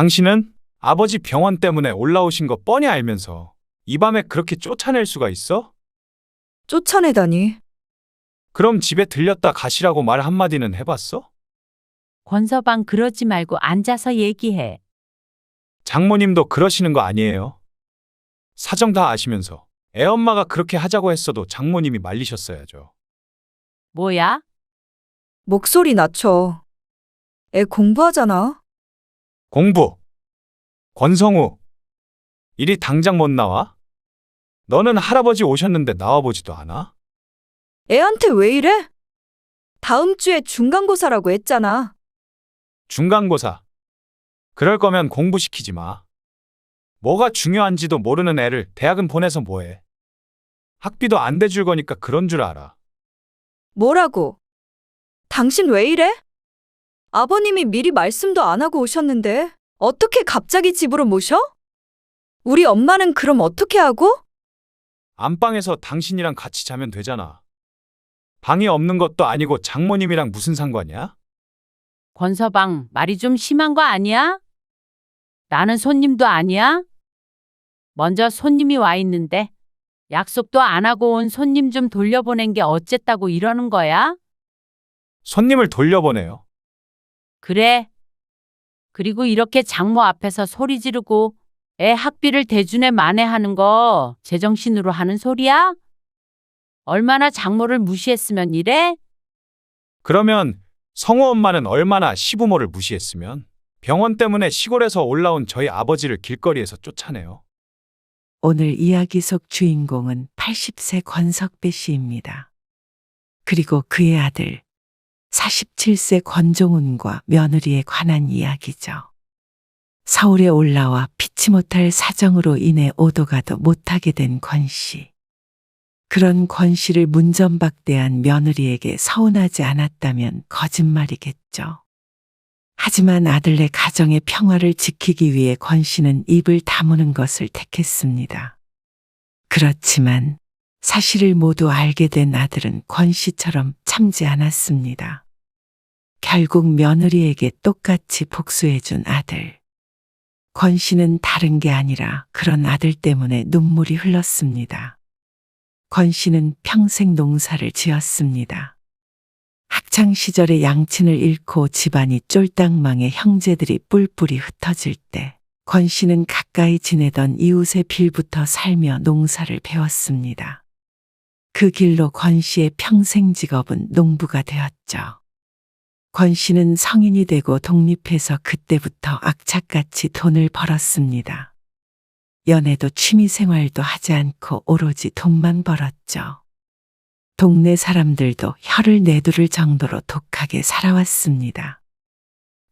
당신은 아버지 병원 때문에 올라오신 거 뻔히 알면서 이 밤에 그렇게 쫓아낼 수가 있어? 쫓아내다니. 그럼 집에 들렸다 가시라고 말 한마디는 해봤어? 권서방 그러지 말고 앉아서 얘기해. 장모님도 그러시는 거 아니에요? 사정 다 아시면서 애엄마가 그렇게 하자고 했어도 장모님이 말리셨어야죠. 뭐야? 목소리 낮춰. 애 공부하잖아. 공부. 권성우. 이리 당장 못 나와? 너는 할아버지 오셨는데 나와보지도 않아? 애한테 왜 이래? 다음 주에 중간고사라고 했잖아. 중간고사. 그럴 거면 공부시키지 마. 뭐가 중요한지도 모르는 애를 대학은 보내서 뭐해. 학비도 안 대줄 거니까 그런 줄 알아. 뭐라고? 당신 왜 이래? 아버님이 미리 말씀도 안 하고 오셨는데 어떻게 갑자기 집으로 모셔? 우리 엄마는 그럼 어떻게 하고? 안방에서 당신이랑 같이 자면 되잖아. 방이 없는 것도 아니고 장모님이랑 무슨 상관이야? 권서방 말이 좀 심한 거 아니야? 나는 손님도 아니야? 먼저 손님이 와 있는데 약속도 안 하고 온 손님 좀 돌려보낸 게 어쨌다고 이러는 거야? 손님을 돌려보내요. 그래. 그리고 이렇게 장모 앞에서 소리 지르고 애 학비를 대준에 만회하는 거 제정신으로 하는 소리야? 얼마나 장모를 무시했으면 이래? 그러면 성우 엄마는 얼마나 시부모를 무시했으면 병원 때문에 시골에서 올라온 저희 아버지를 길거리에서 쫓아내요. 오늘 이야기 속 주인공은 80세 권석배 씨입니다. 그리고 그의 아들 47세 권종훈과 며느리에 관한 이야기죠. 서울에 올라와 피치 못할 사정으로 인해 오도가도 못하게 된 권 씨. 그런 권 씨를 문전박대한 며느리에게 서운하지 않았다면 거짓말이겠죠. 하지만 아들네 가정의 평화를 지키기 위해 권 씨는 입을 다무는 것을 택했습니다. 그렇지만 사실을 모두 알게 된 아들은 권 씨처럼 참지 않았습니다. 결국 며느리에게 똑같이 복수해준 아들. 권 씨는 다른 게 아니라 그런 아들 때문에 눈물이 흘렀습니다. 권 씨는 평생 농사를 지었습니다. 학창 시절에 양친을 잃고 집안이 쫄딱 망해 형제들이 뿔뿔이 흩어질 때 권 씨는 가까이 지내던 이웃의 빌부터 살며 농사를 배웠습니다. 그 길로 권 씨의 평생 직업은 농부가 되었죠. 권 씨는 성인이 되고 독립해서 그때부터 악착같이 돈을 벌었습니다. 연애도 취미 생활도 하지 않고 오로지 돈만 벌었죠. 동네 사람들도 혀를 내두를 정도로 독하게 살아왔습니다.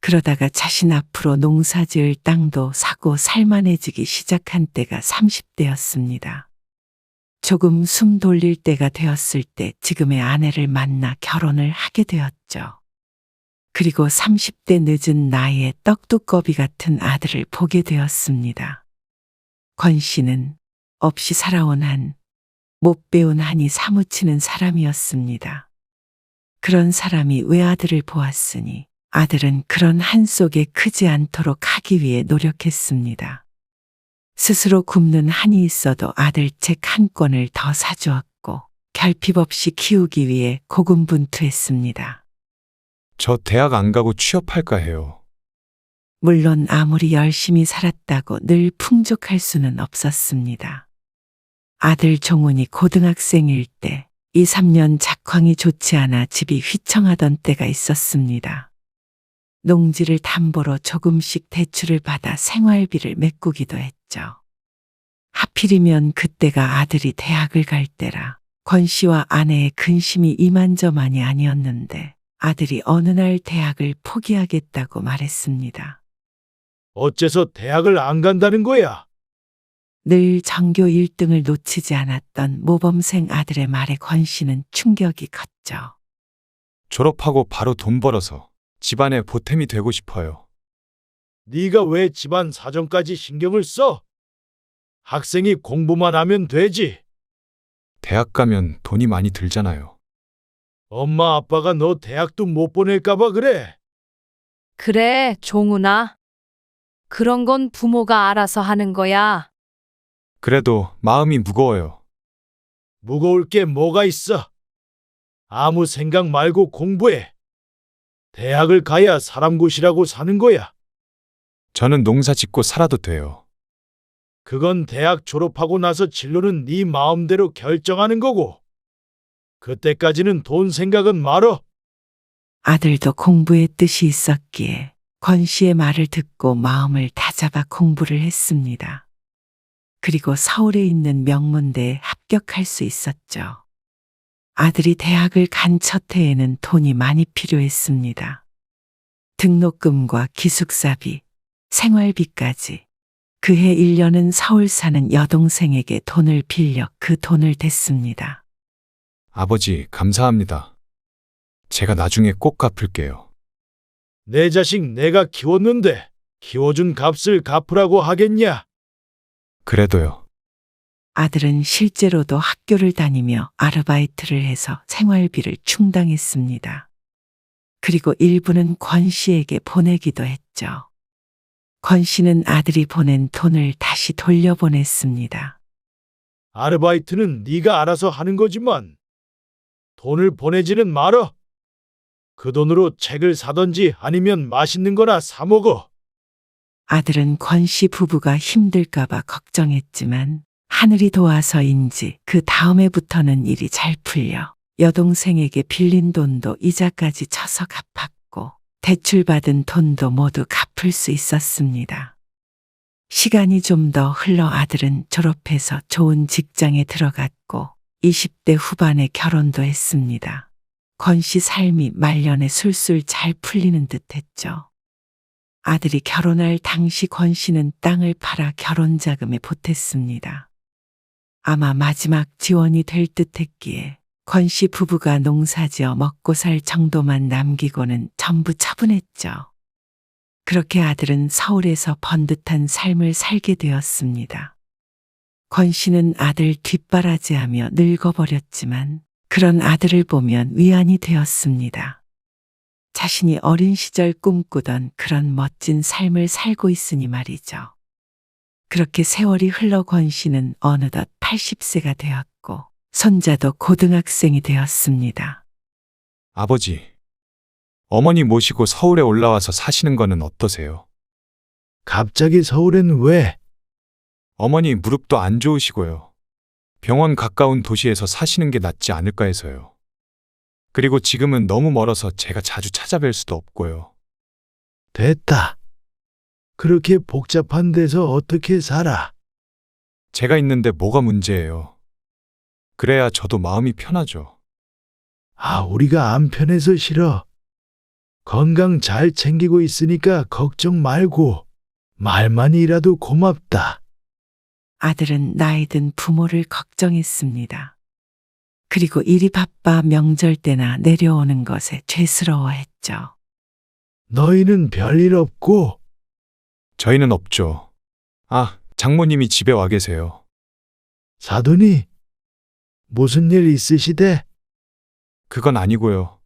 그러다가 자신 앞으로 농사 지을 땅도 사고 살만해지기 시작한 때가 30대였습니다. 조금 숨 돌릴 때가 되었을 때 지금의 아내를 만나 결혼을 하게 되었죠. 그리고 30대 늦은 나이에 떡두꺼비 같은 아들을 보게 되었습니다. 권 씨는 없이 살아온 한, 못 배운 한이 사무치는 사람이었습니다. 그런 사람이 외아들을 보았으니 아들은 그런 한 속에 크지 않도록 하기 위해 노력했습니다. 스스로 굶는 한이 있어도 아들 책 한 권을 더 사주었고 결핍 없이 키우기 위해 고군분투했습니다. 저 대학 안 가고 취업할까 해요. 물론 아무리 열심히 살았다고 늘 풍족할 수는 없었습니다. 아들 종훈이 고등학생일 때 2, 3년 작황이 좋지 않아 집이 휘청하던 때가 있었습니다. 농지를 담보로 조금씩 대출을 받아 생활비를 메꾸기도 했죠. 하필이면 그때가 아들이 대학을 갈 때라 권 씨와 아내의 근심이 이만저만이 아니었는데 아들이 어느 날 대학을 포기하겠다고 말했습니다. 어째서 대학을 안 간다는 거야? 늘 전교 1등을 놓치지 않았던 모범생 아들의 말에 권 씨는 충격이 컸죠. 졸업하고 바로 돈 벌어서 집안에 보탬이 되고 싶어요. 네가 왜 집안 사정까지 신경을 써? 학생이 공부만 하면 되지. 대학 가면 돈이 많이 들잖아요. 엄마 아빠가 너 대학도 못 보낼까 봐 그래. 그래, 종훈아. 그런 건 부모가 알아서 하는 거야. 그래도 마음이 무거워요. 무거울 게 뭐가 있어? 아무 생각 말고 공부해. 대학을 가야 사람 곳이라고 사는 거야. 저는 농사 짓고 살아도 돼요. 그건 대학 졸업하고 나서 진로는 네 마음대로 결정하는 거고. 그때까지는 돈 생각은 말어. 아들도 공부에 뜻이 있었기에 권 씨의 말을 듣고 마음을 다잡아 공부를 했습니다. 그리고 서울에 있는 명문대에 합격할 수 있었죠. 아들이 대학을 간 첫 해에는 돈이 많이 필요했습니다. 등록금과 기숙사비, 생활비까지. 그해 1년은 서울 사는 여동생에게 돈을 빌려 그 돈을 댔습니다. 아버지, 감사합니다. 제가 나중에 꼭 갚을게요. 내 자식 내가 키웠는데 키워준 값을 갚으라고 하겠냐? 그래도요. 아들은 실제로도 학교를 다니며 아르바이트를 해서 생활비를 충당했습니다. 그리고 일부는 권 씨에게 보내기도 했죠. 권 씨는 아들이 보낸 돈을 다시 돌려보냈습니다. 아르바이트는 네가 알아서 하는 거지만 돈을 보내지는 말어. 그 돈으로 책을 사던지 아니면 맛있는 거나 사 먹어. 아들은 권 씨 부부가 힘들까봐 걱정했지만 하늘이 도와서인지 그 다음 해부터는 일이 잘 풀려 여동생에게 빌린 돈도 이자까지 쳐서 갚았고 대출받은 돈도 모두 갚을 수 있었습니다. 시간이 좀 더 흘러 아들은 졸업해서 좋은 직장에 들어갔고 20대 후반에 결혼도 했습니다. 권 씨 삶이 말년에 술술 잘 풀리는 듯 했죠. 아들이 결혼할 당시 권 씨는 땅을 팔아 결혼 자금에 보탰습니다. 아마 마지막 지원이 될 듯 했기에 권 씨 부부가 농사지어 먹고 살 정도만 남기고는 전부 처분했죠. 그렇게 아들은 서울에서 번듯한 삶을 살게 되었습니다. 권 씨는 아들 뒷바라지하며 늙어버렸지만 그런 아들을 보면 위안이 되었습니다. 자신이 어린 시절 꿈꾸던 그런 멋진 삶을 살고 있으니 말이죠. 그렇게 세월이 흘러 권 씨는 어느덧 80세가 되었고 손자도 고등학생이 되었습니다. 아버지, 어머니 모시고 서울에 올라와서 사시는 거는 어떠세요? 갑자기 서울엔 왜? 어머니 무릎도 안 좋으시고요. 병원 가까운 도시에서 사시는 게 낫지 않을까 해서요. 그리고 지금은 너무 멀어서 제가 자주 찾아뵐 수도 없고요. 됐다. 그렇게 복잡한 데서 어떻게 살아? 제가 있는데 뭐가 문제예요? 그래야 저도 마음이 편하죠. 아, 우리가 안 편해서 싫어. 건강 잘 챙기고 있으니까 걱정 말고 말만이라도 고맙다. 아들은 나이 든 부모를 걱정했습니다. 그리고 일이 바빠 명절 때나 내려오는 것에 죄스러워했죠. 너희는 별일 없고? 저희는 없죠. 아, 장모님이 집에 와 계세요. 사돈이? 무슨 일 있으시대? 그건 아니고요.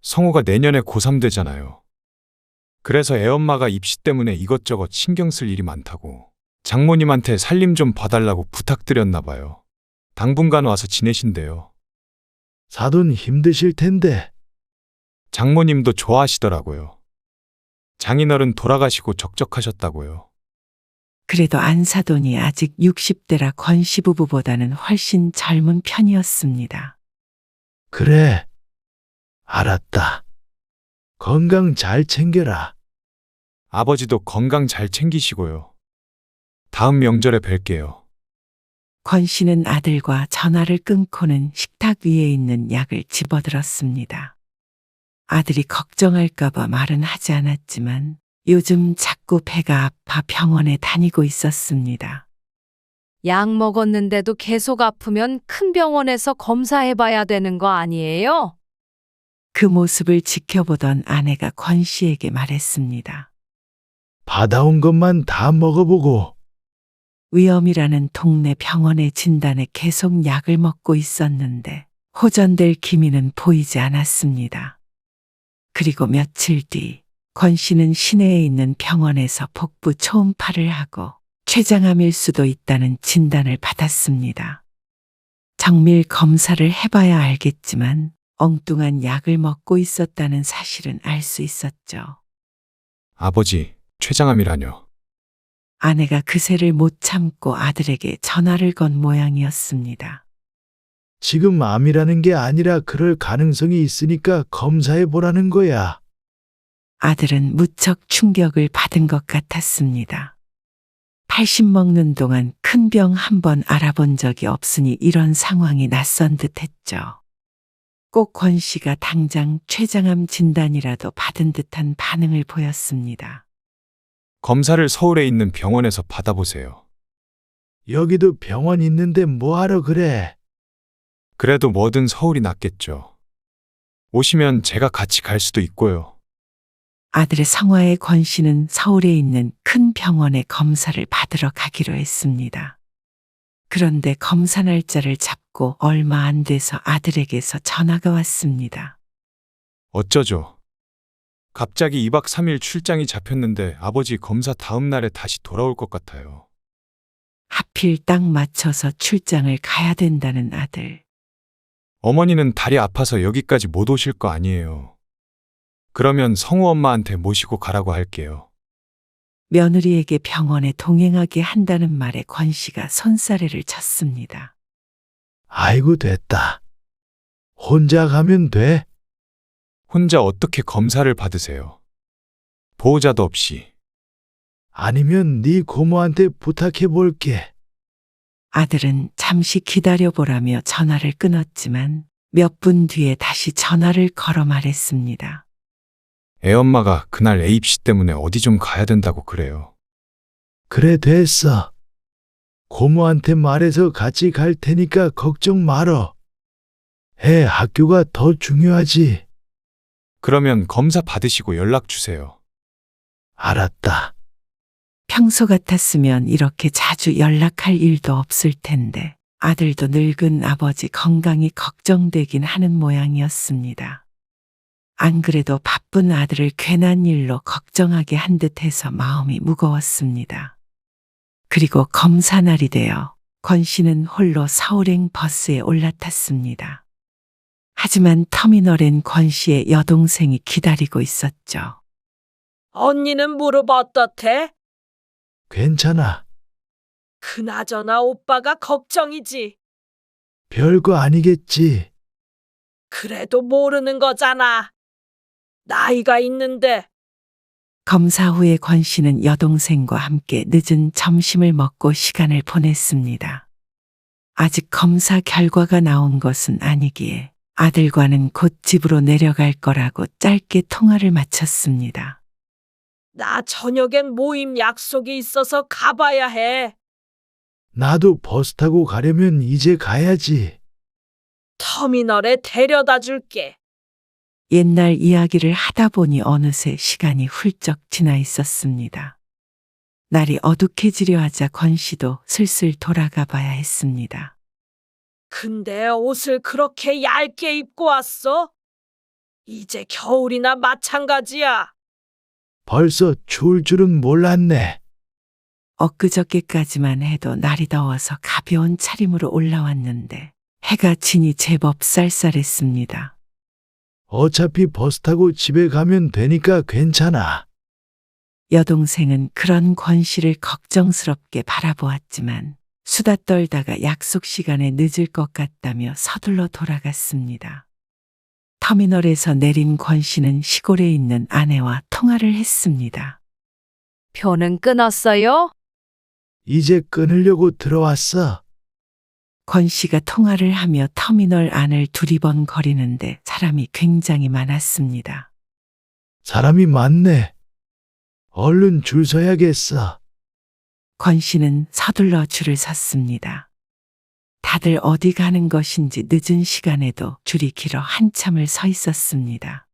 성우가 내년에 고3 되잖아요. 그래서 애엄마가 입시 때문에 이것저것 신경 쓸 일이 많다고 장모님한테 살림 좀 봐달라고 부탁드렸나 봐요. 당분간 와서 지내신대요. 사돈 힘드실 텐데. 장모님도 좋아하시더라고요. 장인어른 돌아가시고 적적하셨다고요. 그래도 안사돈이 아직 60대라 권 씨 부부보다는 훨씬 젊은 편이었습니다. 그래. 알았다. 건강 잘 챙겨라. 아버지도 건강 잘 챙기시고요. 다음 명절에 뵐게요. 권 씨는 아들과 전화를 끊고는 식탁 위에 있는 약을 집어들었습니다. 아들이 걱정할까봐 말은 하지 않았지만 요즘 자꾸 배가 아파 병원에 다니고 있었습니다. 약 먹었는데도 계속 아프면 큰 병원에서 검사해봐야 되는 거 아니에요? 그 모습을 지켜보던 아내가 권 씨에게 말했습니다. 받아온 것만 다 먹어보고. 위염이라는 동네 병원의 진단에 계속 약을 먹고 있었는데 호전될 기미는 보이지 않았습니다. 그리고 며칠 뒤 권 씨는 시내에 있는 병원에서 복부 초음파를 하고 췌장암일 수도 있다는 진단을 받았습니다. 정밀 검사를 해봐야 알겠지만 엉뚱한 약을 먹고 있었다는 사실은 알 수 있었죠. 아버지, 췌장암이라뇨. 아내가 그새를 못 참고 아들에게 전화를 건 모양이었습니다. 지금 암이라는 게 아니라 그럴 가능성이 있으니까 검사해 보라는 거야. 아들은 무척 충격을 받은 것 같았습니다. 80 먹는 동안 큰 병 한 번 알아본 적이 없으니 이런 상황이 낯선 듯 했죠. 꼭 권 씨가 당장 췌장암 진단이라도 받은 듯한 반응을 보였습니다. 검사를 서울에 있는 병원에서 받아보세요. 여기도 병원 있는데 뭐하러 그래? 그래도 뭐든 서울이 낫겠죠. 오시면 제가 같이 갈 수도 있고요. 아들의 성화의 권 씨는 서울에 있는 큰 병원에 검사를 받으러 가기로 했습니다. 그런데 검사 날짜를 잡고 얼마 안 돼서 아들에게서 전화가 왔습니다. 어쩌죠? 갑자기 2박 3일 출장이 잡혔는데 아버지 검사 다음 날에 다시 돌아올 것 같아요. 하필 딱 맞춰서 출장을 가야 된다는 아들. 어머니는 다리 아파서 여기까지 못 오실 거 아니에요. 그러면 성우 엄마한테 모시고 가라고 할게요. 며느리에게 병원에 동행하게 한다는 말에 권 씨가 손사래를 쳤습니다. 아이고 됐다. 혼자 가면 돼. 혼자 어떻게 검사를 받으세요? 보호자도 없이. 아니면 네 고모한테 부탁해 볼게. 아들은 잠시 기다려보라며 전화를 끊었지만 몇 분 뒤에 다시 전화를 걸어 말했습니다. 애엄마가 그날 애 입시 때문에 어디 좀 가야 된다고 그래요. 그래 됐어. 고모한테 말해서 같이 갈 테니까 걱정 말어. 애 학교가 더 중요하지. 그러면 검사 받으시고 연락 주세요. 알았다. 평소 같았으면 이렇게 자주 연락할 일도 없을 텐데 아들도 늙은 아버지 건강이 걱정되긴 하는 모양이었습니다. 안 그래도 바쁜 아들을 괜한 일로 걱정하게 한 듯해서 마음이 무거웠습니다. 그리고 검사 날이 되어 권 씨는 홀로 서울행 버스에 올라탔습니다. 하지만 터미널엔 권 씨의 여동생이 기다리고 있었죠. 언니는 무릎 어떻대? 괜찮아. 그나저나 오빠가 걱정이지. 별거 아니겠지. 그래도 모르는 거잖아. 나이가 있는데. 검사 후에 권 씨는 여동생과 함께 늦은 점심을 먹고 시간을 보냈습니다. 아직 검사 결과가 나온 것은 아니기에 아들과는 곧 집으로 내려갈 거라고 짧게 통화를 마쳤습니다. 나 저녁엔 모임 약속이 있어서 가봐야 해. 나도 버스 타고 가려면 이제 가야지. 터미널에 데려다 줄게. 옛날 이야기를 하다 보니 어느새 시간이 훌쩍 지나 있었습니다. 날이 어둑해지려 하자 권 씨도 슬슬 돌아가 봐야 했습니다. 근데 옷을 그렇게 얇게 입고 왔어? 이제 겨울이나 마찬가지야. 벌써 추울 줄은 몰랐네. 엊그저께까지만 해도 날이 더워서 가벼운 차림으로 올라왔는데 해가 지니 제법 쌀쌀했습니다. 어차피 버스 타고 집에 가면 되니까 괜찮아. 여동생은 그런 권 씨를 걱정스럽게 바라보았지만 수다 떨다가 약속 시간에 늦을 것 같다며 서둘러 돌아갔습니다. 터미널에서 내린 권 씨는 시골에 있는 아내와 통화를 했습니다. 표는 끊었어요? 이제 끊으려고 들어왔어. 권 씨가 통화를 하며 터미널 안을 두리번거리는데 사람이 굉장히 많았습니다. 사람이 많네. 얼른 줄 서야겠어. 권 씨는 서둘러 줄을 섰습니다. 다들 어디 가는 것인지 늦은 시간에도 줄이 길어 한참을 서 있었습니다.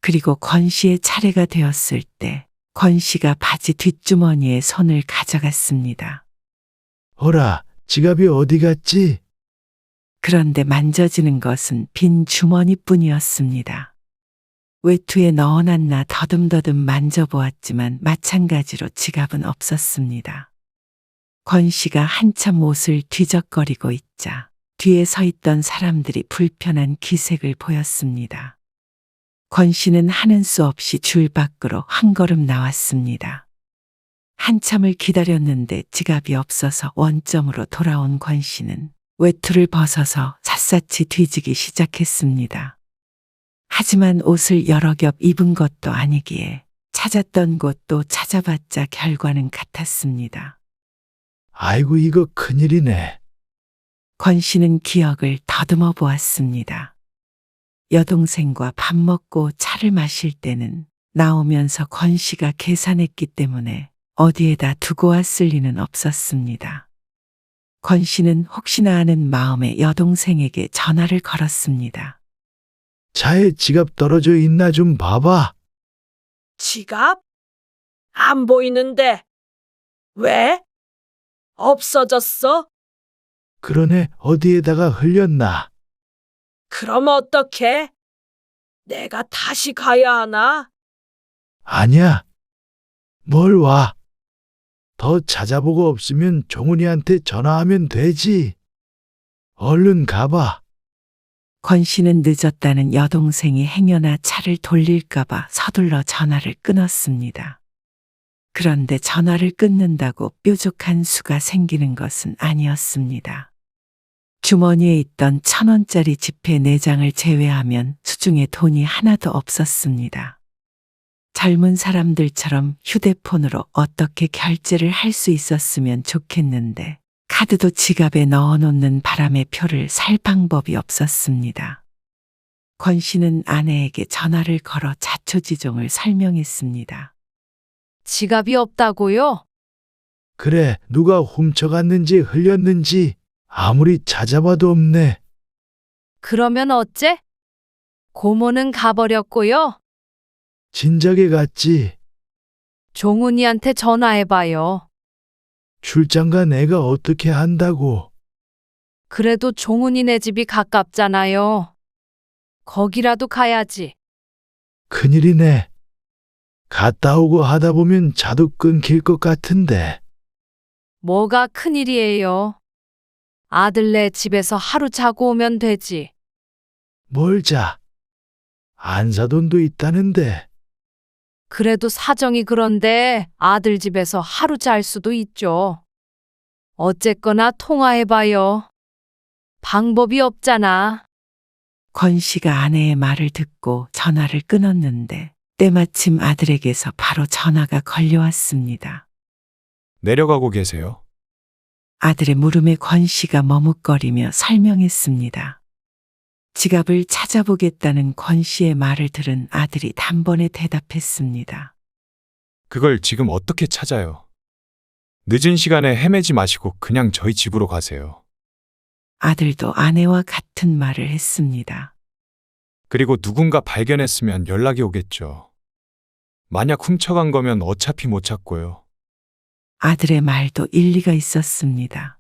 그리고 권 씨의 차례가 되었을 때 권 씨가 바지 뒷주머니에 손을 가져갔습니다. 어라, 지갑이 어디 갔지? 그런데 만져지는 것은 빈 주머니뿐이었습니다. 외투에 넣어놨나 더듬더듬 만져보았지만 마찬가지로 지갑은 없었습니다. 권 씨가 한참 옷을 뒤적거리고 있자 뒤에 서 있던 사람들이 불편한 기색을 보였습니다. 권 씨는 하는 수 없이 줄 밖으로 한 걸음 나왔습니다. 한참을 기다렸는데 지갑이 없어서 원점으로 돌아온 권 씨는 외투를 벗어서 샅샅이 뒤지기 시작했습니다. 하지만 옷을 여러 겹 입은 것도 아니기에 찾았던 곳도 찾아봤자 결과는 같았습니다. 아이고, 이거 큰일이네. 권 씨는 기억을 더듬어 보았습니다. 여동생과 밥 먹고 차를 마실 때는 나오면서 권 씨가 계산했기 때문에 어디에다 두고 왔을 리는 없었습니다. 권 씨는 혹시나 하는 마음에 여동생에게 전화를 걸었습니다. 차에 지갑 떨어져 있나 좀 봐봐. 지갑? 안 보이는데. 왜? 없어졌어? 그러네, 어디에다가 흘렸나? 그럼 어떡해? 내가 다시 가야 하나? 아니야. 뭘 와. 더 찾아보고 없으면 종훈이한테 전화하면 되지. 얼른 가봐. 권 씨는 늦었다는 여동생이 행여나 차를 돌릴까봐 서둘러 전화를 끊었습니다. 그런데 전화를 끊는다고 뾰족한 수가 생기는 것은 아니었습니다. 주머니에 있던 1,000원짜리 지폐 4장을 제외하면 수중에 돈이 하나도 없었습니다. 젊은 사람들처럼 휴대폰으로 어떻게 결제를 할 수 있었으면 좋겠는데 카드도 지갑에 넣어놓는 바람에 표를 살 방법이 없었습니다. 권 씨는 아내에게 전화를 걸어 자초지종을 설명했습니다. 지갑이 없다고요? 그래, 누가 훔쳐갔는지 흘렸는지 아무리 찾아봐도 없네. 그러면 어째? 고모는 가버렸고요. 진작에 갔지. 종훈이한테 전화해봐요. 출장 간 애가 어떻게 한다고. 그래도 종훈이네 집이 가깝잖아요. 거기라도 가야지. 큰일이네. 갔다 오고 하다 보면 자도 끊길 것 같은데. 뭐가 큰일이에요. 아들네 집에서 하루 자고 오면 되지. 뭘 자. 안사돈도 있다는데. 그래도 사정이 그런데 아들 집에서 하루 잘 수도 있죠. 어쨌거나 통화해봐요. 방법이 없잖아. 권 씨가 아내의 말을 듣고 전화를 끊었는데 때마침 아들에게서 바로 전화가 걸려왔습니다. 내려가고 계세요? 아들의 물음에 권 씨가 머뭇거리며 설명했습니다. 지갑을 찾아보겠다는 권 씨의 말을 들은 아들이 단번에 대답했습니다. 그걸 지금 어떻게 찾아요? 늦은 시간에 헤매지 마시고 그냥 저희 집으로 가세요. 아들도 아내와 같은 말을 했습니다. 그리고 누군가 발견했으면 연락이 오겠죠. 만약 훔쳐간 거면 어차피 못 찾고요. 아들의 말도 일리가 있었습니다.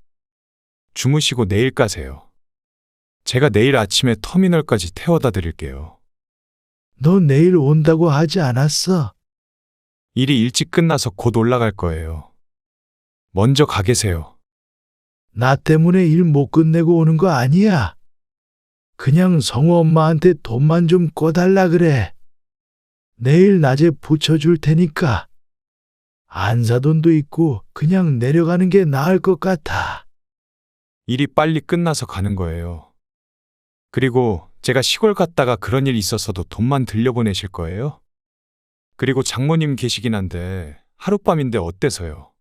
주무시고 내일 가세요. 제가 내일 아침에 터미널까지 태워다 드릴게요. 너 내일 온다고 하지 않았어? 일이 일찍 끝나서 곧 올라갈 거예요. 먼저 가 계세요. 나 때문에 일 못 끝내고 오는 거 아니야. 그냥 성우 엄마한테 돈만 좀 꿔달라 그래. 내일 낮에 붙여줄 테니까. 안사돈도 있고 그냥 내려가는 게 나을 것 같아. 일이 빨리 끝나서 가는 거예요. 그리고 제가 시골 갔다가 그런 일 있었어도 돈만 들려보내실 거예요? 그리고 장모님 계시긴 한데 하룻밤인데 어때서요?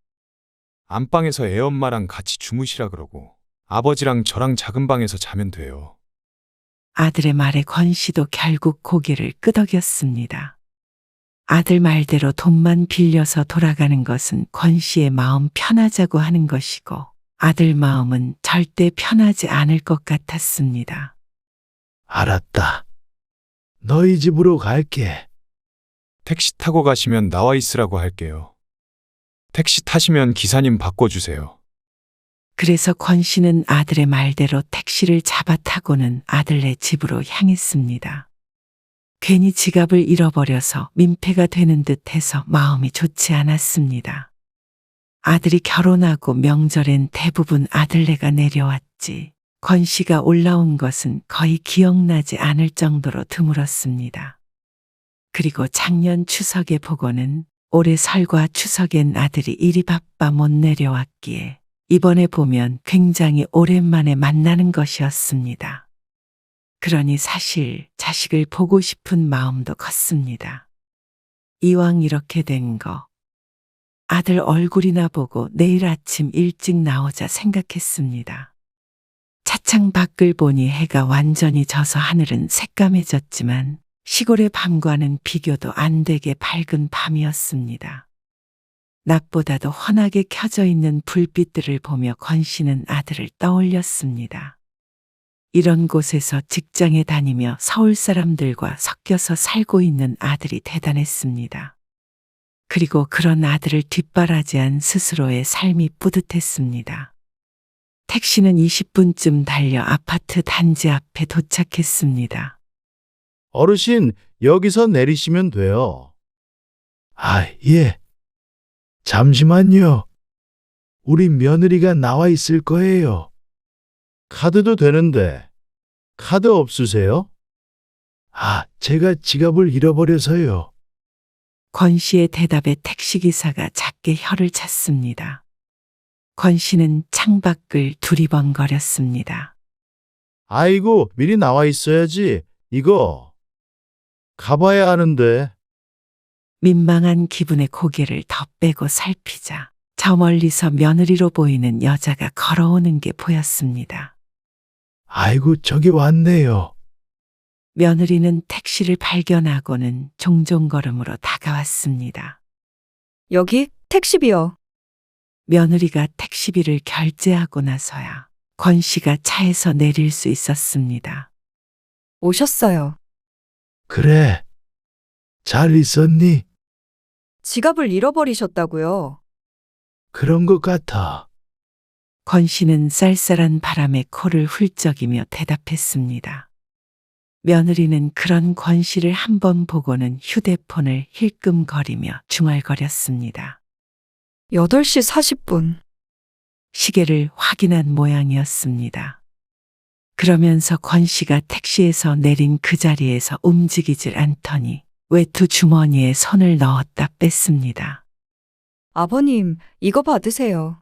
안방에서 애엄마랑 같이 주무시라 그러고 아버지랑 저랑 작은 방에서 자면 돼요. 아들의 말에 권 씨도 결국 고개를 끄덕였습니다. 아들 말대로 돈만 빌려서 돌아가는 것은 권 씨의 마음 편하자고 하는 것이고 아들 마음은 절대 편하지 않을 것 같았습니다. 알았다. 너희 집으로 갈게. 택시 타고 가시면 나와 있으라고 할게요. 택시 타시면 기사님 바꿔주세요. 그래서 권 씨는 아들의 말대로 택시를 잡아 타고는 아들네 집으로 향했습니다. 괜히 지갑을 잃어버려서 민폐가 되는 듯해서 마음이 좋지 않았습니다. 아들이 결혼하고 명절엔 대부분 아들네가 내려왔지. 권 씨가 올라온 것은 거의 기억나지 않을 정도로 드물었습니다. 그리고 작년 추석에 보고는 올해 설과 추석엔 아들이 일이 바빠 못 내려왔기에 이번에 보면 굉장히 오랜만에 만나는 것이었습니다. 그러니 사실 자식을 보고 싶은 마음도 컸습니다. 이왕 이렇게 된 거, 아들 얼굴이나 보고 내일 아침 일찍 나오자 생각했습니다. 차창 밖을 보니 해가 완전히 져서 하늘은 새까매졌지만 시골의 밤과는 비교도 안 되게 밝은 밤이었습니다. 낮보다도 환하게 켜져 있는 불빛들을 보며 권 씨는 아들을 떠올렸습니다. 이런 곳에서 직장에 다니며 서울 사람들과 섞여서 살고 있는 아들이 대단했습니다. 그리고 그런 아들을 뒷바라지한 스스로의 삶이 뿌듯했습니다. 택시는 20분쯤 달려 아파트 단지 앞에 도착했습니다. 어르신, 여기서 내리시면 돼요. 아, 예. 잠시만요. 우리 며느리가 나와 있을 거예요. 카드도 되는데, 카드 없으세요? 아, 제가 지갑을 잃어버려서요. 권 씨의 대답에 택시기사가 작게 혀를 찼습니다. 권 씨는 창밖을 두리번거렸습니다. 아이고, 미리 나와 있어야지. 이거 가봐야 하는데. 민망한 기분에 고개를 더 빼고 살피자 저 멀리서 며느리로 보이는 여자가 걸어오는 게 보였습니다. 아이고, 저기 왔네요. 며느리는 택시를 발견하고는 종종 걸음으로 다가왔습니다. 여기 택시비요. 며느리가 택시비를 결제하고 나서야 권 씨가 차에서 내릴 수 있었습니다. 오셨어요. 그래. 잘 있었니? 지갑을 잃어버리셨다고요. 그런 것 같아. 권 씨는 쌀쌀한 바람에 코를 훌쩍이며 대답했습니다. 며느리는 그런 권 씨를 한 번 보고는 휴대폰을 힐끔거리며 중얼거렸습니다. 8시 40분. 시계를 확인한 모양이었습니다. 그러면서 권 씨가 택시에서 내린 그 자리에서 움직이질 않더니 외투 주머니에 손을 넣었다 뺐습니다. 아버님, 이거 받으세요.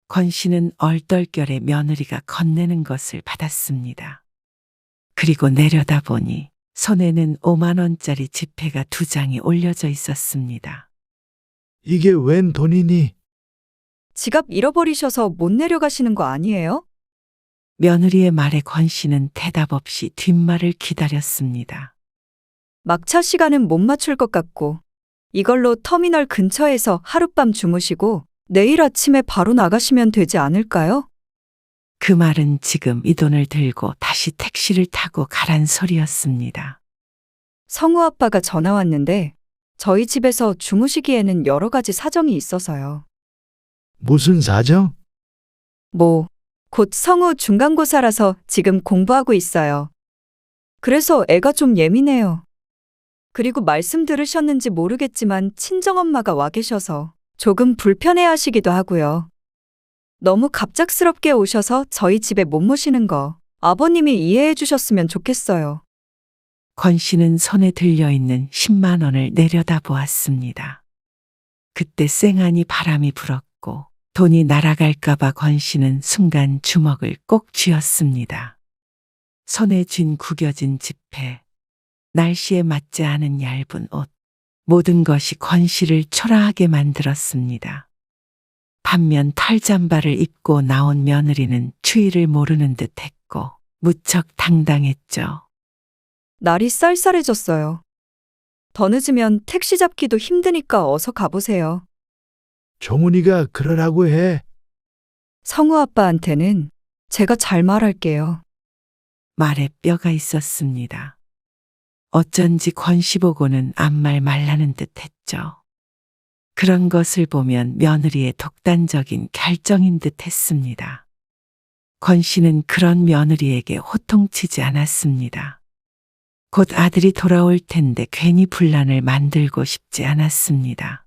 권 씨는 얼떨결에 며느리가 건네는 것을 받았습니다. 그리고 내려다보니 손에는 5만 원짜리 지폐가 2장이 올려져 있었습니다. 이게 웬 돈이니? 지갑 잃어버리셔서 못 내려가시는 거 아니에요? 며느리의 말에 권 씨는 대답 없이 뒷말을 기다렸습니다. 막차 시간은 못 맞출 것 같고 이걸로 터미널 근처에서 하룻밤 주무시고 내일 아침에 바로 나가시면 되지 않을까요? 그 말은 지금 이 돈을 들고 다시 택시를 타고 가란 소리였습니다. 성우 아빠가 전화 왔는데 저희 집에서 주무시기에는 여러 가지 사정이 있어서요. 무슨 사정? 곧 성우 중간고사라서 지금 공부하고 있어요. 그래서 애가 좀 예민해요. 그리고 말씀 들으셨는지 모르겠지만 친정엄마가 와 계셔서 조금 불편해하시기도 하고요. 너무 갑작스럽게 오셔서 저희 집에 못 모시는 거 아버님이 이해해 주셨으면 좋겠어요. 권 씨는 손에 들려있는 10만 원을 내려다보았습니다. 그때 쌩하니 바람이 불었고 돈이 날아갈까봐 권 씨는 순간 주먹을 꼭 쥐었습니다. 손에 쥔 구겨진 지폐, 날씨에 맞지 않은 얇은 옷, 모든 것이 권 씨를 초라하게 만들었습니다. 반면 털잠바를 입고 나온 며느리는 추위를 모르는 듯 했고 무척 당당했죠. 날이 쌀쌀해졌어요. 더 늦으면 택시 잡기도 힘드니까 어서 가보세요. 종훈이가 그러라고 해. 성우 아빠한테는 제가 잘 말할게요. 말에 뼈가 있었습니다. 어쩐지 권 씨 보고는 아무 말 말라는 듯 했죠. 그런 것을 보면 며느리의 독단적인 결정인 듯 했습니다. 권 씨는 그런 며느리에게 호통치지 않았습니다. 곧 아들이 돌아올 텐데 괜히 분란을 만들고 싶지 않았습니다.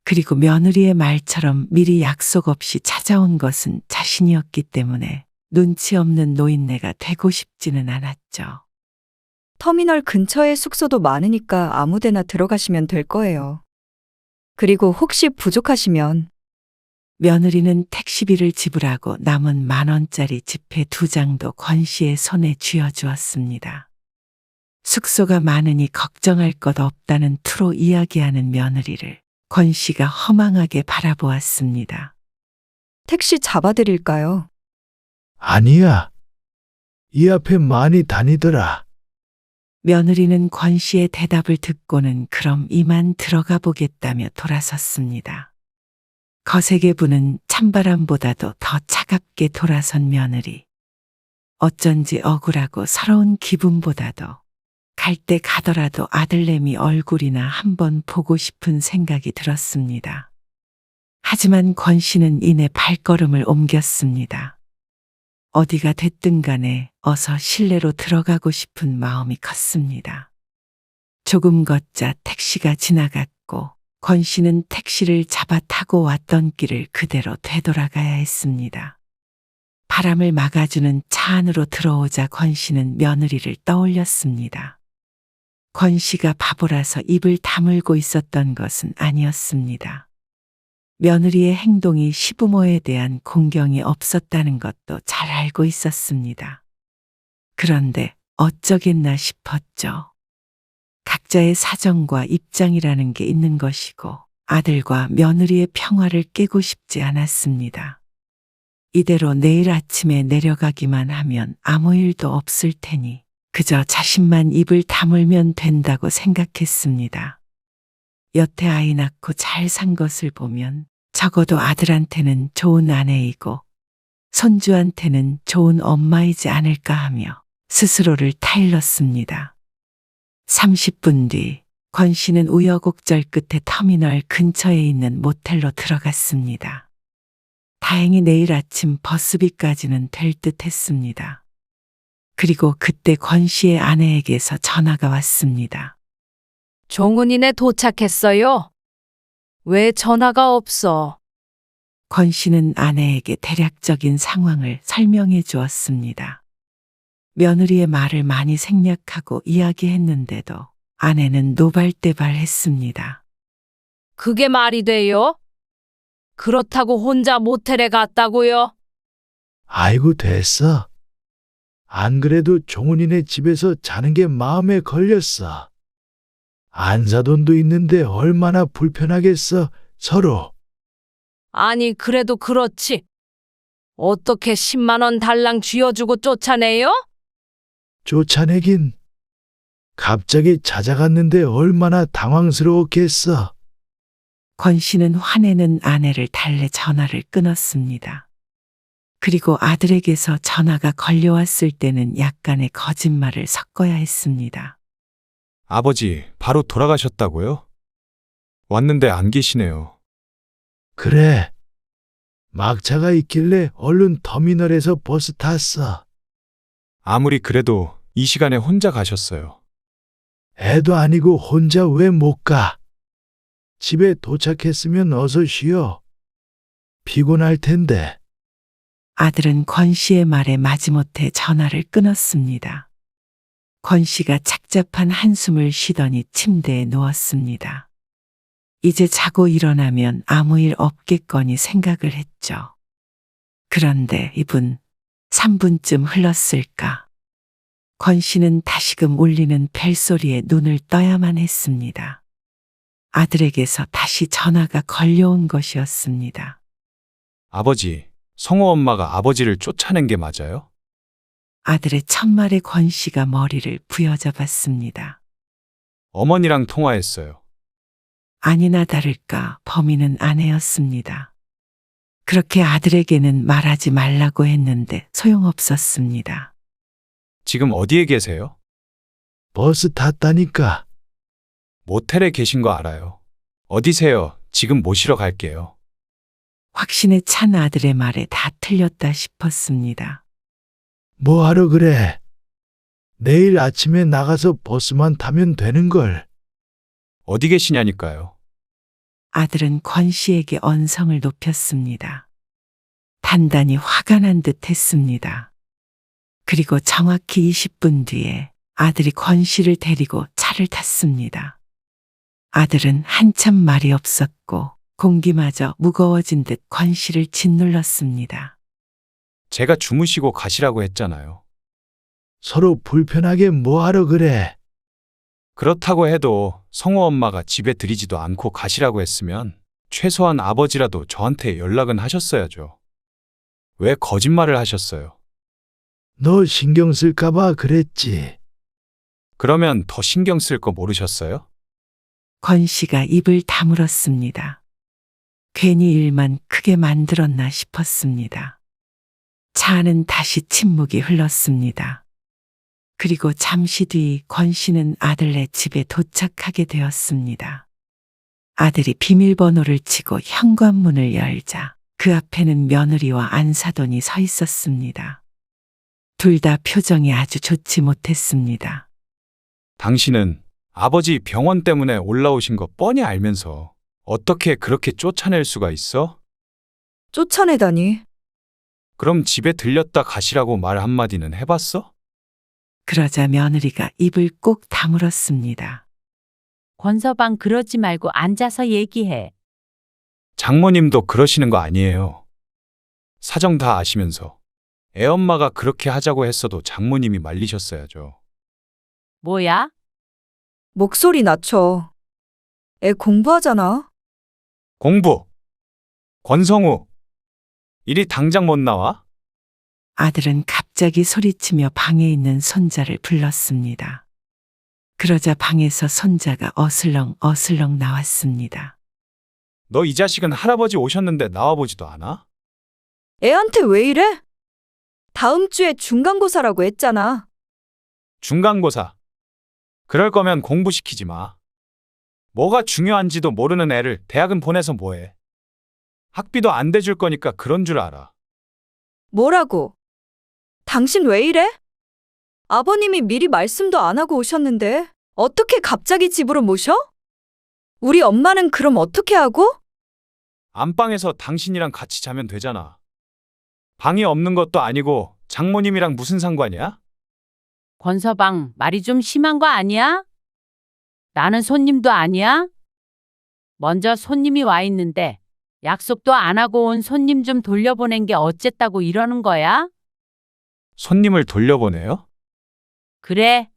그리고 며느리의 말처럼 미리 약속 없이 찾아온 것은 자신이었기 때문에 눈치 없는 노인네가 되고 싶지는 않았죠. 터미널 근처에 숙소도 많으니까 아무데나 들어가시면 될 거예요. 그리고 혹시 부족하시면 며느리는 택시비를 지불하고 남은 10,000원짜리 지폐 2장도 권 씨의 손에 쥐어주었습니다. 숙소가 많으니 걱정할 것 없다는 투로 이야기하는 며느리를 권 씨가 허망하게 바라보았습니다. 택시 잡아드릴까요? 아니야. 이 앞에 많이 다니더라. 며느리는 권 씨의 대답을 듣고는 그럼 이만 들어가 보겠다며 돌아섰습니다. 거세게 부는 찬바람보다도 더 차갑게 돌아선 며느리. 어쩐지 억울하고 서러운 기분보다도 갈 때 가더라도 아들내미 얼굴이나 한번 보고 싶은 생각이 들었습니다. 하지만 권 씨는 이내 발걸음을 옮겼습니다. 어디가 됐든 간에 어서 실내로 들어가고 싶은 마음이 컸습니다. 조금 걷자 택시가 지나갔고 권 씨는 택시를 잡아 타고 왔던 길을 그대로 되돌아가야 했습니다. 바람을 막아주는 차 안으로 들어오자 권 씨는 며느리를 떠올렸습니다. 권 씨가 바보라서 입을 다물고 있었던 것은 아니었습니다. 며느리의 행동이 시부모에 대한 공경이 없었다는 것도 잘 알고 있었습니다. 그런데 어쩌겠나 싶었죠. 각자의 사정과 입장이라는 게 있는 것이고 아들과 며느리의 평화를 깨고 싶지 않았습니다. 이대로 내일 아침에 내려가기만 하면 아무 일도 없을 테니 그저 자신만 입을 다물면 된다고 생각했습니다. 여태 아이 낳고 잘 산 것을 보면 적어도 아들한테는 좋은 아내이고 손주한테는 좋은 엄마이지 않을까 하며 스스로를 타일렀습니다. 30분 뒤 권 씨는 우여곡절 끝에 터미널 근처에 있는 모텔로 들어갔습니다. 다행히 내일 아침 버스비까지는 될 듯 했습니다. 그리고 그때 권 씨의 아내에게서 전화가 왔습니다. 종은이네 도착했어요. 왜 전화가 없어? 권 씨는 아내에게 대략적인 상황을 설명해 주었습니다. 며느리의 말을 많이 생략하고 이야기했는데도 아내는 노발대발했습니다. 그게 말이 돼요? 그렇다고 혼자 모텔에 갔다고요? 아이고 됐어. 안 그래도 종훈이네 집에서 자는 게 마음에 걸렸어. 안사돈도 있는데 얼마나 불편하겠어, 서로. 아니 그래도 그렇지. 어떻게 10만 원 달랑 쥐어주고 쫓아내요? 쫓아내긴. 갑자기 찾아갔는데 얼마나 당황스러웠겠어. 권 씨는 화내는 아내를 달래 전화를 끊었습니다. 그리고 아들에게서 전화가 걸려왔을 때는 약간의 거짓말을 섞어야 했습니다. 아버지, 바로 돌아가셨다고요? 왔는데 안 계시네요. 그래. 막차가 있길래 얼른 터미널에서 버스 탔어. 아무리 그래도 이 시간에 혼자 가셨어요. 애도 아니고 혼자 왜 못 가? 집에 도착했으면 어서 쉬어. 피곤할 텐데. 아들은 권 씨의 말에 마지못해 전화를 끊었습니다. 권 씨가 착잡한 한숨을 쉬더니 침대에 누웠습니다. 이제 자고 일어나면 아무 일 없겠거니 생각을 했죠. 그런데 이분 3분쯤 흘렀을까. 권 씨는 다시금 울리는 벨소리에 눈을 떠야만 했습니다. 아들에게서 다시 전화가 걸려온 것이었습니다. 아버지, 성호 엄마가 아버지를 쫓아낸 게 맞아요? 아들의 첫말에 권 씨가 머리를 부여잡았습니다. 어머니랑 통화했어요. 아니나 다를까 범인은 아내였습니다. 그렇게 아들에게는 말하지 말라고 했는데 소용없었습니다. 지금 어디에 계세요? 버스 탔다니까. 모텔에 계신 거 알아요. 어디세요? 지금 모시러 갈게요. 확신에 찬 아들의 말에 다 틀렸다 싶었습니다. 뭐하러 그래? 내일 아침에 나가서 버스만 타면 되는 걸. 어디 계시냐니까요. 아들은 권 씨에게 언성을 높였습니다. 단단히 화가 난 듯 했습니다. 그리고 정확히 20분 뒤에 아들이 권 씨를 데리고 차를 탔습니다. 아들은 한참 말이 없었고 공기마저 무거워진 듯 권 씨를 짓눌렀습니다. 제가 주무시고 가시라고 했잖아요. 서로 불편하게 뭐하러 그래? 그렇다고 해도 성호 엄마가 집에 들이지도 않고 가시라고 했으면 최소한 아버지라도 저한테 연락은 하셨어야죠. 왜 거짓말을 하셨어요? 너 신경 쓸까봐 그랬지. 그러면 더 신경 쓸 거 모르셨어요? 권 씨가 입을 다물었습니다. 괜히 일만 크게 만들었나 싶었습니다. 차 안은 다시 침묵이 흘렀습니다. 그리고 잠시 뒤 권 씨는 아들네 집에 도착하게 되었습니다. 아들이 비밀번호를 치고 현관문을 열자 그 앞에는 며느리와 안사돈이 서 있었습니다. 둘 다 표정이 아주 좋지 못했습니다. 당신은 아버지 병원 때문에 올라오신 거 뻔히 알면서 어떻게 그렇게 쫓아낼 수가 있어? 쫓아내다니. 그럼 집에 들렸다 가시라고 말 한마디는 해봤어? 그러자 며느리가 입을 꼭 다물었습니다. 권서방 그러지 말고 앉아서 얘기해. 장모님도 그러시는 거 아니에요. 사정 다 아시면서 애엄마가 그렇게 하자고 했어도 장모님이 말리셨어야죠. 뭐야? 목소리 낮춰. 애 공부하잖아. 공부! 권성우! 이리 당장 못 나와? 아들은 갑자기 소리치며 방에 있는 손자를 불렀습니다. 그러자 방에서 손자가 어슬렁 나왔습니다. 너 이 자식은 할아버지 오셨는데 나와보지도 않아? 애한테 왜 이래? 다음 주에 중간고사라고 했잖아. 중간고사. 그럴 거면 공부시키지 마. 뭐가 중요한지도 모르는 애를 대학은 보내서 뭐해. 학비도 안 대줄 거니까 그런 줄 알아. 뭐라고? 당신 왜 이래? 아버님이 미리 말씀도 안 하고 오셨는데 어떻게 갑자기 집으로 모셔? 우리 엄마는 그럼 어떻게 하고? 안방에서 당신이랑 같이 자면 되잖아. 방이 없는 것도 아니고 장모님이랑 무슨 상관이야? 권서방 말이 좀 심한 거 아니야? 나는 손님도 아니야? 먼저 손님이 와 있는데 약속도 안 하고 온 손님 좀 돌려보낸 게 어쨌다고 이러는 거야? 손님을 돌려보내요? 그래.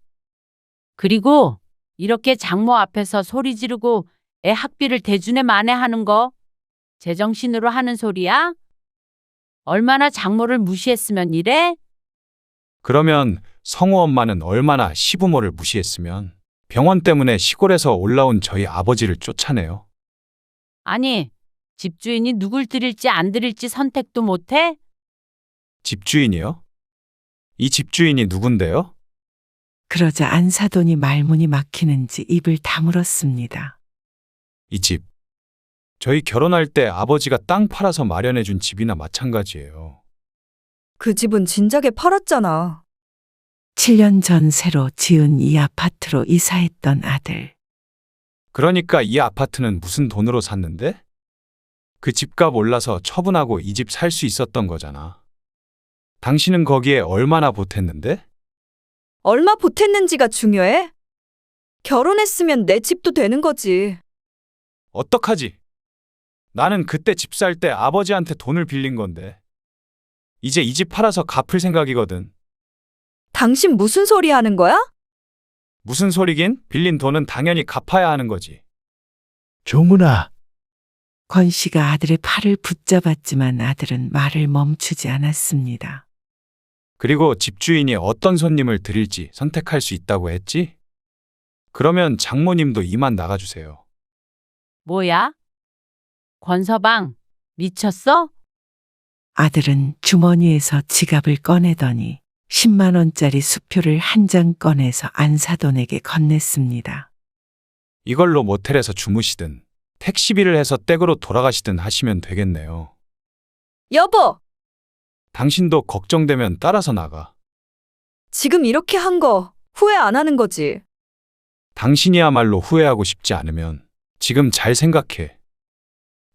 그리고 이렇게 장모 앞에서 소리 지르고 애 학비를 대주네 마네 하는 거 제정신으로 하는 소리야? 얼마나 장모를 무시했으면 이래? 그러면 성우 엄마는 얼마나 시부모를 무시했으면 병원 때문에 시골에서 올라온 저희 아버지를 쫓아내요. 아니, 집주인이 누굴 드릴지 안 드릴지 선택도 못해? 집주인이요? 이 집주인이 누군데요? 그러자 안사돈이 말문이 막히는지 입을 다물었습니다. 이 집. 저희 결혼할 때 아버지가 땅 팔아서 마련해준 집이나 마찬가지예요. 그 집은 진작에 팔았잖아. 7년 전 새로 지은 이 아파트로 이사했던 아들. 그러니까 이 아파트는 무슨 돈으로 샀는데? 그 집값 올라서 처분하고 이 집 살 수 있었던 거잖아. 당신은 거기에 얼마나 보탰는데? 얼마 보탰는지가 중요해? 결혼했으면 내 집도 되는 거지. 어떡하지? 나는 그때 집 살 때 아버지한테 돈을 빌린 건데. 이제 이 집 팔아서 갚을 생각이거든. 당신 무슨 소리 하는 거야? 무슨 소리긴? 빌린 돈은 당연히 갚아야 하는 거지. 종훈아, 권 씨가 아들의 팔을 붙잡았지만 아들은 말을 멈추지 않았습니다. 그리고 집주인이 어떤 손님을 드릴지 선택할 수 있다고 했지? 그러면 장모님도 이만 나가주세요. 뭐야? 권서방, 미쳤어? 아들은 주머니에서 지갑을 꺼내더니 10만 원짜리 수표를 한 장 꺼내서 안사돈에게 건넸습니다. 이걸로 모텔에서 주무시든 택시비를 해서 댁으로 돌아가시든 하시면 되겠네요. 여보! 당신도 걱정되면 따라서 나가. 지금 이렇게 한 거 후회 안 하는 거지? 당신이야말로 후회하고 싶지 않으면 지금 잘 생각해.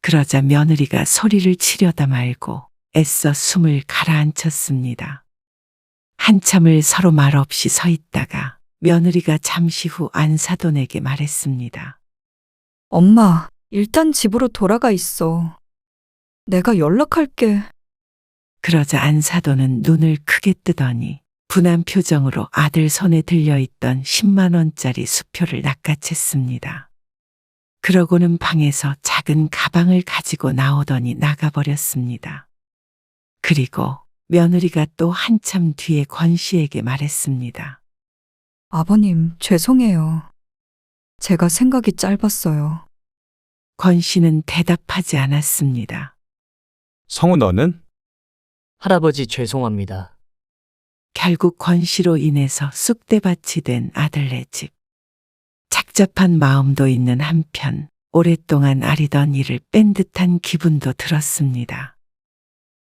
그러자 며느리가 소리를 치려다 말고 애써 숨을 가라앉혔습니다. 한참을 서로 말없이 서 있다가 며느리가 잠시 후 안사돈에게 말했습니다. 엄마, 일단 집으로 돌아가 있어. 내가 연락할게. 그러자 안사돈은 눈을 크게 뜨더니 분한 표정으로 아들 손에 들려있던 10만 원짜리 수표를 낚아챘습니다. 그러고는 방에서 작은 가방을 가지고 나오더니 나가버렸습니다. 그리고 며느리가 또 한참 뒤에 권 씨에게 말했습니다. 아버님, 죄송해요. 제가 생각이 짧았어요. 권 씨는 대답하지 않았습니다. 성우 너는? 할아버지 죄송합니다. 결국 권 씨로 인해서 쑥대밭이 된 아들네 집. 착잡한 마음도 있는 한편 오랫동안 아리던 일을 뺀 듯한 기분도 들었습니다.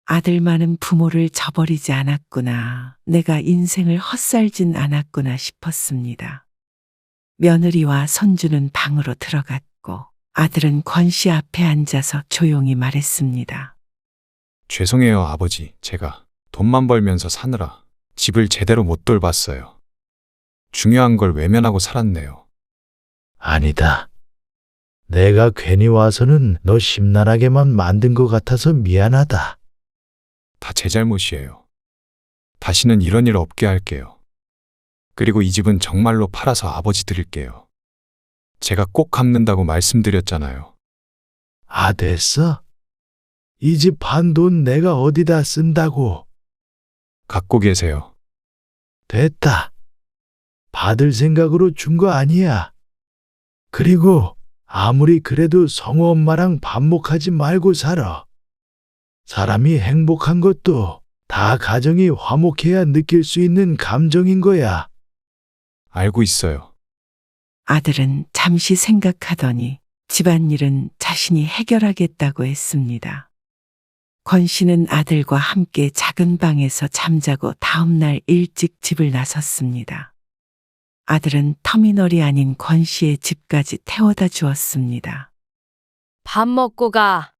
아들만은 부모를 저버리지 않았구나. 내가 인생을 헛살진 않았구나 싶었습니다. 며느리와 손주는 방으로 들어갔고 아들은 권 씨 앞에 앉아서 조용히 말했습니다. 죄송해요, 아버지. 제가 돈만 벌면서 사느라 집을 제대로 못 돌봤어요. 중요한 걸 외면하고 살았네요. 아니다. 내가 괜히 와서는 너 심란하게만 만든 것 같아서 미안하다. 다 제 잘못이에요. 다시는 이런 일 없게 할게요. 그리고 이 집은 정말로 팔아서 아버지 드릴게요. 제가 꼭 갚는다고 말씀드렸잖아요. 아, 됐어? 이 집 판 돈 내가 어디다 쓴다고. 갖고 계세요. 됐다. 받을 생각으로 준 거 아니야. 그리고 아무리 그래도 성우 엄마랑 반목하지 말고 살아. 사람이 행복한 것도 다 가정이 화목해야 느낄 수 있는 감정인 거야. 알고 있어요. 아들은 잠시 생각하더니 집안일은 자신이 해결하겠다고 했습니다. 권 씨는 아들과 함께 작은 방에서 잠자고 다음날 일찍 집을 나섰습니다. 아들은 터미널이 아닌 권 씨의 집까지 태워다 주었습니다. 밥 먹고 가.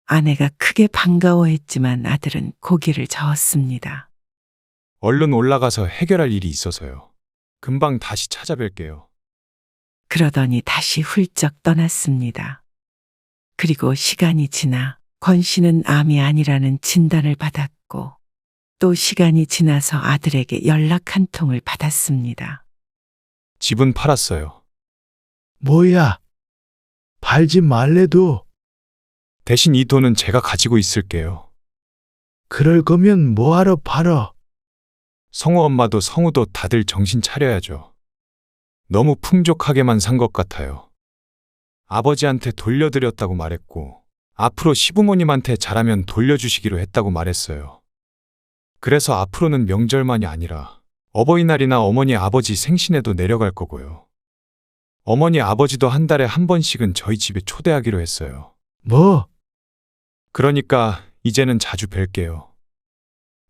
아내가 크게 반가워했지만 아들은 고개를 저었습니다. 얼른 올라가서 해결할 일이 있어서요. 금방 다시 찾아뵐게요. 그러더니 다시 훌쩍 떠났습니다. 그리고 시간이 지나 권 씨는 암이 아니라는 진단을 받았고 또 시간이 지나서 아들에게 연락 한 통을 받았습니다. 집은 팔았어요. 뭐야? 팔지 말래도. 대신 이 돈은 제가 가지고 있을게요. 그럴 거면 뭐하러 팔어? 성우 엄마도 성우도 다들 정신 차려야죠. 너무 풍족하게만 산 것 같아요. 아버지한테 돌려드렸다고 말했고 앞으로 시부모님한테 잘하면 돌려주시기로 했다고 말했어요. 그래서 앞으로는 명절만이 아니라 어버이날이나 어머니 아버지 생신에도 내려갈 거고요. 어머니 아버지도 한 달에 한 번씩은 저희 집에 초대하기로 했어요. 뭐? 그러니까 이제는 자주 뵐게요.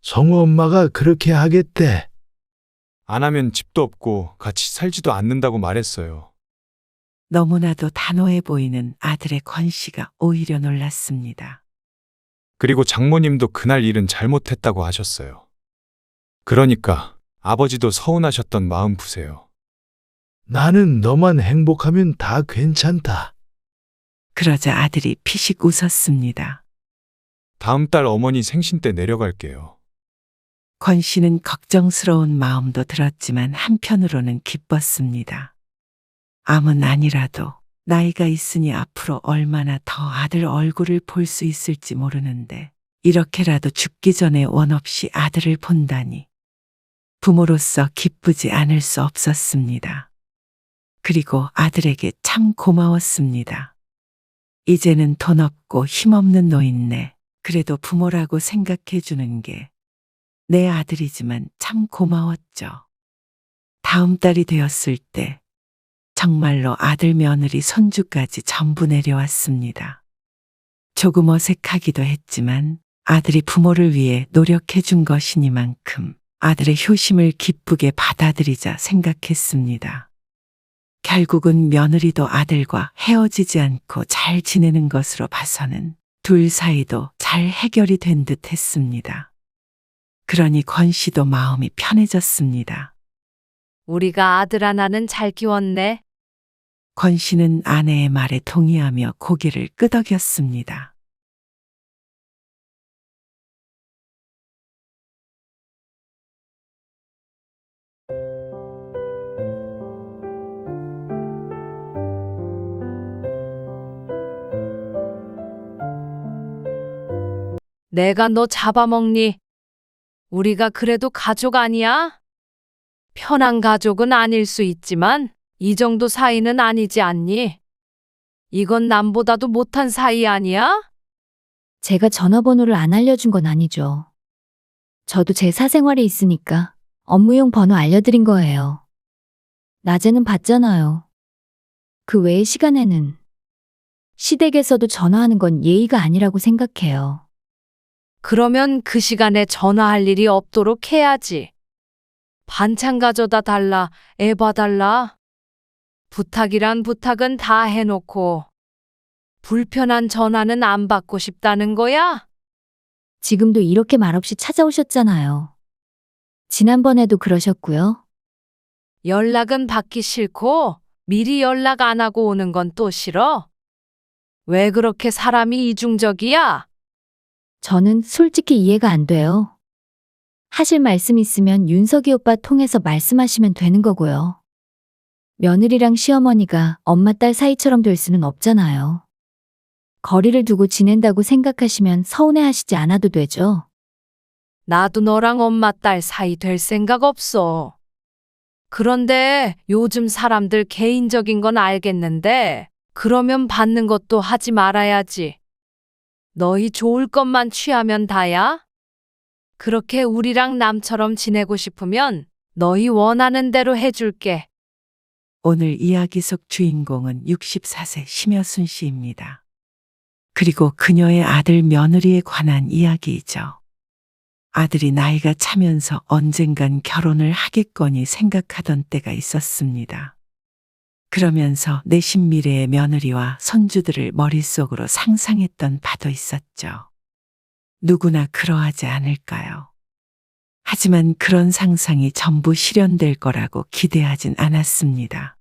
성우 엄마가 그렇게 하겠대. 안 하면 집도 없고 같이 살지도 않는다고 말했어요. 너무나도 단호해 보이는 아들의 권 씨가 오히려 놀랐습니다. 그리고 장모님도 그날 일은 잘못했다고 하셨어요. 그러니까 아버지도 서운하셨던 마음 푸세요. 나는 너만 행복하면 다 괜찮다. 그러자 아들이 피식 웃었습니다. 다음 달 어머니 생신 때 내려갈게요. 권 씨는 걱정스러운 마음도 들었지만 한편으로는 기뻤습니다. 암은 아니라도 나이가 있으니 앞으로 얼마나 더 아들 얼굴을 볼 수 있을지 모르는데 이렇게라도 죽기 전에 원 없이 아들을 본다니 부모로서 기쁘지 않을 수 없었습니다. 그리고 아들에게 참 고마웠습니다. 이제는 돈 없고 힘없는 노인네, 그래도 부모라고 생각해 주는 게 내 아들이지만 참 고마웠죠. 다음 달이 되었을 때 정말로 아들, 며느리, 손주까지 전부 내려왔습니다. 조금 어색하기도 했지만 아들이 부모를 위해 노력해 준 것이니만큼 아들의 효심을 기쁘게 받아들이자 생각했습니다. 결국은 며느리도 아들과 헤어지지 않고 잘 지내는 것으로 봐서는 둘 사이도 잘 해결이 된 듯 했습니다. 그러니 권 씨도 마음이 편해졌습니다. 우리가 아들 하나는 잘 키웠네. 권 씨는 아내의 말에 동의하며 고개를 끄덕였습니다. 내가 너 잡아먹니? 우리가 그래도 가족 아니야? 편한 가족은 아닐 수 있지만 이 정도 사이는 아니지 않니? 이건 남보다도 못한 사이 아니야? 제가 전화번호를 안 알려준 건 아니죠. 저도 제 사생활이 있으니까 업무용 번호 알려드린 거예요. 낮에는 받잖아요. 그 외의 시간에는 시댁에서도 전화하는 건 예의가 아니라고 생각해요. 그러면 그 시간에 전화할 일이 없도록 해야지. 반찬 가져다 달라, 애 봐달라. 부탁이란 부탁은 다 해놓고 불편한 전화는 안 받고 싶다는 거야? 지금도 이렇게 말없이 찾아오셨잖아요. 지난번에도 그러셨고요. 연락은 받기 싫고 미리 연락 안 하고 오는 건 또 싫어? 왜 그렇게 사람이 이중적이야? 저는 솔직히 이해가 안 돼요. 하실 말씀 있으면 윤석이 오빠 통해서 말씀하시면 되는 거고요. 며느리랑 시어머니가 엄마 딸 사이처럼 될 수는 없잖아요. 거리를 두고 지낸다고 생각하시면 서운해하시지 않아도 되죠. 나도 너랑 엄마 딸 사이 될 생각 없어. 그런데 요즘 사람들 개인적인 건 알겠는데 그러면 받는 것도 하지 말아야지. 너희 좋을 것만 취하면 다야? 그렇게 우리랑 남처럼 지내고 싶으면 너희 원하는 대로 해줄게. 오늘 이야기 속 주인공은 64세 심여순 씨입니다. 그리고 그녀의 아들 며느리에 관한 이야기이죠. 아들이 나이가 차면서 언젠간 결혼을 하겠거니 생각하던 때가 있었습니다. 그러면서 내신 미래의 며느리와 손주들을 머릿속으로 상상했던 바도 있었죠. 누구나 그러하지 않을까요? 하지만 그런 상상이 전부 실현될 거라고 기대하진 않았습니다.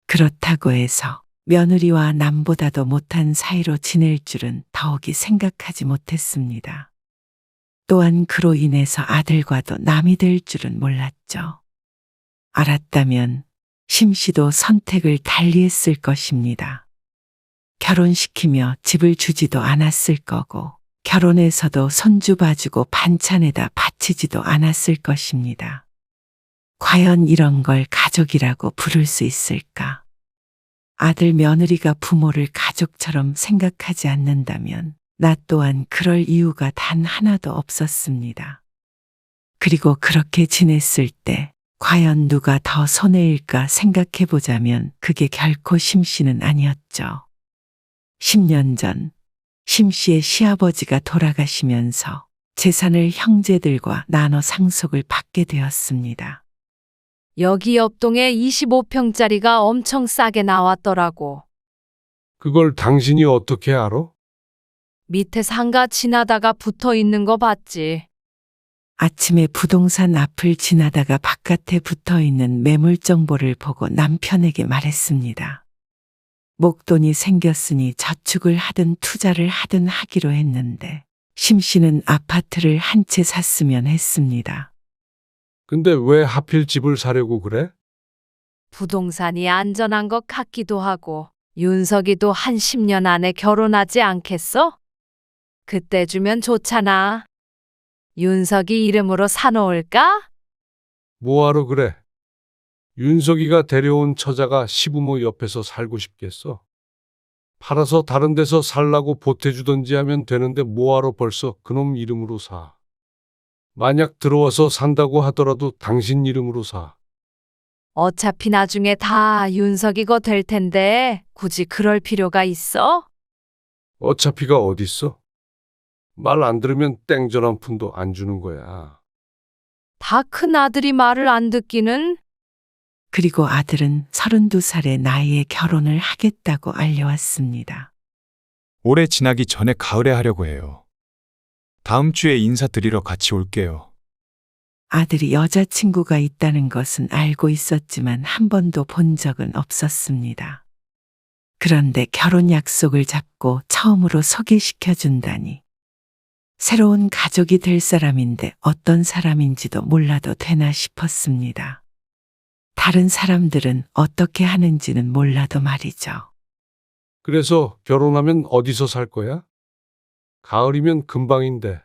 그렇다고 해서 며느리와 남보다도 못한 사이로 지낼 줄은 더욱이 생각하지 못했습니다. 또한 그로 인해서 아들과도 남이 될 줄은 몰랐죠. 알았다면 심 씨도 선택을 달리했을 것입니다. 결혼시키며 집을 주지도 않았을 거고 결혼해서도 손주 봐주고 반찬에다 바치지도 않았을 것입니다. 과연 이런 걸 가족이라고 부를 수 있을까? 아들 며느리가 부모를 가족처럼 생각하지 않는다면 나 또한 그럴 이유가 단 하나도 없었습니다. 그리고 그렇게 지냈을 때 과연 누가 더 손해일까 생각해 보자면 그게 결코 심 씨는 아니었죠. 10년 전 심 씨의 시아버지가 돌아가시면서 재산을 형제들과 나눠 상속을 받게 되었습니다. 여기 옆동에 25평짜리가 엄청 싸게 나왔더라고. 그걸 당신이 어떻게 알아? 밑에 상가 지나다가 붙어 있는 거 봤지. 아침에 부동산 앞을 지나다가 바깥에 붙어 있는 매물 정보를 보고 남편에게 말했습니다. 목돈이 생겼으니 저축을 하든 투자를 하든 하기로 했는데 심 씨는 아파트를 한 채 샀으면 했습니다. 근데 왜 하필 집을 사려고 그래? 부동산이 안전한 것 같기도 하고 윤석이도 한 10년 안에 결혼하지 않겠어? 그때 주면 좋잖아. 윤석이 이름으로 사놓을까? 뭐하러 그래? 윤석이가 데려온 처자가 시부모 옆에서 살고 싶겠어? 팔아서 다른 데서 살라고 보태주던지 하면 되는데 뭐하러 벌써 그놈 이름으로 사? 만약 들어와서 산다고 하더라도 당신 이름으로 사. 어차피 나중에 다 윤석이 거 될 텐데 굳이 그럴 필요가 있어? 어차피가 어딨어? 말 안 들으면 땡전 한 푼도 안 주는 거야. 다 큰 아들이 말을 안 듣기는. 그리고 아들은 32살의 나이에 결혼을 하겠다고 알려왔습니다. 올해 지나기 전에 가을에 하려고 해요. 다음 주에 인사드리러 같이 올게요. 아들이 여자친구가 있다는 것은 알고 있었지만 한 번도 본 적은 없었습니다. 그런데 결혼 약속을 잡고 처음으로 소개시켜 준다니. 새로운 가족이 될 사람인데 어떤 사람인지도 몰라도 되나 싶었습니다. 다른 사람들은 어떻게 하는지는 몰라도 말이죠. 그래서 결혼하면 어디서 살 거야? 가을이면 금방인데.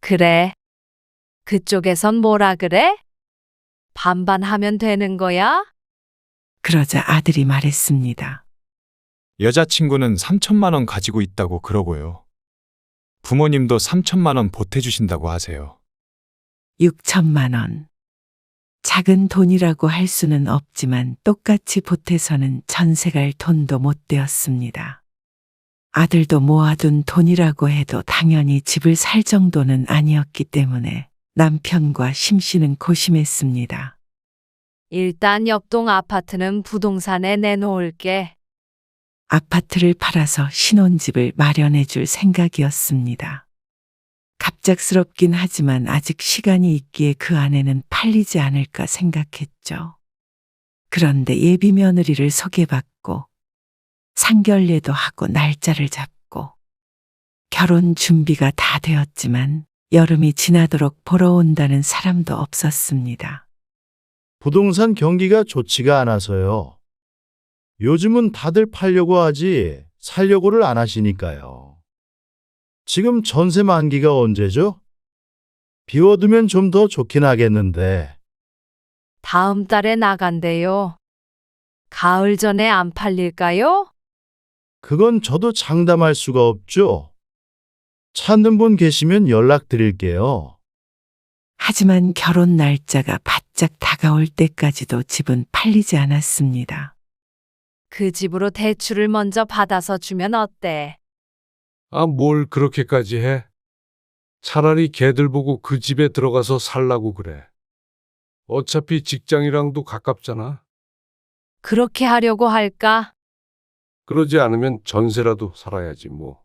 그래. 그쪽에선 뭐라 그래? 반반하면 되는 거야? 그러자 아들이 말했습니다. 여자친구는 3천만 원 가지고 있다고 그러고요. 부모님도 3천만 원 보태주신다고 하세요. 6천만 원. 작은 돈이라고 할 수는 없지만 똑같이 보태서는 전세 갈 돈도 못 되었습니다. 아들도 모아둔 돈이라고 해도 당연히 집을 살 정도는 아니었기 때문에 남편과 심씨는 고심했습니다. 일단 옆동 아파트는 부동산에 내놓을게. 아파트를 팔아서 신혼집을 마련해 줄 생각이었습니다. 갑작스럽긴 하지만 아직 시간이 있기에 그 안에는 팔리지 않을까 생각했죠. 그런데 예비 며느리를 소개받고 상견례도 하고 날짜를 잡고 결혼 준비가 다 되었지만 여름이 지나도록 보러 온다는 사람도 없었습니다. 부동산 경기가 좋지가 않아서요. 요즘은 다들 팔려고 하지 살려고를 안 하시니까요. 지금 전세 만기가 언제죠? 비워두면 좀 더 좋긴 하겠는데. 다음 달에 나간대요. 가을 전에 안 팔릴까요? 그건 저도 장담할 수가 없죠. 찾는 분 계시면 연락드릴게요. 하지만 결혼 날짜가 바짝 다가올 때까지도 집은 팔리지 않았습니다. 그 집으로 대출을 먼저 받아서 주면 어때? 아, 뭘 그렇게까지 해? 차라리 걔들 보고 그 집에 들어가서 살라고 그래. 어차피 직장이랑도 가깝잖아. 그렇게 하려고 할까? 그러지 않으면 전세라도 살아야지 뭐.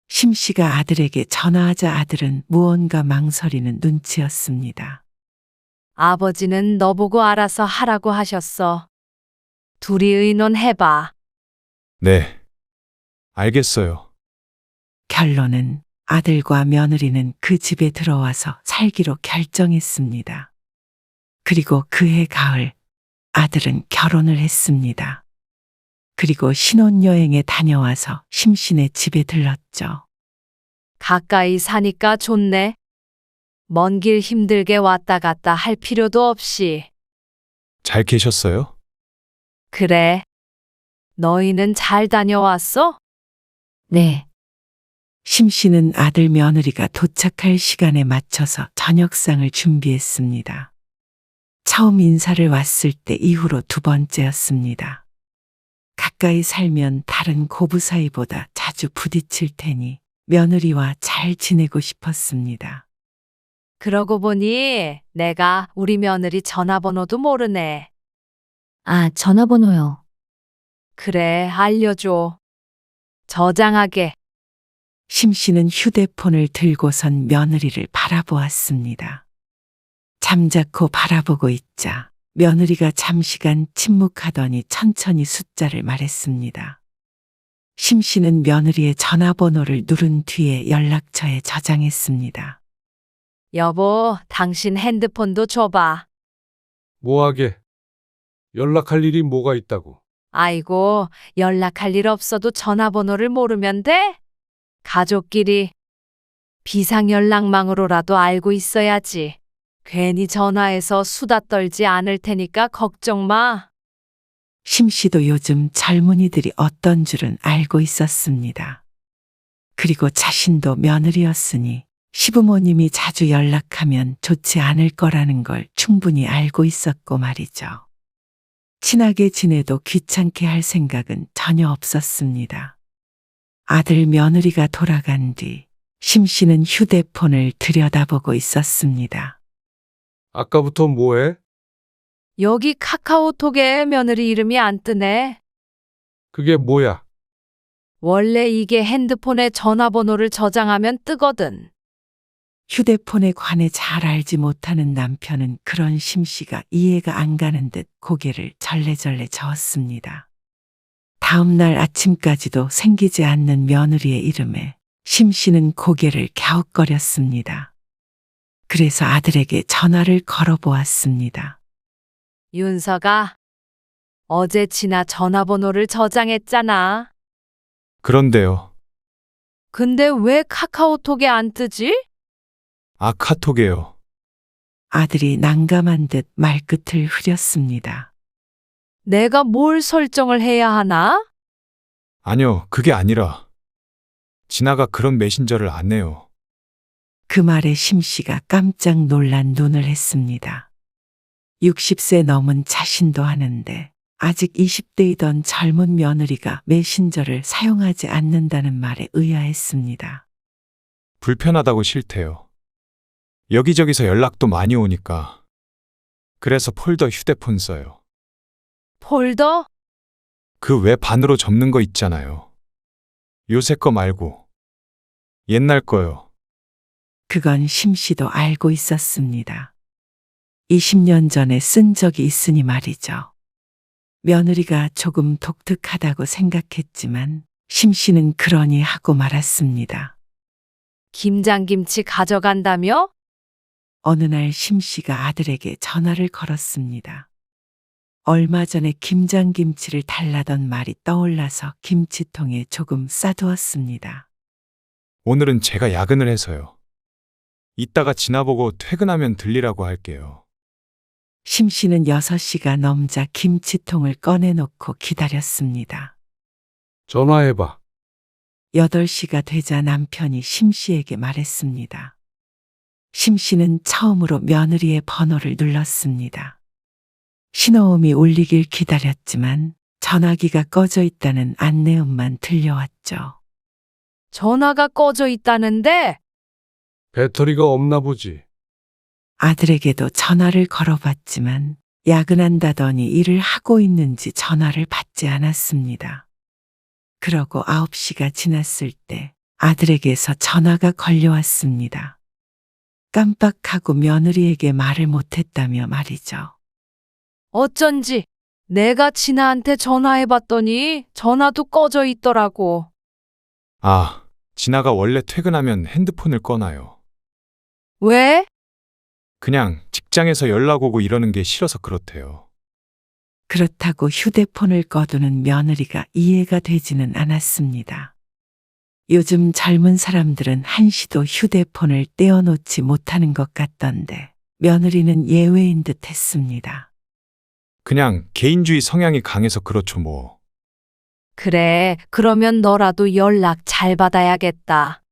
심씨가 아들에게 전화하자 아들은 무언가 망설이는 눈치였습니다. 아버지는 너보고 알아서 하라고 하셨어. 둘이 의논해봐. 네. 알겠어요. 결론은 아들과 며느리는 그 집에 들어와서 살기로 결정했습니다. 그리고 그해 가을 아들은 결혼을 했습니다. 그리고 신혼여행에 다녀와서 심신의 집에 들렀죠. 가까이 사니까 좋네. 먼 길 힘들게 왔다 갔다 할 필요도 없이. 잘 계셨어요? 그래. 너희는 잘 다녀왔어? 네. 심씨는 아들 며느리가 도착할 시간에 맞춰서 저녁상을 준비했습니다. 처음 인사를 왔을 때 이후로 두 번째였습니다. 가까이 살면 다른 고부 사이보다 자주 부딪힐 테니 며느리와 잘 지내고 싶었습니다. 그러고 보니 내가 우리 며느리 전화번호도 모르네. 아, 전화번호요. 그래, 알려줘. 저장하게. 심씨는 휴대폰을 들고선 며느리를 바라보았습니다. 잠자코 바라보고 있자 며느리가 잠시간 침묵하더니 천천히 숫자를 말했습니다. 심씨는 며느리의 전화번호를 누른 뒤에 연락처에 저장했습니다. 여보, 당신 핸드폰도 줘봐. 뭐하게? 연락할 일이 뭐가 있다고? 아이고, 연락할 일 없어도 전화번호를 모르면 돼? 가족끼리 비상연락망으로라도 알고 있어야지. 괜히 전화해서 수다 떨지 않을 테니까 걱정 마. 심씨도 요즘 젊은이들이 어떤 줄은 알고 있었습니다. 그리고 자신도 며느리였으니 시부모님이 자주 연락하면 좋지 않을 거라는 걸 충분히 알고 있었고 말이죠. 친하게 지내도 귀찮게 할 생각은 전혀 없었습니다. 아들 며느리가 돌아간 뒤 심씨는 휴대폰을 들여다보고 있었습니다. 아까부터 뭐해? 여기 카카오톡에 며느리 이름이 안 뜨네. 그게 뭐야? 원래 이게 핸드폰에 전화번호를 저장하면 뜨거든. 휴대폰에 관해 잘 알지 못하는 남편은 그런 심씨가 이해가 안 가는 듯 고개를 절레절레 저었습니다. 다음 날 아침까지도 생기지 않는 며느리의 이름에 심씨는 고개를 갸웃거렸습니다. 그래서 아들에게 전화를 걸어보았습니다. 윤서가 어제 지나 전화번호를 저장했잖아. 그런데요. 근데 왜 카카오톡에 안 뜨지? 아, 카톡이에요. 아들이 난감한 듯 말끝을 흐렸습니다. 내가 뭘 설정을 해야 하나? 아니요, 그게 아니라 진아가 그런 메신저를 안 해요. 그 말에 심씨가 깜짝 놀란 눈을 했습니다. 60세 넘은 자신도 하는데 아직 20대이던 젊은 며느리가 메신저를 사용하지 않는다는 말에 의아했습니다. 불편하다고 싫대요. 여기저기서 연락도 많이 오니까. 그래서 폴더 휴대폰 써요. 폴더? 그 왜 반으로 접는 거 있잖아요. 요새 거 말고. 옛날 거요. 그건 심씨도 알고 있었습니다. 20년 전에 쓴 적이 있으니 말이죠. 며느리가 조금 독특하다고 생각했지만 심씨는 그러니 하고 말았습니다. 김장김치 가져간다며? 어느 날 심씨가 아들에게 전화를 걸었습니다. 얼마 전에 김장김치를 달라던 말이 떠올라서 김치통에 조금 싸두었습니다. 오늘은 제가 야근을 해서요. 이따가 지나보고 퇴근하면 들리라고 할게요. 심씨는 6시가 넘자 김치통을 꺼내놓고 기다렸습니다. 전화해봐. 8시가 되자 남편이 심씨에게 말했습니다. 심씨는 처음으로 며느리의 번호를 눌렀습니다. 신호음이 울리길 기다렸지만 전화기가 꺼져 있다는 안내음만 들려왔죠. 전화가 꺼져 있다는데? 배터리가 없나 보지. 아들에게도 전화를 걸어봤지만 야근한다더니 일을 하고 있는지 전화를 받지 않았습니다. 그러고 9시가 지났을 때 아들에게서 전화가 걸려왔습니다. 깜빡하고 며느리에게 말을 못했다며 말이죠. 어쩐지 내가 진아한테 전화해봤더니 전화도 꺼져 있더라고. 아, 진아가 원래 퇴근하면 핸드폰을 꺼놔요. 왜? 그냥 직장에서 연락 오고 이러는 게 싫어서 그렇대요. 그렇다고 휴대폰을 꺼두는 며느리가 이해가 되지는 않았습니다. 요즘 젊은 사람들은 한시도 휴대폰을 떼어놓지 못하는 것 같던데 며느리는 예외인 듯 했습니다. 그냥 개인주의 성향이 강해서 그렇죠 뭐. 그래, 그러면 너라도 연락 잘 받아야겠다.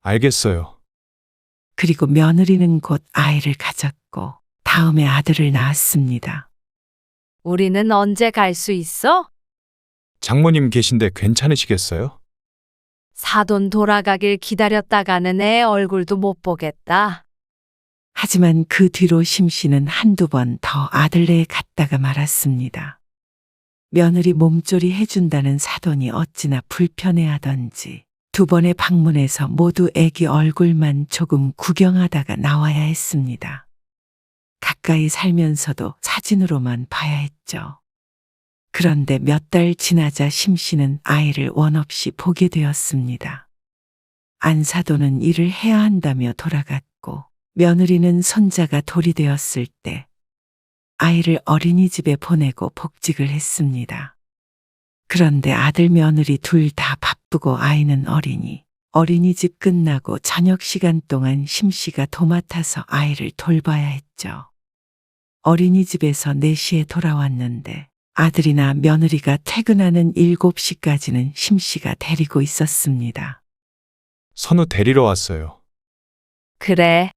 알겠어요. 그리고 며느리는 곧 아이를 가졌고 다음에 아들을 낳았습니다. 우리는 언제 갈 수 있어? 장모님 계신데 괜찮으시겠어요? 사돈 돌아가길 기다렸다가는 애 얼굴도 못 보겠다. 하지만 그 뒤로 심씨는 한두 번 더 아들네에 갔다가 말았습니다. 며느리 몸조리 해준다는 사돈이 어찌나 불편해하던지 2번의 방문에서 모두 애기 얼굴만 조금 구경하다가 나와야 했습니다. 가까이 살면서도 사진으로만 봐야 했죠. 그런데 몇 달 지나자 심씨는 아이를 원 없이 보게 되었습니다. 안사돈은 일을 해야 한다며 돌아갔고 며느리는 손자가 돌이 되었을 때 아이를 어린이집에 보내고 복직을 했습니다. 그런데 아들 며느리 둘 다 바쁘고 아이는 어린이집 끝나고 저녁 시간 동안 심씨가 도맡아서 아이를 돌봐야 했죠. 어린이집에서 4시에 돌아왔는데 아들이나 며느리가 퇴근하는 7시까지는 심씨가 데리고 있었습니다. 선우 데리러 왔어요. 그래.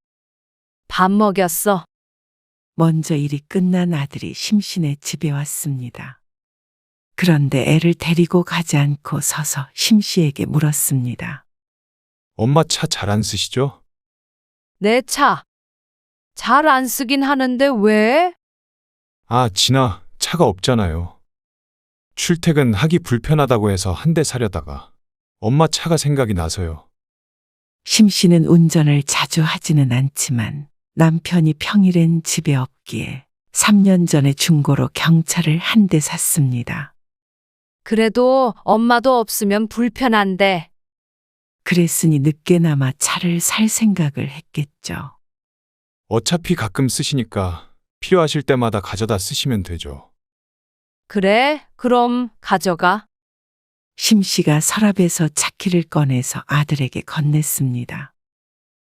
밥 먹였어. 먼저 일이 끝난 아들이 심씨네 집에 왔습니다. 그런데 애를 데리고 가지 않고 서서 심씨에게 물었습니다. 엄마 차 잘 안 쓰시죠? 내 차. 잘 안 쓰긴 하는데 왜? 아, 진아, 차가 없잖아요. 출퇴근하기 불편하다고 해서 한 대 사려다가 엄마 차가 생각이 나서요. 심 씨는 운전을 자주 하지는 않지만 남편이 평일엔 집에 없기에 3년 전에 중고로 경차를 한 대 샀습니다. 그래도 엄마도 없으면 불편한데. 그랬으니 늦게나마 차를 살 생각을 했겠죠. 어차피 가끔 쓰시니까 필요하실 때마다 가져다 쓰시면 되죠. 그래, 그럼 가져가. 심 씨가 서랍에서 차키를 꺼내서 아들에게 건넸습니다.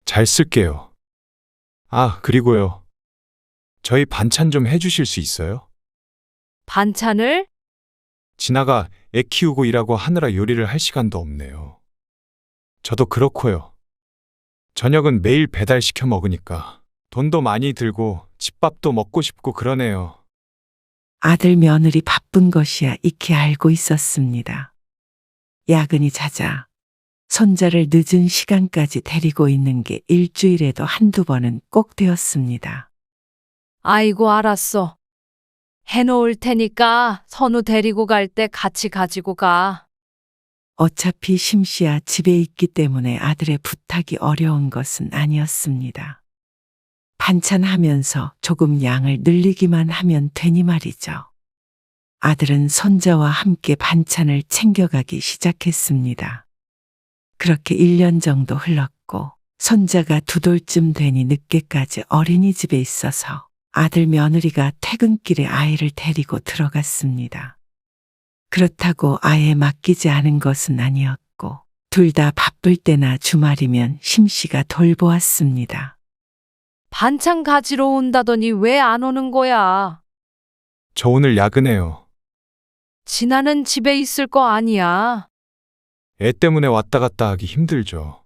잘 쓸게요. 아, 그리고요. 저희 반찬 좀 해주실 수 있어요? 반찬을? 진아가 애 키우고 일하고 하느라 요리를 할 시간도 없네요. 저도 그렇고요. 저녁은 매일 배달시켜 먹으니까 돈도 많이 들고 집밥도 먹고 싶고 그러네요. 아들 며느리 바쁜 것이야 익히 알고 있었습니다. 야근이 잦아 손자를 늦은 시간까지 데리고 있는 게 일주일에도 한두 번은 꼭 되었습니다. 아이고, 알았어. 해놓을 테니까 선우 데리고 갈 때 같이 가지고 가. 어차피 심 씨야 집에 있기 때문에 아들의 부탁이 어려운 것은 아니었습니다. 반찬하면서 조금 양을 늘리기만 하면 되니 말이죠. 아들은 손자와 함께 반찬을 챙겨가기 시작했습니다. 그렇게 1년 정도 흘렀고 손자가 2돌쯤 되니 늦게까지 어린이집에 있어서 아들 며느리가 퇴근길에 아이를 데리고 들어갔습니다. 그렇다고 아예 맡기지 않은 것은 아니었고 둘 다 바쁠 때나 주말이면 심 씨가 돌보았습니다. 반찬 가지러 온다더니 왜 안 오는 거야? 저 오늘 야근해요. 진아는 집에 있을 거 아니야. 애 때문에 왔다 갔다 하기 힘들죠.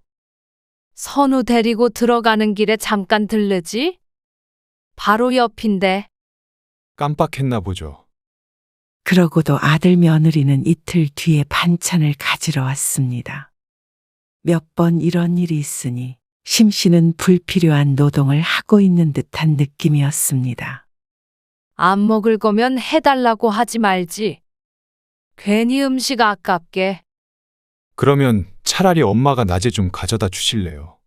선우 데리고 들어가는 길에 잠깐 들르지? 바로 옆인데. 깜빡했나 보죠. 그러고도 아들 며느리는 이틀 뒤에 반찬을 가지러 왔습니다. 몇 번 이런 일이 있으니 심 씨는 불필요한 노동을 하고 있는 듯한 느낌이었습니다. 안 먹을 거면 해달라고 하지 말지. 괜히 음식 아깝게. 그러면 차라리 엄마가 낮에 좀 가져다 주실래요?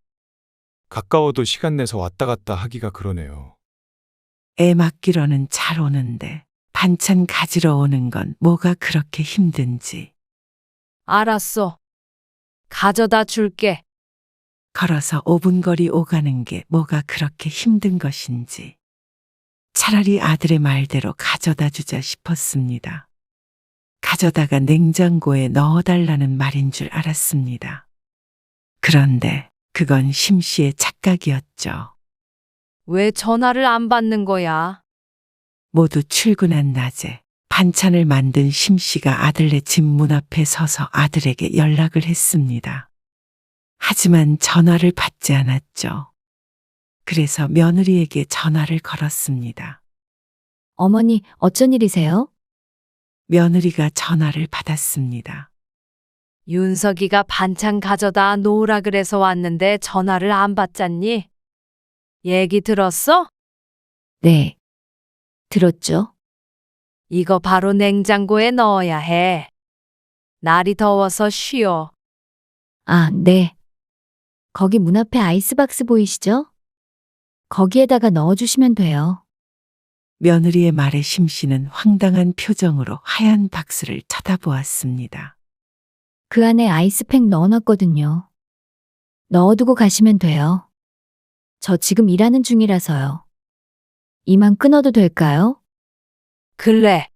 가까워도 시간 내서 왔다 갔다 하기가 그러네요. 애 맡기러는 잘 오는데 반찬 가지러 오는 건 뭐가 그렇게 힘든지. 알았어. 가져다 줄게. 걸어서 5분 거리 오가는 게 뭐가 그렇게 힘든 것인지. 차라리 아들의 말대로 가져다 주자 싶었습니다. 가져다가 냉장고에 넣어달라는 말인 줄 알았습니다. 그런데 그건 심 씨의 착각이었죠. 왜 전화를 안 받는 거야? 모두 출근한 낮에 반찬을 만든 심 씨가 아들네 집 문 앞에 서서 아들에게 연락을 했습니다. 하지만 전화를 받지 않았죠. 그래서 며느리에게 전화를 걸었습니다. 어머니, 어쩐 일이세요? 며느리가 전화를 받았습니다. 윤석이가 반찬 가져다 놓으라 그래서 왔는데 전화를 안 받잖니? 얘기 들었어? 네. 들었죠? 이거 바로 냉장고에 넣어야 해. 날이 더워서 쉬어. 아, 네. 거기 문 앞에 아이스박스 보이시죠? 거기에다가 넣어주시면 돼요. 며느리의 말에 심 씨는 황당한 표정으로 하얀 박스를 쳐다보았습니다. 그 안에 아이스팩 넣어놨거든요. 넣어두고 가시면 돼요. 저 지금 일하는 중이라서요. 이만 끊어도 될까요? 그래.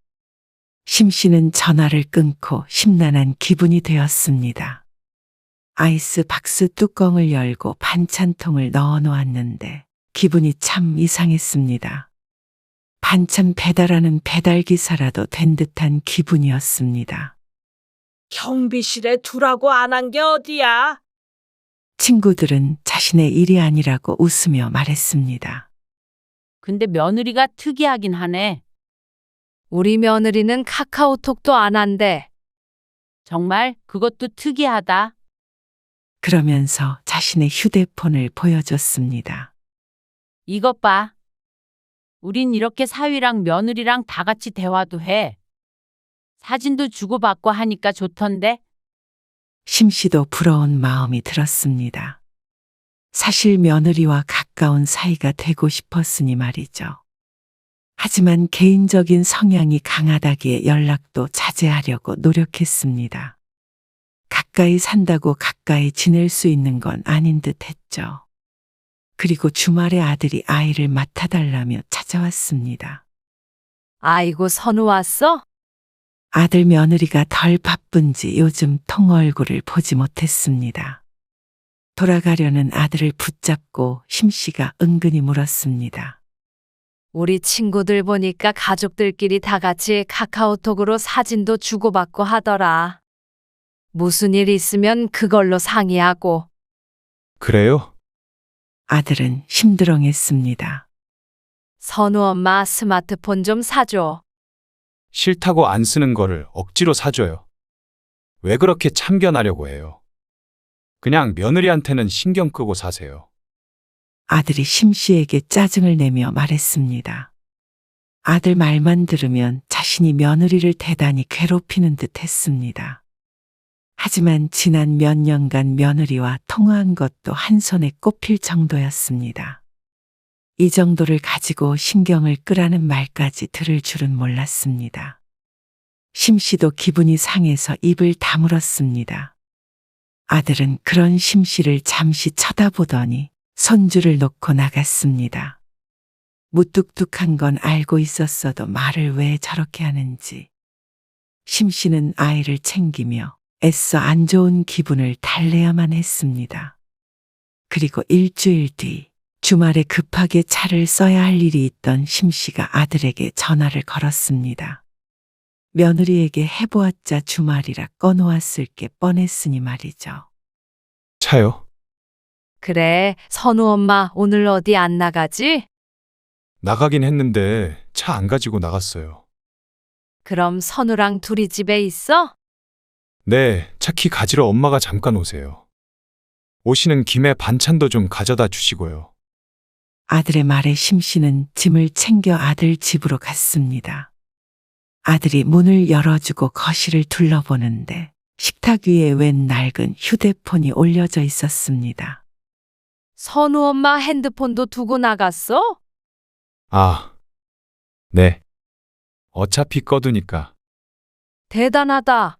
심 씨는 전화를 끊고 심란한 기분이 되었습니다. 아이스 박스 뚜껑을 열고 반찬통을 넣어 놓았는데 기분이 참 이상했습니다. 반찬 배달하는 배달기사라도 된 듯한 기분이었습니다. 경비실에 두라고 안 한 게 어디야? 친구들은 자신의 일이 아니라고 웃으며 말했습니다. 근데 며느리가 특이하긴 하네. 우리 며느리는 카카오톡도 안 한대. 정말 그것도 특이하다. 그러면서 자신의 휴대폰을 보여줬습니다. 이것 봐. 우린 이렇게 사위랑 며느리랑 다 같이 대화도 해. 사진도 주고받고 하니까 좋던데? 심 씨도 부러운 마음이 들었습니다. 사실 며느리와 가까운 사이가 되고 싶었으니 말이죠. 하지만 개인적인 성향이 강하다기에 연락도 자제하려고 노력했습니다. 가까이 산다고 가까이 지낼 수 있는 건 아닌 듯 했죠. 그리고 주말에 아들이 아이를 맡아달라며 찾아왔습니다. 아이고, 선우 왔어? 아들 며느리가 덜 바쁜지 요즘 통 얼굴을 보지 못했습니다. 돌아가려는 아들을 붙잡고 심 씨가 은근히 물었습니다. 우리 친구들 보니까 가족들끼리 다 같이 카카오톡으로 사진도 주고받고 하더라. 무슨 일 있으면 그걸로 상의하고. 그래요? 아들은 심드렁했습니다. 선우 엄마 스마트폰 좀 사줘. 싫다고 안 쓰는 거를 억지로 사줘요. 왜 그렇게 참견하려고 해요? 그냥 며느리한테는 신경 끄고 사세요. 아들이 심 씨에게 짜증을 내며 말했습니다. 아들 말만 들으면 자신이 며느리를 대단히 괴롭히는 듯 했습니다. 하지만 지난 몇 년간 며느리와 통화한 것도 한 손에 꼽힐 정도였습니다. 이 정도를 가지고 신경을 끄라는 말까지 들을 줄은 몰랐습니다. 심 씨도 기분이 상해서 입을 다물었습니다. 아들은 그런 심 씨를 잠시 쳐다보더니 손주를 놓고 나갔습니다. 무뚝뚝한 건 알고 있었어도 말을 왜 저렇게 하는지. 심 씨는 아이를 챙기며 애써 안 좋은 기분을 달래야만 했습니다. 그리고 일주일 뒤 주말에 급하게 차를 써야 할 일이 있던 심 씨가 아들에게 전화를 걸었습니다. 며느리에게 해보았자 주말이라 꺼놓았을 게 뻔했으니 말이죠. 차요? 그래, 선우 엄마 오늘 어디 안 나가지? 나가긴 했는데 차 안 가지고 나갔어요. 그럼 선우랑 둘이 집에 있어? 네, 차 키 가지러 엄마가 잠깐 오세요. 오시는 김에 반찬도 좀 가져다 주시고요. 아들의 말에 심 씨는 짐을 챙겨 아들 집으로 갔습니다. 아들이 문을 열어주고 거실을 둘러보는데 식탁 위에 웬 낡은 휴대폰이 올려져 있었습니다. 선우 엄마 핸드폰도 두고 나갔어? 아, 네. 어차피 꺼두니까. 대단하다.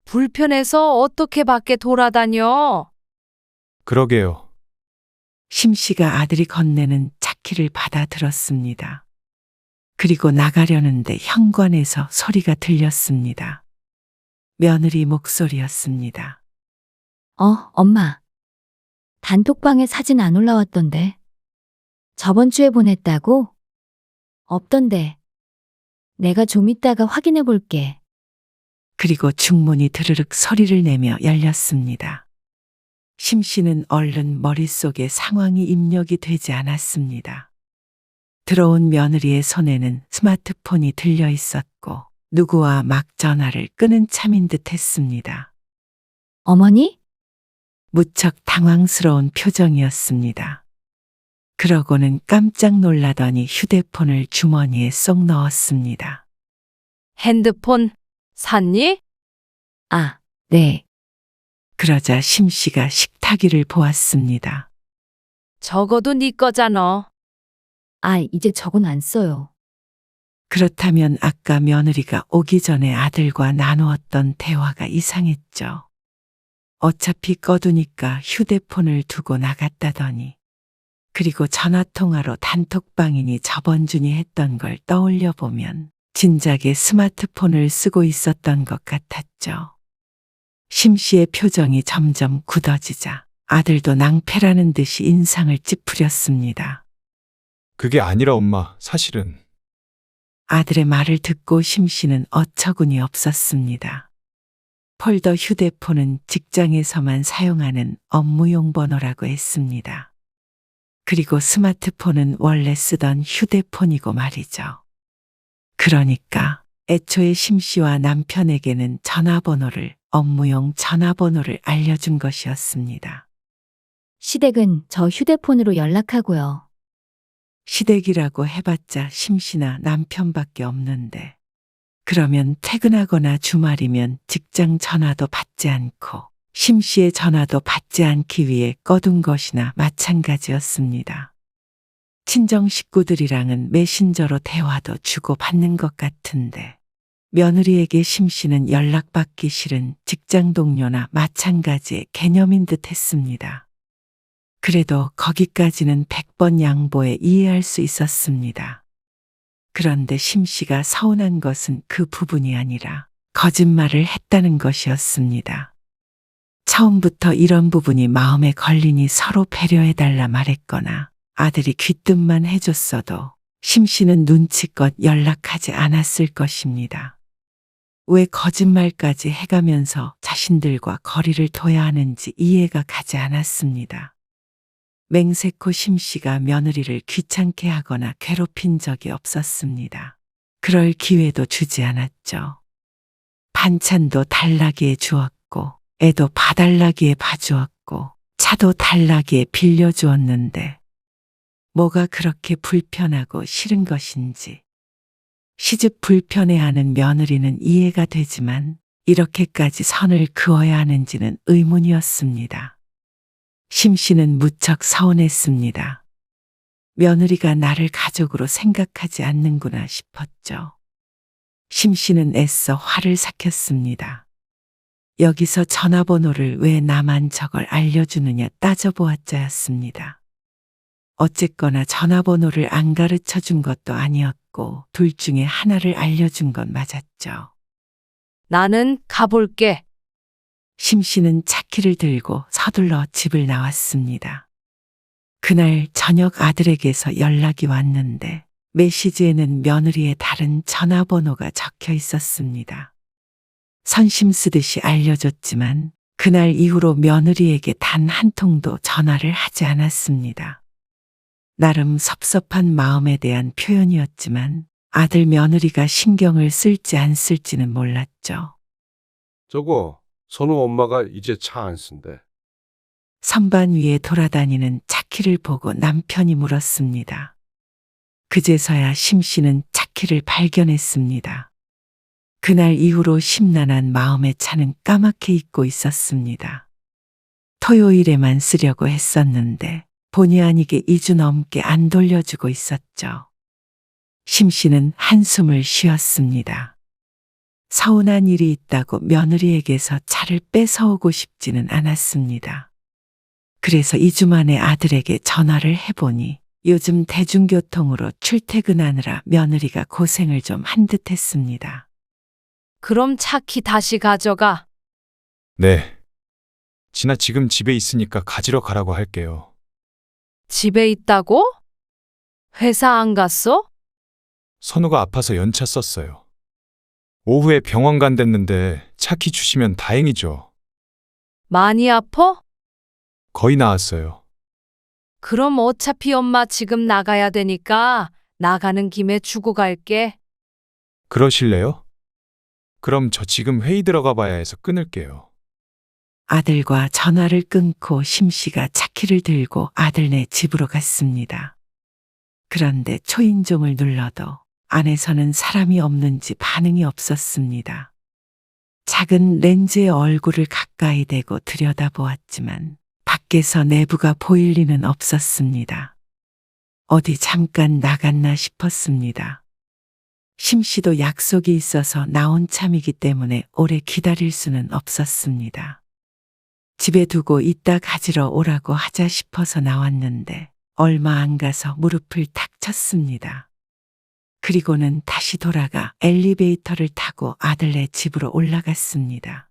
불편해서 어떻게 밖에 돌아다녀? 그러게요. 심 씨가 아들이 건네는 차키를 받아들었습니다. 그리고 나가려는데 현관에서 소리가 들렸습니다. 며느리 목소리였습니다. 엄마. 단톡방에 사진 안 올라왔던데. 저번 주에 보냈다고? 없던데. 내가 좀 이따가 확인해 볼게. 그리고 중문이 드르륵 소리를 내며 열렸습니다. 심 씨는 얼른 머릿속에 상황이 입력이 되지 않았습니다. 들어온 며느리의 손에는 스마트폰이 들려 있었고 누구와 막 전화를 끄는 참인 듯 했습니다. 어머니? 무척 당황스러운 표정이었습니다. 그러고는 깜짝 놀라더니 휴대폰을 주머니에 쏙 넣었습니다. 핸드폰 샀니? 아, 네. 그러자 심 씨가 식탁 위를 보았습니다. 적어도 네 거잖아. 아, 이제 저건 안 써요. 그렇다면 아까 며느리가 오기 전에 아들과 나누었던 대화가 이상했죠. 어차피 꺼두니까 휴대폰을 두고 나갔다더니 그리고 전화통화로 단톡방이니 저번 주니 했던 걸 떠올려 보면 진작에 스마트폰을 쓰고 있었던 것 같았죠. 심 씨의 표정이 점점 굳어지자 아들도 낭패라는 듯이 인상을 찌푸렸습니다. 그게 아니라 엄마, 사실은. 아들의 말을 듣고 심 씨는 어처구니 없었습니다. 폴더 휴대폰은 직장에서만 사용하는 업무용 번호라고 했습니다. 그리고 스마트폰은 원래 쓰던 휴대폰이고 말이죠. 그러니까 애초에 심 씨와 남편에게는 전화번호를 업무용 전화번호를 알려준 것이었습니다. 시댁은 저 휴대폰으로 연락하고요. 시댁이라고 해봤자 심씨나 남편밖에 없는데 그러면 퇴근하거나 주말이면 직장 전화도 받지 않고 심씨의 전화도 받지 않기 위해 꺼둔 것이나 마찬가지였습니다. 친정 식구들이랑은 메신저로 대화도 주고받는 것 같은데 며느리에게 심씨는 연락받기 싫은 직장 동료나 마찬가지의 개념인 듯 했습니다. 그래도 거기까지는 100번 양보해 이해할 수 있었습니다. 그런데 심씨가 서운한 것은 그 부분이 아니라 거짓말을 했다는 것이었습니다. 처음부터 이런 부분이 마음에 걸리니 서로 배려해달라 말했거나 아들이 귀뜸만 해줬어도 심씨는 눈치껏 연락하지 않았을 것입니다. 왜 거짓말까지 해가면서 자신들과 거리를 둬야 하는지 이해가 가지 않았습니다. 맹세코 심씨가 며느리를 귀찮게 하거나 괴롭힌 적이 없었습니다. 그럴 기회도 주지 않았죠. 반찬도 달라기에 주었고 애도 봐달라기에 봐주었고 차도 달라기에 빌려주었는데 뭐가 그렇게 불편하고 싫은 것인지. 시집 불편해하는 며느리는 이해가 되지만 이렇게까지 선을 그어야 하는지는 의문이었습니다. 심씨는 무척 서운했습니다. 며느리가 나를 가족으로 생각하지 않는구나 싶었죠. 심씨는 애써 화를 삭혔습니다. 여기서 전화번호를 왜 나만 저걸 알려주느냐 따져보았자였습니다. 어쨌거나 전화번호를 안 가르쳐 준 것도 아니었고 둘 중에 하나를 알려준 건 맞았죠. 나는 가볼게. 심씨는 차키를 들고 서둘러 집을 나왔습니다. 그날 저녁 아들에게서 연락이 왔는데 메시지에는 며느리의 다른 전화번호가 적혀 있었습니다. 선심 쓰듯이 알려줬지만 그날 이후로 며느리에게 단 한 통도 전화를 하지 않았습니다. 나름 섭섭한 마음에 대한 표현이었지만 아들 며느리가 신경을 쓸지 안 쓸지는 몰랐죠. 저거 선우 엄마가 이제 차 안 쓴대. 선반 위에 돌아다니는 차키를 보고 남편이 물었습니다. 그제서야 심씨는 차키를 발견했습니다. 그날 이후로 심란한 마음의 차는 까맣게 잊고 있었습니다. 토요일에만 쓰려고 했었는데 본의 아니게 2주 넘게 안 돌려주고 있었죠. 심씨는 한숨을 쉬었습니다. 서운한 일이 있다고 며느리에게서 차를 뺏어오고 싶지는 않았습니다. 그래서 2주 만에 아들에게 전화를 해보니 요즘 대중교통으로 출퇴근하느라 며느리가 고생을 좀 한 듯 했습니다. 그럼 차키 다시 가져가. 네. 진아 지금 집에 있으니까 가지러 가라고 할게요. 집에 있다고? 회사 안 갔어? 선우가 아파서 연차 썼어요. 오후에 병원 간댔는데 차키 주시면 다행이죠. 많이 아파? 거의 나았어요. 그럼 어차피 엄마 지금 나가야 되니까 나가는 김에 주고 갈게. 그러실래요? 그럼 저 지금 회의 들어가 봐야 해서 끊을게요. 아들과 전화를 끊고 심씨가 차키를 들고 아들네 집으로 갔습니다. 그런데 초인종을 눌러도 안에서는 사람이 없는지 반응이 없었습니다. 작은 렌즈에 얼굴을 가까이 대고 들여다보았지만 밖에서 내부가 보일 리는 없었습니다. 어디 잠깐 나갔나 싶었습니다. 심씨도 약속이 있어서 나온 참이기 때문에 오래 기다릴 수는 없었습니다. 집에 두고 이따 가지러 오라고 하자 싶어서 나왔는데 얼마 안 가서 무릎을 탁 쳤습니다. 그리고는 다시 돌아가 엘리베이터를 타고 아들네 집으로 올라갔습니다.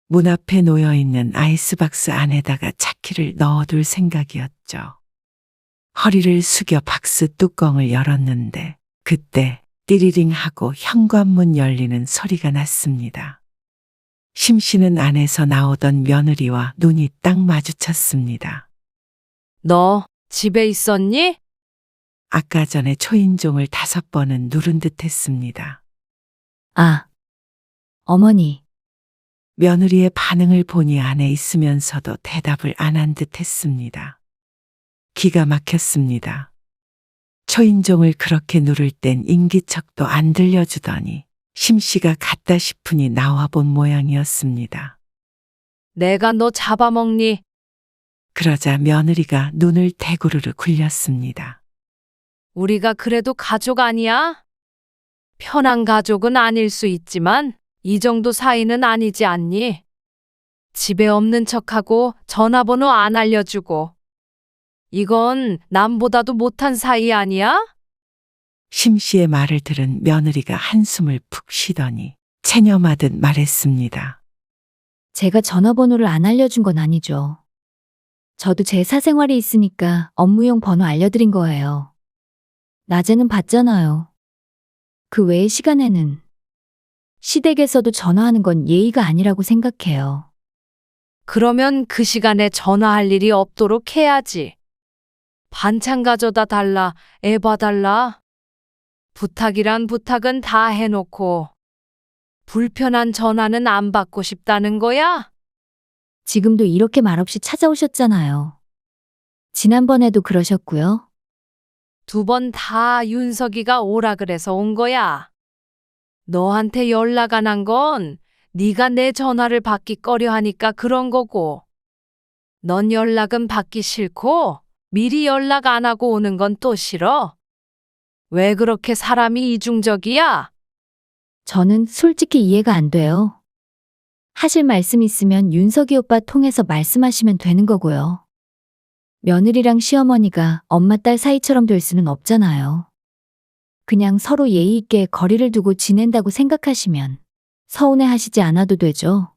문 앞에 놓여있는 아이스박스 안에다가 차키를 넣어둘 생각이었죠. 허리를 숙여 박스 뚜껑을 열었는데 그때 띠리링 하고 현관문 열리는 소리가 났습니다. 심씨는 안에서 나오던 며느리와 눈이 딱 마주쳤습니다. 너 집에 있었니? 아까 전에 초인종을 5번은 누른 듯 했습니다. 아, 어머니, 며느리의 반응을 보니 안에 있으면서도 대답을 안 한 듯 했습니다. 기가 막혔습니다. 초인종을 그렇게 누를 땐 인기척도 안 들려주더니 심씨가 갔다 싶으니 나와본 모양이었습니다. 내가 너 잡아먹니? 그러자 며느리가 눈을 대구르르 굴렸습니다. 우리가 그래도 가족 아니야? 편한 가족은 아닐 수 있지만 이 정도 사이는 아니지 않니? 집에 없는 척하고 전화번호 안 알려주고. 이건 남보다도 못한 사이 아니야? 심씨의 말을 들은 며느리가 한숨을 푹 쉬더니 체념하듯 말했습니다. 제가 전화번호를 안 알려준 건 아니죠. 저도 제 사생활이 있으니까 업무용 번호 알려드린 거예요. 낮에는 받잖아요. 그 외의 시간에는 시댁에서도 전화하는 건 예의가 아니라고 생각해요. 그러면 그 시간에 전화할 일이 없도록 해야지. 반찬 가져다 달라, 애 봐달라. 부탁이란 부탁은 다 해놓고 불편한 전화는 안 받고 싶다는 거야? 지금도 이렇게 말없이 찾아오셨잖아요. 지난번에도 그러셨고요. 2번 다 윤석이가 오라 그래서 온 거야. 너한테 연락 안 한 건 네가 내 전화를 받기 꺼려 하니까 그런 거고. 넌 연락은 받기 싫고 미리 연락 안 하고 오는 건 또 싫어. 왜 그렇게 사람이 이중적이야? 저는 솔직히 이해가 안 돼요. 하실 말씀 있으면 윤석이 오빠 통해서 말씀하시면 되는 거고요. 며느리랑 시어머니가 엄마 딸 사이처럼 될 수는 없잖아요. 그냥 서로 예의 있게 거리를 두고 지낸다고 생각하시면 서운해 하시지 않아도 되죠.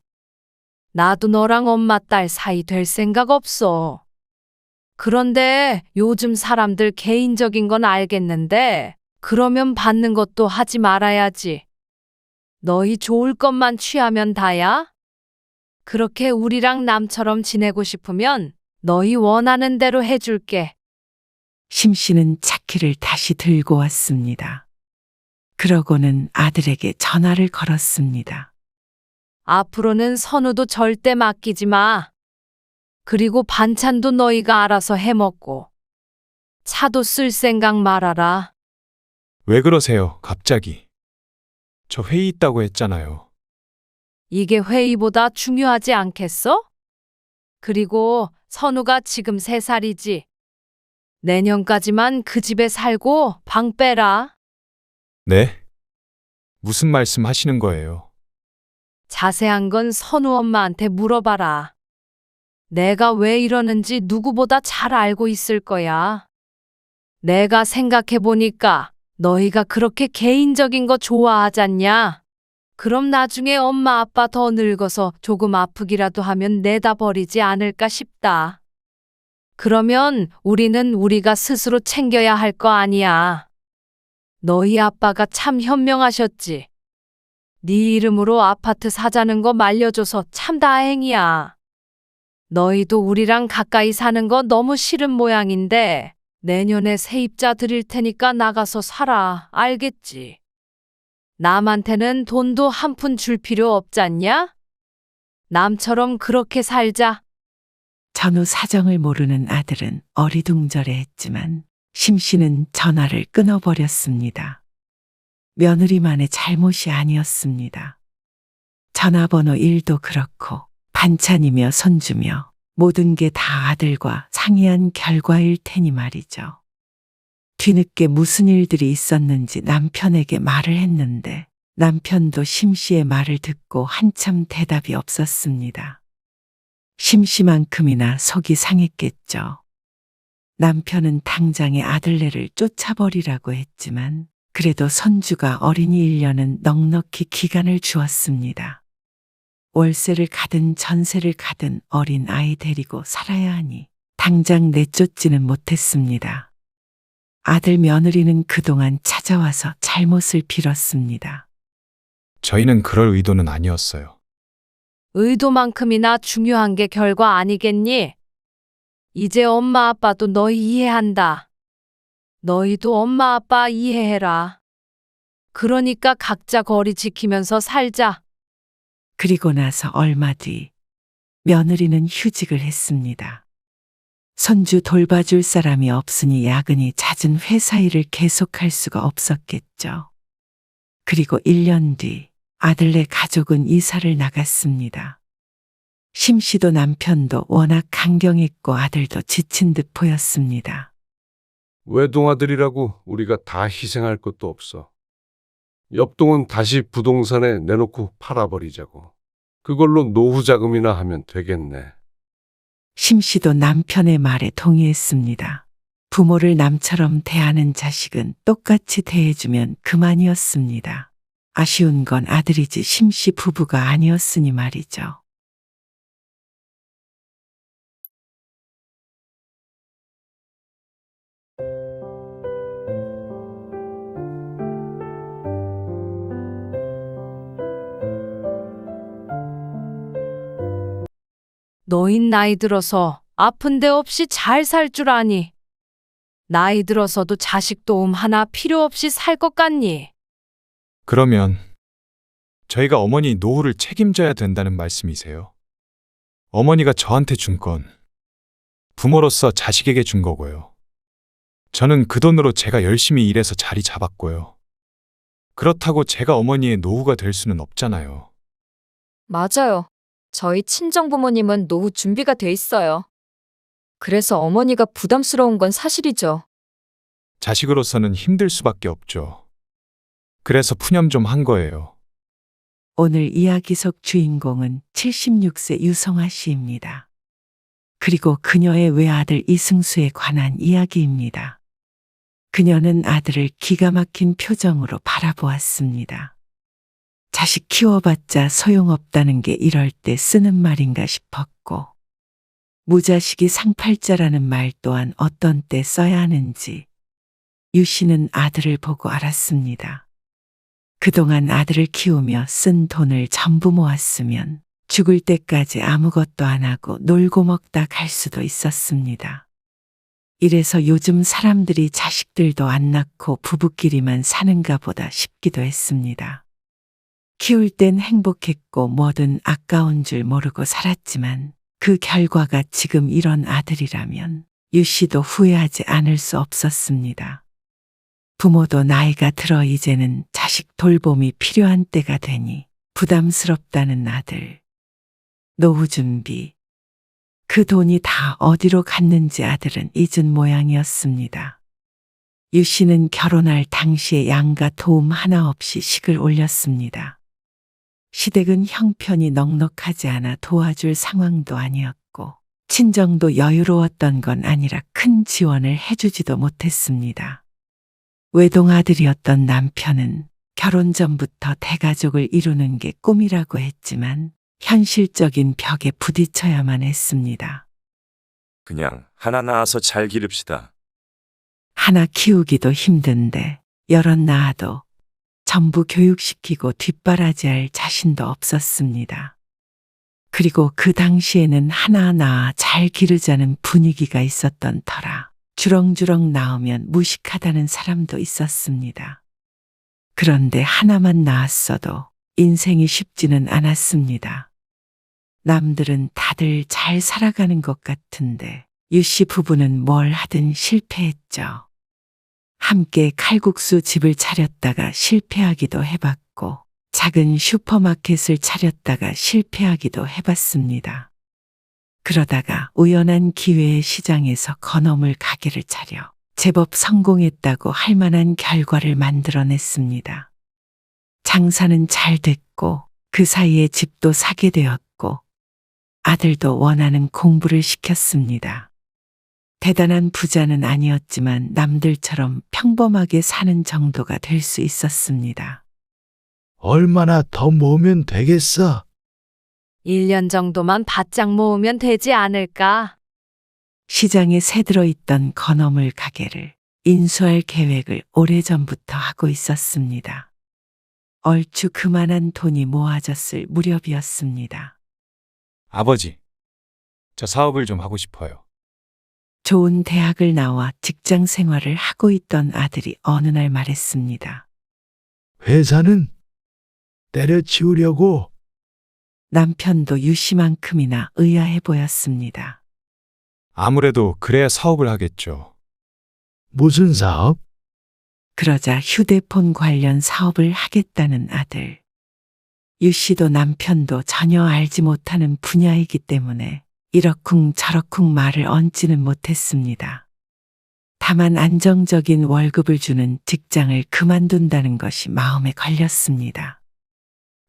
나도 너랑 엄마 딸 사이 될 생각 없어. 그런데 요즘 사람들 개인적인 건 알겠는데 그러면 받는 것도 하지 말아야지. 너희 좋을 것만 취하면 다야? 그렇게 우리랑 남처럼 지내고 싶으면 너희 원하는 대로 해줄게. 심씨는 차키를 다시 들고 왔습니다. 그러고는 아들에게 전화를 걸었습니다. 앞으로는 선우도 절대 맡기지 마. 그리고 반찬도 너희가 알아서 해먹고. 차도 쓸 생각 말아라. 왜 그러세요, 갑자기? 저 회의 있다고 했잖아요. 이게 회의보다 중요하지 않겠어? 그리고 선우가 지금 3살이지. 내년까지만 그 집에 살고 방 빼라. 네? 무슨 말씀 하시는 거예요? 자세한 건 선우 엄마한테 물어봐라. 내가 왜 이러는지 누구보다 잘 알고 있을 거야. 내가 생각해보니까 너희가 그렇게 개인적인 거 좋아하잖냐? 그럼 나중에 엄마 아빠 더 늙어서 조금 아프기라도 하면 내다 버리지 않을까 싶다. 그러면 우리는 우리가 스스로 챙겨야 할 거 아니야. 너희 아빠가 참 현명하셨지. 네 이름으로 아파트 사자는 거 말려줘서 참 다행이야. 너희도 우리랑 가까이 사는 거 너무 싫은 모양인데 내년에 세입자 드릴 테니까 나가서 살아. 알겠지? 남한테는 돈도 한 푼 줄 필요 없잖냐? 남처럼 그렇게 살자. 전후 사정을 모르는 아들은 어리둥절해했지만 심씨는 전화를 끊어버렸습니다. 며느리만의 잘못이 아니었습니다. 전화번호 1도 그렇고 반찬이며 손주며 모든 게 다 아들과 상의한 결과일 테니 말이죠. 뒤늦게 무슨 일들이 있었는지 남편에게 말을 했는데 남편도 심씨의 말을 듣고 한참 대답이 없었습니다. 심씨만큼이나 속이 상했겠죠. 남편은 당장에 아들네를 쫓아버리라고 했지만 그래도 손주가 어린이 1년은 넉넉히 기간을 주었습니다. 월세를 가든 전세를 가든 어린 아이 데리고 살아야 하니 당장 내쫓지는 못했습니다. 아들 며느리는 그동안 찾아와서 잘못을 빌었습니다. 저희는 그럴 의도는 아니었어요. 의도만큼이나 중요한 게 결과 아니겠니? 이제 엄마 아빠도 너희 이해한다. 너희도 엄마 아빠 이해해라. 그러니까 각자 거리 지키면서 살자. 그리고 나서 얼마 뒤 며느리는 휴직을 했습니다. 손주 돌봐줄 사람이 없으니 야근이 잦은 회사 일을 계속할 수가 없었겠죠. 그리고 1년 뒤 아들네 가족은 이사를 나갔습니다. 심 씨도 남편도 워낙 강경했고 아들도 지친 듯 보였습니다. 외동아들이라고 우리가 다 희생할 것도 없어. 옆동은 다시 부동산에 내놓고 팔아버리자고. 그걸로 노후 자금이나 하면 되겠네. 심 씨도 남편의 말에 동의했습니다. 부모를 남처럼 대하는 자식은 똑같이 대해주면 그만이었습니다. 아쉬운 건 아들이지 심 씨 부부가 아니었으니 말이죠. 너흰 나이 들어서 아픈 데 없이 잘 살 줄 아니? 나이 들어서도 자식 도움 하나 필요 없이 살 것 같니? 그러면 저희가 어머니 노후를 책임져야 된다는 말씀이세요? 어머니가 저한테 준 건 부모로서 자식에게 준 거고요. 저는 그 돈으로 제가 열심히 일해서 자리 잡았고요. 그렇다고 제가 어머니의 노후가 될 수는 없잖아요. 맞아요. 저희 친정부모님은 노후 준비가 돼 있어요. 그래서 어머니가 부담스러운 건 사실이죠. 자식으로서는 힘들 수밖에 없죠. 그래서 푸념 좀 한 거예요. 오늘 이야기 속 주인공은 76세 유성아 씨입니다. 그리고 그녀의 외아들 이승수에 관한 이야기입니다. 그녀는 아들을 기가 막힌 표정으로 바라보았습니다. 자식 키워봤자 소용없다는 게 이럴 때 쓰는 말인가 싶었고, 무자식이 상팔자라는 말 또한 어떤 때 써야 하는지 유 씨는 아들을 보고 알았습니다. 그동안 아들을 키우며 쓴 돈을 전부 모았으면 죽을 때까지 아무것도 안 하고 놀고 먹다 갈 수도 있었습니다. 이래서 요즘 사람들이 자식들도 안 낳고 부부끼리만 사는가 보다 싶기도 했습니다. 키울 땐 행복했고 뭐든 아까운 줄 모르고 살았지만 그 결과가 지금 이런 아들이라면 유 씨도 후회하지 않을 수 없었습니다. 부모도 나이가 들어 이제는 자식 돌봄이 필요한 때가 되니 부담스럽다는 아들. 노후 준비. 그 돈이 다 어디로 갔는지 아들은 잊은 모양이었습니다. 유 씨는 결혼할 당시에 양가 도움 하나 없이 식을 올렸습니다. 시댁은 형편이 넉넉하지 않아 도와줄 상황도 아니었고 친정도 여유로웠던 건 아니라 큰 지원을 해주지도 못했습니다. 외동아들이었던 남편은 결혼 전부터 대가족을 이루는 게 꿈이라고 했지만 현실적인 벽에 부딪혀야만 했습니다. 그냥 하나 낳아서 잘 기릅시다. 하나 키우기도 힘든데 여럿 낳아도 전부 교육시키고 뒷바라지할 자신도 없었습니다. 그리고 그 당시에는 하나 낳아 잘 기르자는 분위기가 있었던 터라 주렁주렁 낳으면 무식하다는 사람도 있었습니다. 그런데 하나만 낳았어도 인생이 쉽지는 않았습니다. 남들은 다들 잘 살아가는 것 같은데 유 씨 부부는 뭘 하든 실패했죠. 함께 칼국수 집을 차렸다가 실패하기도 해봤고 작은 슈퍼마켓을 차렸다가 실패하기도 해봤습니다. 그러다가 우연한 기회에 시장에서 건어물 가게를 차려 제법 성공했다고 할 만한 결과를 만들어냈습니다. 장사는 잘 됐고 그 사이에 집도 사게 되었고 아들도 원하는 공부를 시켰습니다. 대단한 부자는 아니었지만 남들처럼 평범하게 사는 정도가 될 수 있었습니다. 얼마나 더 모으면 되겠어? 1년 정도만 바짝 모으면 되지 않을까? 시장에 새들어 있던 건어물 가게를 인수할 계획을 오래전부터 하고 있었습니다. 얼추 그만한 돈이 모아졌을 무렵이었습니다. 아버지, 저 사업을 좀 하고 싶어요. 좋은 대학을 나와 직장 생활을 하고 있던 아들이 어느 날 말했습니다. 회사는 때려치우려고. 남편도 유 씨만큼이나 의아해 보였습니다. 아무래도 그래야 사업을 하겠죠. 무슨 사업? 그러자 휴대폰 관련 사업을 하겠다는 아들. 유 씨도 남편도 전혀 알지 못하는 분야이기 때문에 이러쿵 저러쿵 말을 얹지는 못했습니다. 다만 안정적인 월급을 주는 직장을 그만둔다는 것이 마음에 걸렸습니다.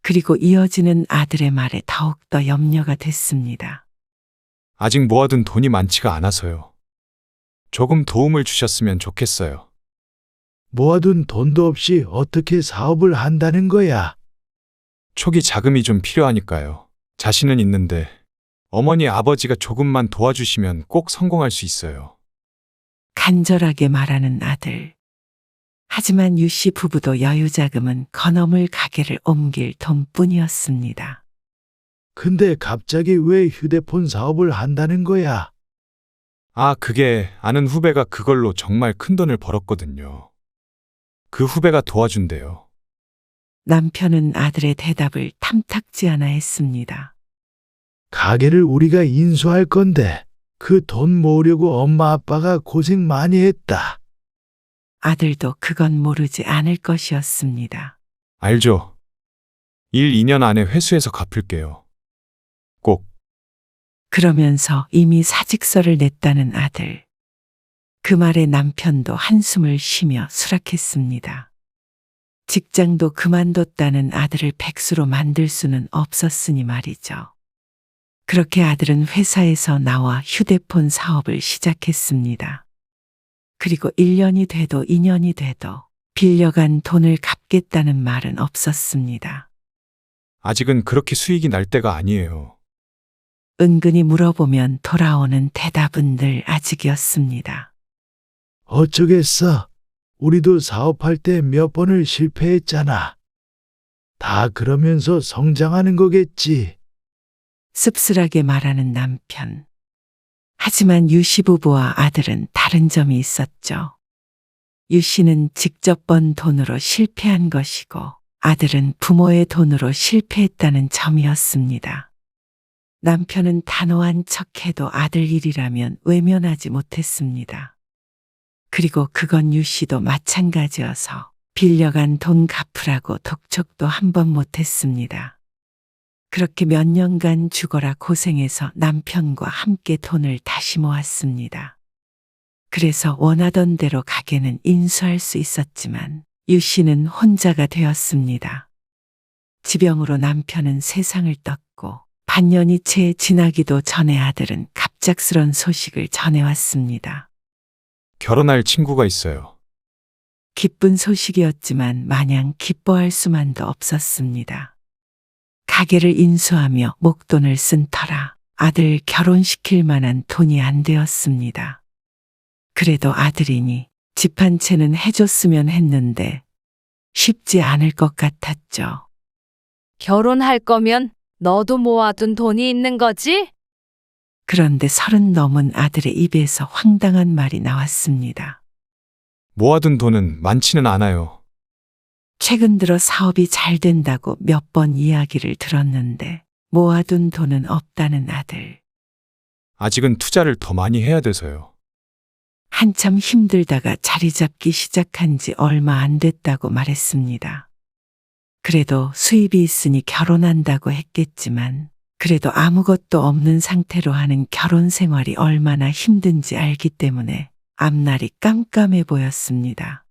그리고 이어지는 아들의 말에 더욱더 염려가 됐습니다. 아직 모아둔 돈이 많지가 않아서요. 조금 도움을 주셨으면 좋겠어요. 모아둔 돈도 없이 어떻게 사업을 한다는 거야? 초기 자금이 좀 필요하니까요. 자신은 있는데 어머니 아버지가 조금만 도와주시면 꼭 성공할 수 있어요. 간절하게 말하는 아들. 하지만 유 씨 부부도 여유 자금은 거넘을 가게를 옮길 돈뿐이었습니다. 근데 갑자기 왜 휴대폰 사업을 한다는 거야? 아, 그게 아는 후배가 그걸로 정말 큰 돈을 벌었거든요. 그 후배가 도와준대요. 남편은 아들의 대답을 탐탁지 않아 했습니다. 가게를 우리가 인수할 건데 그 돈 모으려고 엄마 아빠가 고생 많이 했다. 아들도 그건 모르지 않을 것이었습니다. 알죠? 1, 2년 안에 회수해서 갚을게요. 꼭. 그러면서 이미 사직서를 냈다는 아들. 그 말에 남편도 한숨을 쉬며 수락했습니다. 직장도 그만뒀다는 아들을 백수로 만들 수는 없었으니 말이죠. 그렇게 아들은 회사에서 나와 휴대폰 사업을 시작했습니다. 그리고 1년이 돼도 2년이 돼도 빌려간 돈을 갚겠다는 말은 없었습니다. 아직은 그렇게 수익이 날 때가 아니에요. 은근히 물어보면 돌아오는 대답은 늘 아직이었습니다. 어쩌겠어. 우리도 사업할 때 몇 번을 실패했잖아. 다 그러면서 성장하는 거겠지. 씁쓸하게 말하는 남편. 하지만 유 씨 부부와 아들은 다른 점이 있었죠. 유 씨는 직접 번 돈으로 실패한 것이고 아들은 부모의 돈으로 실패했다는 점이었습니다. 남편은 단호한 척해도 아들 일이라면 외면하지 못했습니다. 그리고 그건 유 씨도 마찬가지여서 빌려간 돈 갚으라고 독촉도 한 번 못했습니다. 그렇게 몇 년간 죽어라 고생해서 남편과 함께 돈을 다시 모았습니다. 그래서 원하던 대로 가게는 인수할 수 있었지만 유 씨는 혼자가 되었습니다. 지병으로 남편은 세상을 떴고 반년이 채 지나기도 전에 아들은 갑작스런 소식을 전해왔습니다. 결혼할 친구가 있어요. 기쁜 소식이었지만 마냥 기뻐할 수만도 없었습니다. 가게를 인수하며 목돈을 쓴 터라 아들 결혼시킬 만한 돈이 안 되었습니다. 그래도 아들이니 집 한 채는 해줬으면 했는데 쉽지 않을 것 같았죠. 결혼할 거면 너도 모아둔 돈이 있는 거지? 그런데 30 넘은 아들의 입에서 황당한 말이 나왔습니다. 모아둔 돈은 많지는 않아요. 최근 들어 사업이 잘 된다고 몇 번 이야기를 들었는데 모아둔 돈은 없다는 아들. 아직은 투자를 더 많이 해야 돼서요. 한참 힘들다가 자리 잡기 시작한 지 얼마 안 됐다고 말했습니다. 그래도 수입이 있으니 결혼한다고 했겠지만 그래도 아무것도 없는 상태로 하는 결혼 생활이 얼마나 힘든지 알기 때문에 앞날이 깜깜해 보였습니다.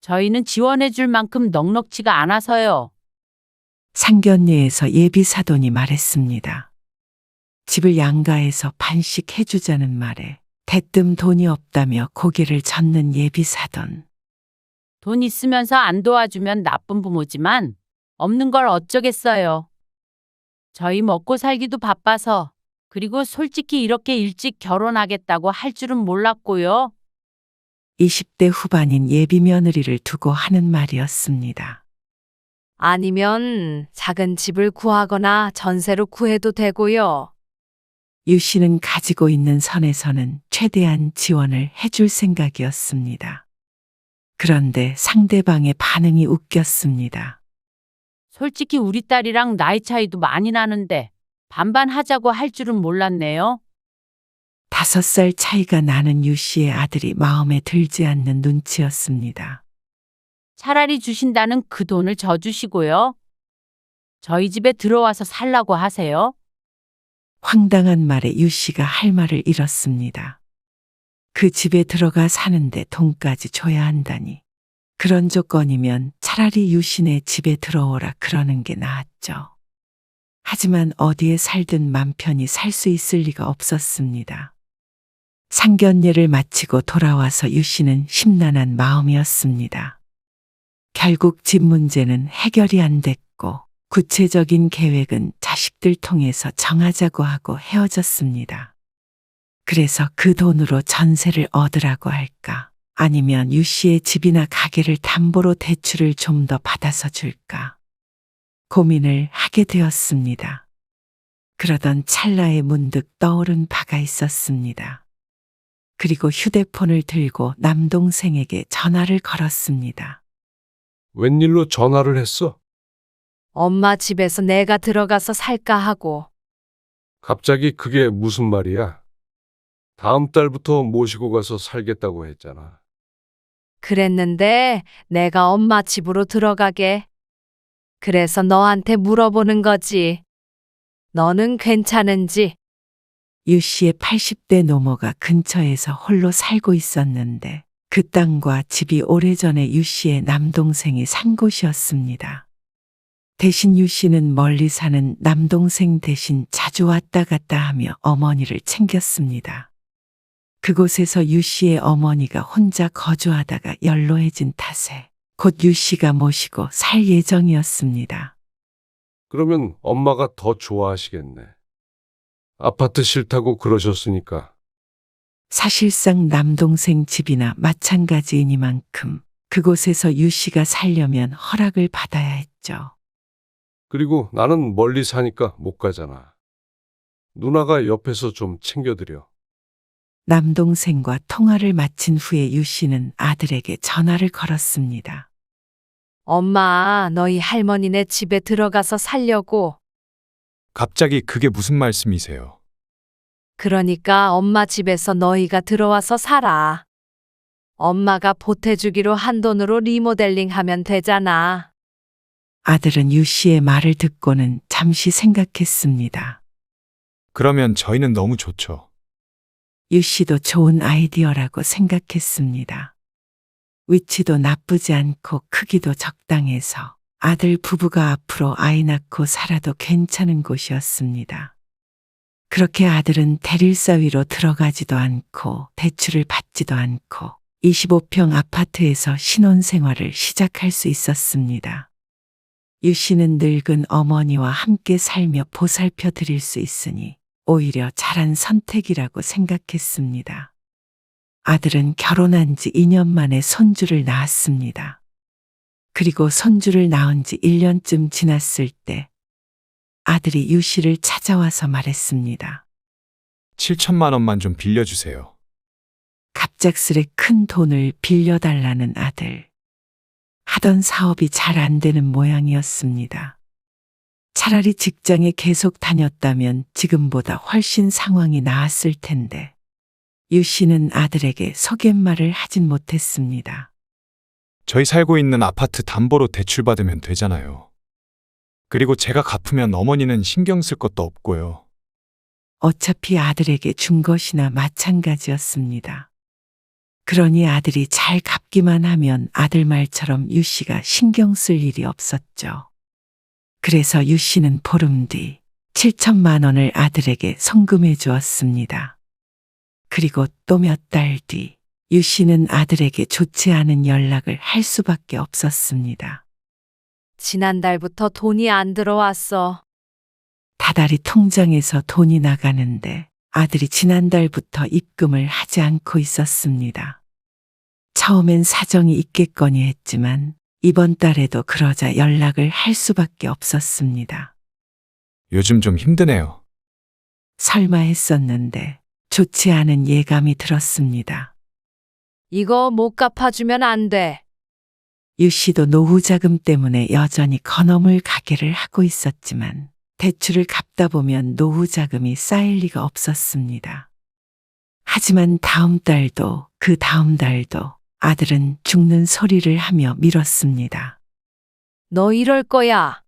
저희는 지원해 줄 만큼 넉넉지가 않아서요. 상견례에서 예비 사돈이 말했습니다. 집을 양가해서 반씩 해주자는 말에 대뜸 돈이 없다며 고개를 젓는 예비 사돈. 돈 있으면서 안 도와주면 나쁜 부모지만 없는 걸 어쩌겠어요. 저희 먹고 살기도 바빠서 그리고 솔직히 이렇게 일찍 결혼하겠다고 할 줄은 몰랐고요. 20대 후반인 예비 며느리를 두고 하는 말이었습니다. 아니면 작은 집을 구하거나 전세로 구해도 되고요. 유 씨는 가지고 있는 선에서는 최대한 지원을 해줄 생각이었습니다. 그런데 상대방의 반응이 웃겼습니다. 솔직히 우리 딸이랑 나이 차이도 많이 나는데 반반 하자고 할 줄은 몰랐네요. 5살 차이가 나는 유 씨의 아들이 마음에 들지 않는 눈치였습니다. 차라리 주신다는 그 돈을 저 주시고요. 저희 집에 들어와서 살라고 하세요. 황당한 말에 유 씨가 할 말을 잃었습니다. 그 집에 들어가 사는데 돈까지 줘야 한다니. 그런 조건이면 차라리 유 씨네 집에 들어오라 그러는 게 나았죠. 하지만 어디에 살든 맘 편히 살 수 있을 리가 없었습니다. 상견례를 마치고 돌아와서 유 씨는 심란한 마음이었습니다. 결국 집 문제는 해결이 안 됐고 구체적인 계획은 자식들 통해서 정하자고 하고 헤어졌습니다. 그래서 그 돈으로 전세를 얻으라고 할까? 아니면 유 씨의 집이나 가게를 담보로 대출을 좀 더 받아서 줄까? 고민을 하게 되었습니다. 그러던 찰나에 문득 떠오른 바가 있었습니다. 그리고 휴대폰을 들고 남동생에게 전화를 걸었습니다. 웬일로 전화를 했어? 엄마 집에서 내가 들어가서 살까 하고. 갑자기 그게 무슨 말이야? 다음 달부터 모시고 가서 살겠다고 했잖아. 그랬는데 내가 엄마 집으로 들어가게. 그래서 너한테 물어보는 거지. 너는 괜찮은지? 유 씨의 80대 노모가 근처에서 홀로 살고 있었는데 그 땅과 집이 오래전에 유 씨의 남동생이 산 곳이었습니다. 대신 유 씨는 멀리 사는 남동생 대신 자주 왔다 갔다 하며 어머니를 챙겼습니다. 그곳에서 유 씨의 어머니가 혼자 거주하다가 연로해진 탓에 곧 유 씨가 모시고 살 예정이었습니다. 그러면 엄마가 더 좋아하시겠네. 아파트 싫다고 그러셨으니까. 사실상 남동생 집이나 마찬가지이니만큼 그곳에서 유 씨가 살려면 허락을 받아야 했죠. 그리고 나는 멀리 사니까 못 가잖아. 누나가 옆에서 좀 챙겨드려. 남동생과 통화를 마친 후에 유 씨는 아들에게 전화를 걸었습니다. 엄마, 너희 할머니네 집에 들어가서 살려고. 갑자기 그게 무슨 말씀이세요? 그러니까 엄마 집에서 너희가 들어와서 살아. 엄마가 보태주기로 한 돈으로 리모델링 하면 되잖아. 아들은 유 씨의 말을 듣고는 잠시 생각했습니다. 그러면 저희는 너무 좋죠. 유 씨도 좋은 아이디어라고 생각했습니다. 위치도 나쁘지 않고 크기도 적당해서 아들 부부가 앞으로 아이 낳고 살아도 괜찮은 곳이었습니다. 그렇게 아들은 대릴사위로 들어가지도 않고 대출을 받지도 않고 25평 아파트에서 신혼생활을 시작할 수 있었습니다. 유 씨는 늙은 어머니와 함께 살며 보살펴 드릴 수 있으니 오히려 잘한 선택이라고 생각했습니다. 아들은 결혼한 지 2년 만에 손주를 낳았습니다. 그리고 손주를 낳은 지 1년쯤 지났을 때 아들이 유 씨를 찾아와서 말했습니다. 7천만 원만 좀 빌려주세요. 갑작스레 큰 돈을 빌려달라는 아들. 하던 사업이 잘 안 되는 모양이었습니다. 차라리 직장에 계속 다녔다면 지금보다 훨씬 상황이 나았을 텐데 유 씨는 아들에게 소갯말을 하진 못했습니다. 저희 살고 있는 아파트 담보로 대출받으면 되잖아요. 그리고 제가 갚으면 어머니는 신경 쓸 것도 없고요. 어차피 아들에게 준 것이나 마찬가지였습니다. 그러니 아들이 잘 갚기만 하면 아들 말처럼 유 씨가 신경 쓸 일이 없었죠. 그래서 유 씨는 보름 뒤 7천만 원을 아들에게 송금해 주었습니다. 그리고 또 몇 달 뒤 유 씨는 아들에게 좋지 않은 연락을 할 수밖에 없었습니다. 지난달부터 돈이 안 들어왔어. 다달이 통장에서 돈이 나가는데 아들이 지난달부터 입금을 하지 않고 있었습니다. 처음엔 사정이 있겠거니 했지만 이번 달에도 그러자 연락을 할 수밖에 없었습니다. 요즘 좀 힘드네요. 설마 했었는데 좋지 않은 예감이 들었습니다. 이거 못 갚아주면 안 돼. 유 씨도 노후 자금 때문에 여전히 건어물 가게를 하고 있었지만 대출을 갚다 보면 노후 자금이 쌓일 리가 없었습니다. 하지만 다음 달도 그 다음 달도 아들은 죽는 소리를 하며 미뤘습니다. 너 이럴 거야.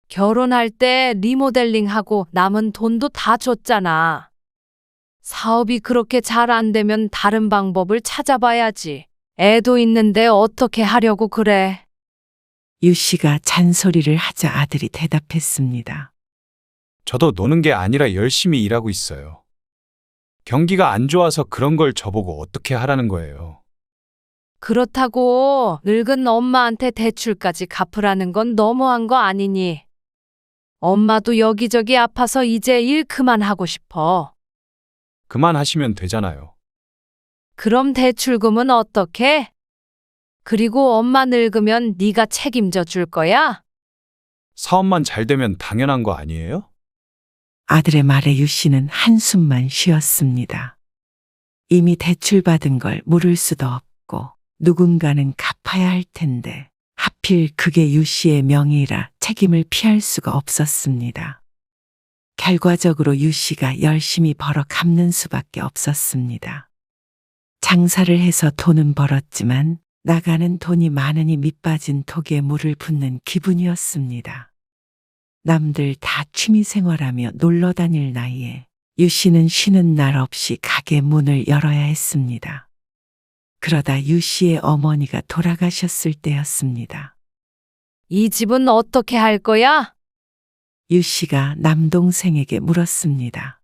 결혼할 때 리모델링하고 남은 돈도 다 줬잖아. 사업이 그렇게 잘 안 되면 다른 방법을 찾아봐야지. 애도 있는데 어떻게 하려고 그래? 유 씨가 잔소리를 하자 아들이 대답했습니다. 저도 노는 게 아니라 열심히 일하고 있어요. 경기가 안 좋아서 그런 걸 저보고 어떻게 하라는 거예요. 그렇다고 늙은 엄마한테 대출까지 갚으라는 건 너무한 거 아니니? 엄마도 여기저기 아파서 이제 일 그만하고 싶어. 그만하시면 되잖아요. 그럼 대출금은 어떻게? 그리고 엄마 늙으면 네가 책임져 줄 거야? 사업만 잘 되면 당연한 거 아니에요? 아들의 말에 유 씨는 한숨만 쉬었습니다. 이미 대출받은 걸 물을 수도 없고 누군가는 갚아야 할 텐데 하필 그게 유 씨의 명의라 책임을 피할 수가 없었습니다. 결과적으로 유 씨가 열심히 벌어 갚는 수밖에 없었습니다. 장사를 해서 돈은 벌었지만 나가는 돈이 많으니 밑빠진 독에 물을 붓는 기분이었습니다. 남들 다 취미생활하며 놀러 다닐 나이에 유 씨는 쉬는 날 없이 가게 문을 열어야 했습니다. 그러다 유 씨의 어머니가 돌아가셨을 때였습니다. 이 집은 어떻게 할 거야? 유 씨가 남동생에게 물었습니다.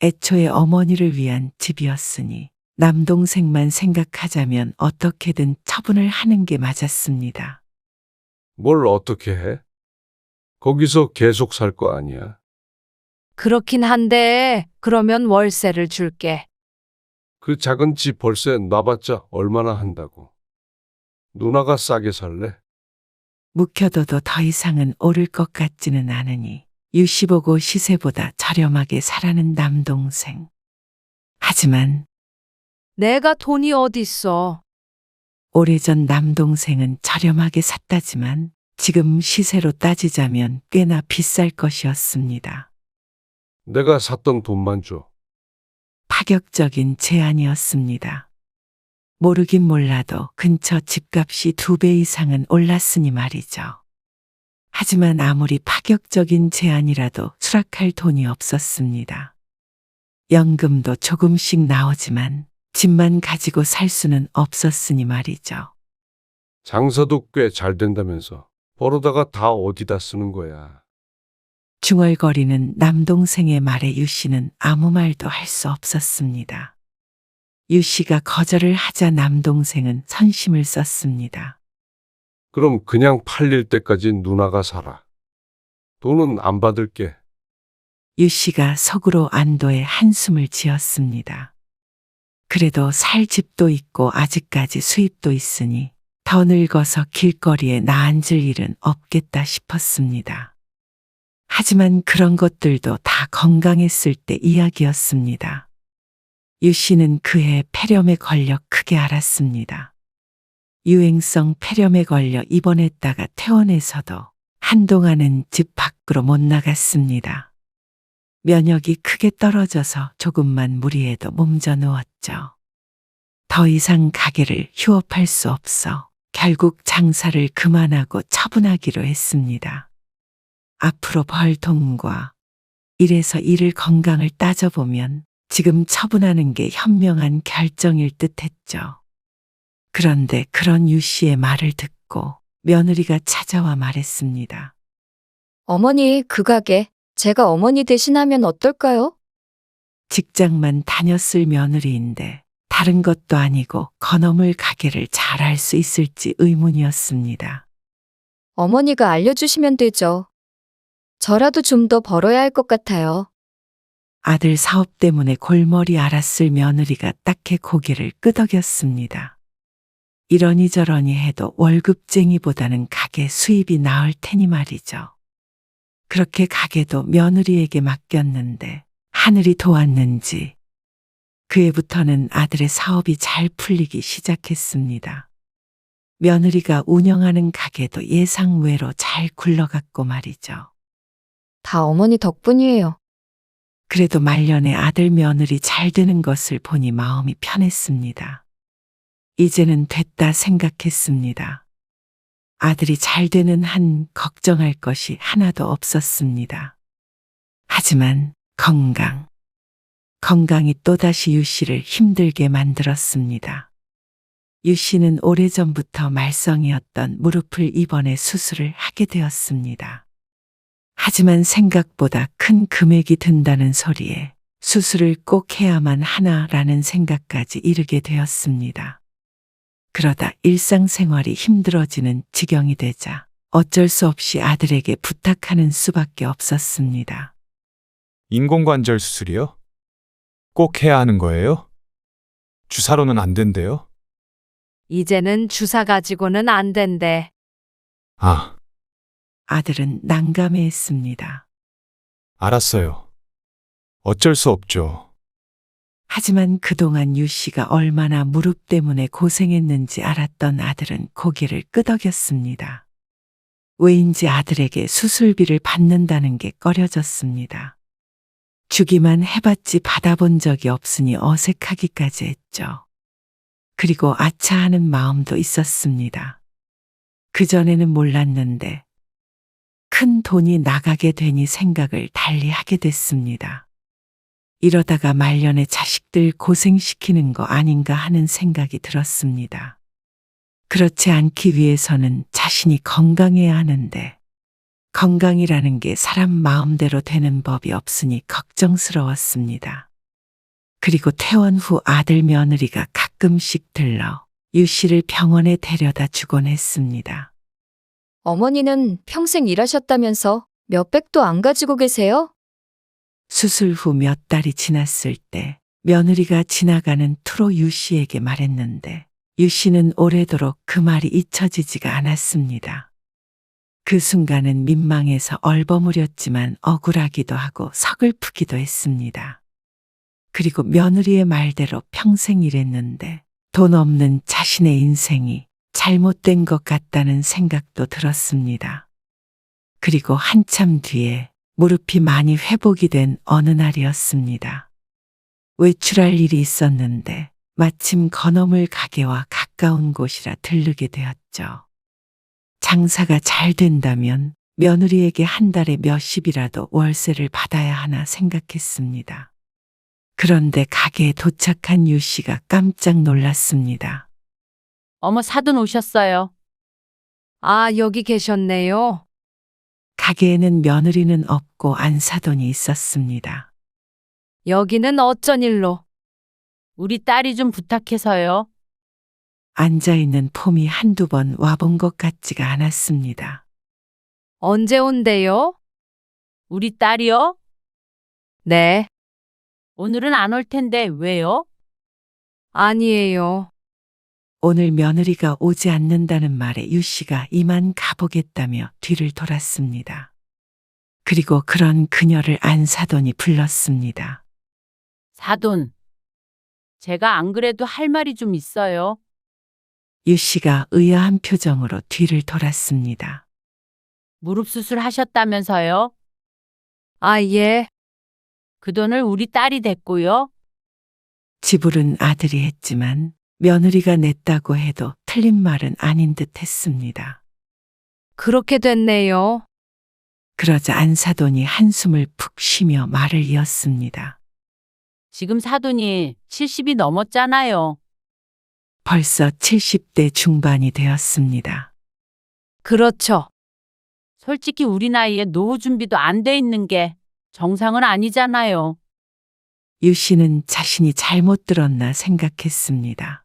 애초에 어머니를 위한 집이었으니 남동생만 생각하자면 어떻게든 처분을 하는 게 맞았습니다. 뭘 어떻게 해? 거기서 계속 살 거 아니야. 그렇긴 한데 그러면 월세를 줄게. 그 작은 집 벌써 놔봤자 얼마나 한다고. 누나가 싸게 살래? 묵혀둬도 더 이상은 오를 것 같지는 않으니 유 씨 보고 시세보다 저렴하게 사라는 남동생. 하지만 내가 돈이 어딨어. 오래전 남동생은 저렴하게 샀다지만 지금 시세로 따지자면 꽤나 비쌀 것이었습니다. 내가 샀던 돈만 줘. 파격적인 제안이었습니다. 모르긴 몰라도 근처 집값이 2배 이상은 올랐으니 말이죠. 하지만 아무리 파격적인 제안이라도 수락할 돈이 없었습니다. 연금도 조금씩 나오지만 집만 가지고 살 수는 없었으니 말이죠. 장사도 꽤 잘 된다면서 벌어다가 다 어디다 쓰는 거야. 중얼거리는 남동생의 말에 유 씨는 아무 말도 할 수 없었습니다. 유 씨가 거절을 하자 남동생은 선심을 썼습니다. 그럼 그냥 팔릴 때까지 누나가 살아. 돈은 안 받을게. 유 씨가 속으로 안도의 한숨을 지었습니다. 그래도 살 집도 있고 아직까지 수입도 있으니 더 늙어서 길거리에 나앉을 일은 없겠다 싶었습니다. 하지만 그런 것들도 다 건강했을 때 이야기였습니다. 유 씨는 그해 폐렴에 걸려 크게 앓았습니다. 유행성 폐렴에 걸려 입원했다가 퇴원해서도 한동안은 집 밖으로 못 나갔습니다. 면역이 크게 떨어져서 조금만 무리해도 몸져 누웠죠. 더 이상 가게를 휴업할 수 없어 결국 장사를 그만하고 처분하기로 했습니다. 앞으로 벌 돈과 이래서 이를 건강을 따져보면 지금 처분하는 게 현명한 결정일 듯 했죠. 그런데 그런 유 씨의 말을 듣고 며느리가 찾아와 말했습니다. 어머니, 그 가게 제가 어머니 대신하면 어떨까요? 직장만 다녔을 며느리인데 다른 것도 아니고 건어물 가게를 잘할 수 있을지 의문이었습니다. 어머니가 알려주시면 되죠. 저라도 좀 더 벌어야 할 것 같아요. 아들 사업 때문에 골머리 앓았을 며느리가 딱히 고개를 끄덕였습니다. 이러니저러니 해도 월급쟁이보다는 가게 수입이 나을 테니 말이죠. 그렇게 가게도 며느리에게 맡겼는데 하늘이 도왔는지 그 해부터는 아들의 사업이 잘 풀리기 시작했습니다. 며느리가 운영하는 가게도 예상외로 잘 굴러갔고 말이죠. 다 어머니 덕분이에요. 그래도 말년에 아들 며느리 잘 되는 것을 보니 마음이 편했습니다. 이제는 됐다 생각했습니다. 아들이 잘 되는 한 걱정할 것이 하나도 없었습니다. 하지만 건강이 또다시 유 씨를 힘들게 만들었습니다. 유 씨는 오래전부터 말썽이었던 무릎을 이번에 수술을 하게 되었습니다. 하지만 생각보다 큰 금액이 든다는 소리에 수술을 꼭 해야만 하나라는 생각까지 이르게 되었습니다. 그러다 일상생활이 힘들어지는 지경이 되자 어쩔 수 없이 아들에게 부탁하는 수밖에 없었습니다. 인공관절 수술이요? 꼭 해야 하는 거예요? 주사로는 안 된대요? 이제는 주사 가지고는 안 된대. 아, 아들은 난감해했습니다. 알았어요. 어쩔 수 없죠. 하지만 그동안 유 씨가 얼마나 무릎 때문에 고생했는지 알았던 아들은 고개를 끄덕였습니다. 왜인지 아들에게 수술비를 받는다는 게 꺼려졌습니다. 주기만 해봤지 받아본 적이 없으니 어색하기까지 했죠. 그리고 아차하는 마음도 있었습니다. 그전에는 몰랐는데 큰 돈이 나가게 되니 생각을 달리 하게 됐습니다. 이러다가 말년에 자식들 고생시키는 거 아닌가 하는 생각이 들었습니다. 그렇지 않기 위해서는 자신이 건강해야 하는데 건강이라는 게 사람 마음대로 되는 법이 없으니 걱정스러웠습니다. 그리고 퇴원 후 아들 며느리가 가끔씩 들러 유 씨를 병원에 데려다 주곤 했습니다. 어머니는 평생 일하셨다면서 몇백도 안 가지고 계세요? 수술 후 몇 달이 지났을 때 며느리가 지나가는 투로 유 씨에게 말했는데 유 씨는 오래도록 그 말이 잊혀지지가 않았습니다. 그 순간은 민망해서 얼버무렸지만 억울하기도 하고 서글프기도 했습니다. 그리고 며느리의 말대로 평생 일했는데 돈 없는 자신의 인생이 잘못된 것 같다는 생각도 들었습니다. 그리고 한참 뒤에 무릎이 많이 회복이 된 어느 날이었습니다. 외출할 일이 있었는데 마침 건어물 가게와 가까운 곳이라 들르게 되었죠. 장사가 잘 된다면 며느리에게 한 달에 몇십이라도 월세를 받아야 하나 생각했습니다. 그런데 가게에 도착한 유 씨가 깜짝 놀랐습니다. 어머, 사돈 오셨어요. 아, 여기 계셨네요. 가게에는 며느리는 없고 안사돈이 있었습니다. 여기는 어쩐 일로? 우리 딸이 좀 부탁해서요. 앉아있는 폼이 한두 번 와본 것 같지가 않았습니다. 언제 온대요? 우리 딸이요? 네, 오늘은 안 올 텐데 왜요? 아니에요. 오늘 며느리가 오지 않는다는 말에 유 씨가 이만 가보겠다며 뒤를 돌았습니다. 그리고 그런 그녀를 안사돈이 불렀습니다. 사돈, 제가 안 그래도 할 말이 좀 있어요. 유 씨가 의아한 표정으로 뒤를 돌았습니다. 무릎 수술 하셨다면서요? 아, 예. 그 돈을 우리 딸이 댔고요. 지불은 아들이 했지만 며느리가 냈다고 해도 틀린 말은 아닌 듯 했습니다. 그렇게 됐네요. 그러자 안사돈이 한숨을 푹 쉬며 말을 이었습니다. 지금 사돈이 70이 넘었잖아요. 벌써 70대 중반이 되었습니다. 그렇죠. 솔직히 우리 나이에 노후 준비도 안 돼 있는 게 정상은 아니잖아요. 유 씨는 자신이 잘못 들었나 생각했습니다.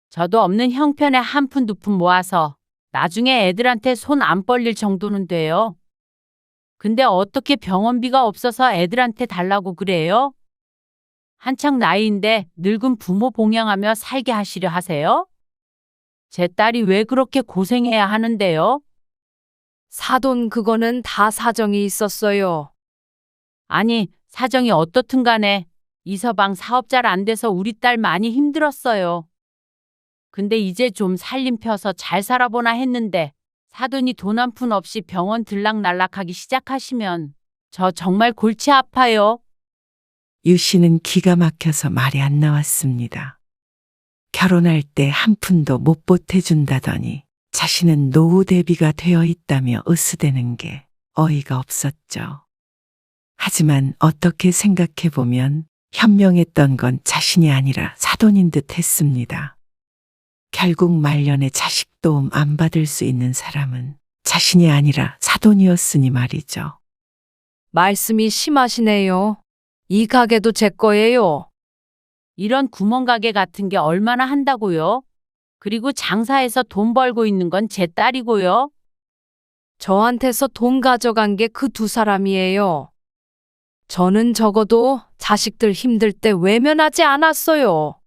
저도 없는 형편에 한 푼 두 푼 모아서 나중에 애들한테 손 안 벌릴 정도는 돼요. 근데 어떻게 병원비가 없어서 애들한테 달라고 그래요? 한창 나이인데 늙은 부모 봉양하며 살게 하시려 하세요? 제 딸이 왜 그렇게 고생해야 하는데요? 사돈 그거는 다 사정이 있었어요. 아니, 사정이 어떻든 간에 이 서방 사업 잘 안 돼서 우리 딸 많이 힘들었어요. 근데 이제 좀 살림 펴서 잘 살아보나 했는데 사돈이 돈 한 푼 없이 병원 들락날락하기 시작하시면 저 정말 골치 아파요. 유 씨는 기가 막혀서 말이 안 나왔습니다. 결혼할 때 한 푼도 못 보태준다더니 자신은 노후 대비가 되어 있다며 으스대는 게 어이가 없었죠. 하지만 어떻게 생각해보면 현명했던 건 자신이 아니라 사돈인 듯 했습니다. 결국 말년에 자식 도움 안 받을 수 있는 사람은 자신이 아니라 사돈이었으니 말이죠. 말씀이 심하시네요. 이 가게도 제 거예요. 이런 구멍가게 같은 게 얼마나 한다고요? 그리고 장사해서 돈 벌고 있는 건 제 딸이고요. 저한테서 돈 가져간 게 그 두 사람이에요. 저는 적어도 자식들 힘들 때 외면하지 않았어요.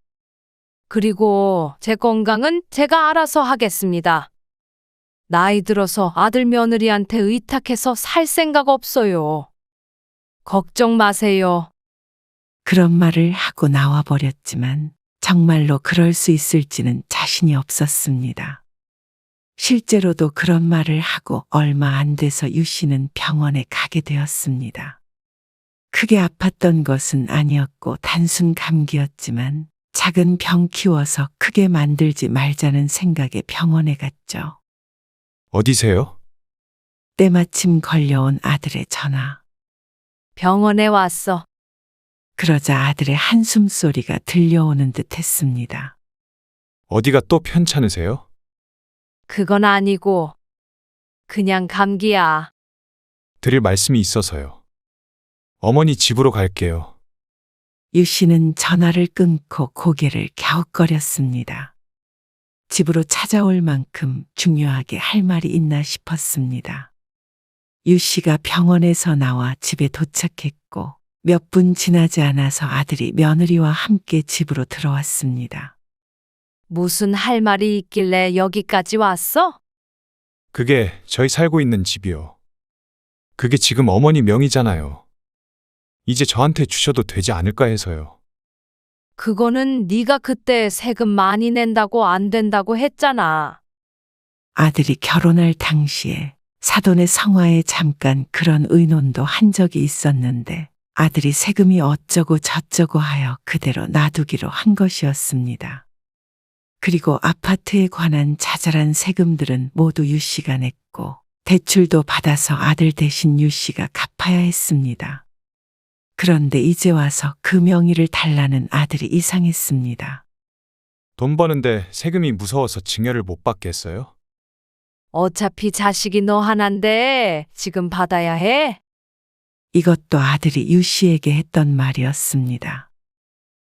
그리고 제 건강은 제가 알아서 하겠습니다. 나이 들어서 아들 며느리한테 의탁해서 살 생각 없어요. 걱정 마세요. 그런 말을 하고 나와버렸지만 정말로 그럴 수 있을지는 자신이 없었습니다. 실제로도 그런 말을 하고 얼마 안 돼서 유 씨는 병원에 가게 되었습니다. 크게 아팠던 것은 아니었고 단순 감기였지만 작은 병 키워서 크게 만들지 말자는 생각에 병원에 갔죠. 어디세요? 때마침 걸려온 아들의 전화. 병원에 왔어. 그러자 아들의 한숨 소리가 들려오는 듯 했습니다. 어디가 또 편찮으세요? 그건 아니고 그냥 감기야. 드릴 말씀이 있어서요. 어머니 집으로 갈게요. 유 씨는 전화를 끊고 고개를 갸웃거렸습니다. 집으로 찾아올 만큼 중요하게 할 말이 있나 싶었습니다. 유 씨가 병원에서 나와 집에 도착했고 몇 분 지나지 않아서 아들이 며느리와 함께 집으로 들어왔습니다. 무슨 할 말이 있길래 여기까지 왔어? 그게 저희 살고 있는 집이요. 그게 지금 어머니 명의잖아요. 이제 저한테 주셔도 되지 않을까 해서요. 그거는 네가 그때 세금 많이 낸다고 안 된다고 했잖아. 아들이 결혼할 당시에 사돈의 성화에 잠깐 그런 의논도 한 적이 있었는데 아들이 세금이 어쩌고 저쩌고 하여 그대로 놔두기로 한 것이었습니다. 그리고 아파트에 관한 자잘한 세금들은 모두 유 씨가 냈고 대출도 받아서 아들 대신 유 씨가 갚아야 했습니다. 그런데 이제 와서 그 명의를 달라는 아들이 이상했습니다. 돈 버는데 세금이 무서워서 증여를 못 받겠어요? 어차피 자식이 너 하나인데 지금 받아야 해? 이것도 아들이 유 씨에게 했던 말이었습니다.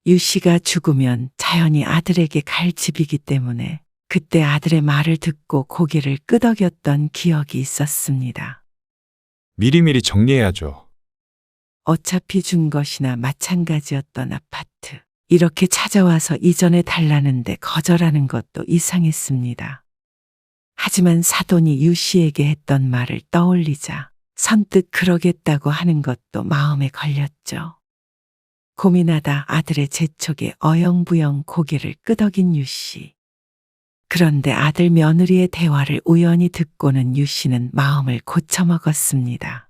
유 씨가 죽으면 자연히 아들에게 갈 집이기 때문에 그때 아들의 말을 듣고 고개를 끄덕였던 기억이 있었습니다. 미리미리 정리해야죠. 어차피 준 것이나 마찬가지였던 아파트. 이렇게 찾아와서 이전에 달라는데 거절하는 것도 이상했습니다. 하지만 사돈이 유 씨에게 했던 말을 떠올리자 선뜻 그러겠다고 하는 것도 마음에 걸렸죠. 고민하다 아들의 재촉에 어영부영 고개를 끄덕인 유 씨. 그런데 아들 며느리의 대화를 우연히 듣고는 유 씨는 마음을 고쳐먹었습니다.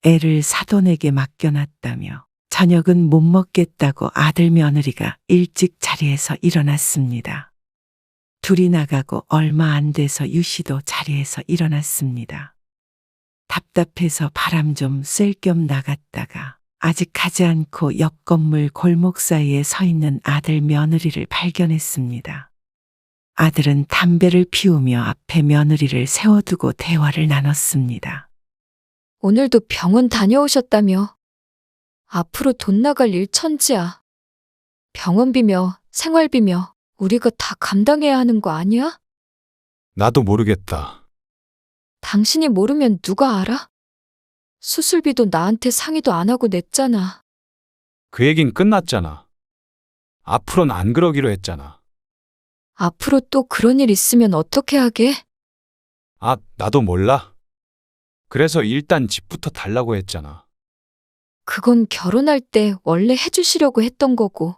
애를 사돈에게 맡겨놨다며 저녁은 못 먹겠다고 아들 며느리가 일찍 자리에서 일어났습니다. 둘이 나가고 얼마 안 돼서 유 씨도 자리에서 일어났습니다. 답답해서 바람 좀 쐴 겸 나갔다가 아직 가지 않고 옆 건물 골목 사이에 서 있는 아들 며느리를 발견했습니다. 아들은 담배를 피우며 앞에 며느리를 세워두고 대화를 나눴습니다. 오늘도 병원 다녀오셨다며. 앞으로 돈 나갈 일 천지야. 병원비며 생활비며 우리가 다 감당해야 하는 거 아니야? 나도 모르겠다. 당신이 모르면 누가 알아? 수술비도 나한테 상의도 안 하고 냈잖아. 그 얘긴 끝났잖아. 앞으로는 안 그러기로 했잖아. 앞으로 또 그런 일 있으면 어떻게 하게? 아, 나도 몰라. 그래서 일단 집부터 달라고 했잖아. 그건 결혼할 때 원래 해주시려고 했던 거고.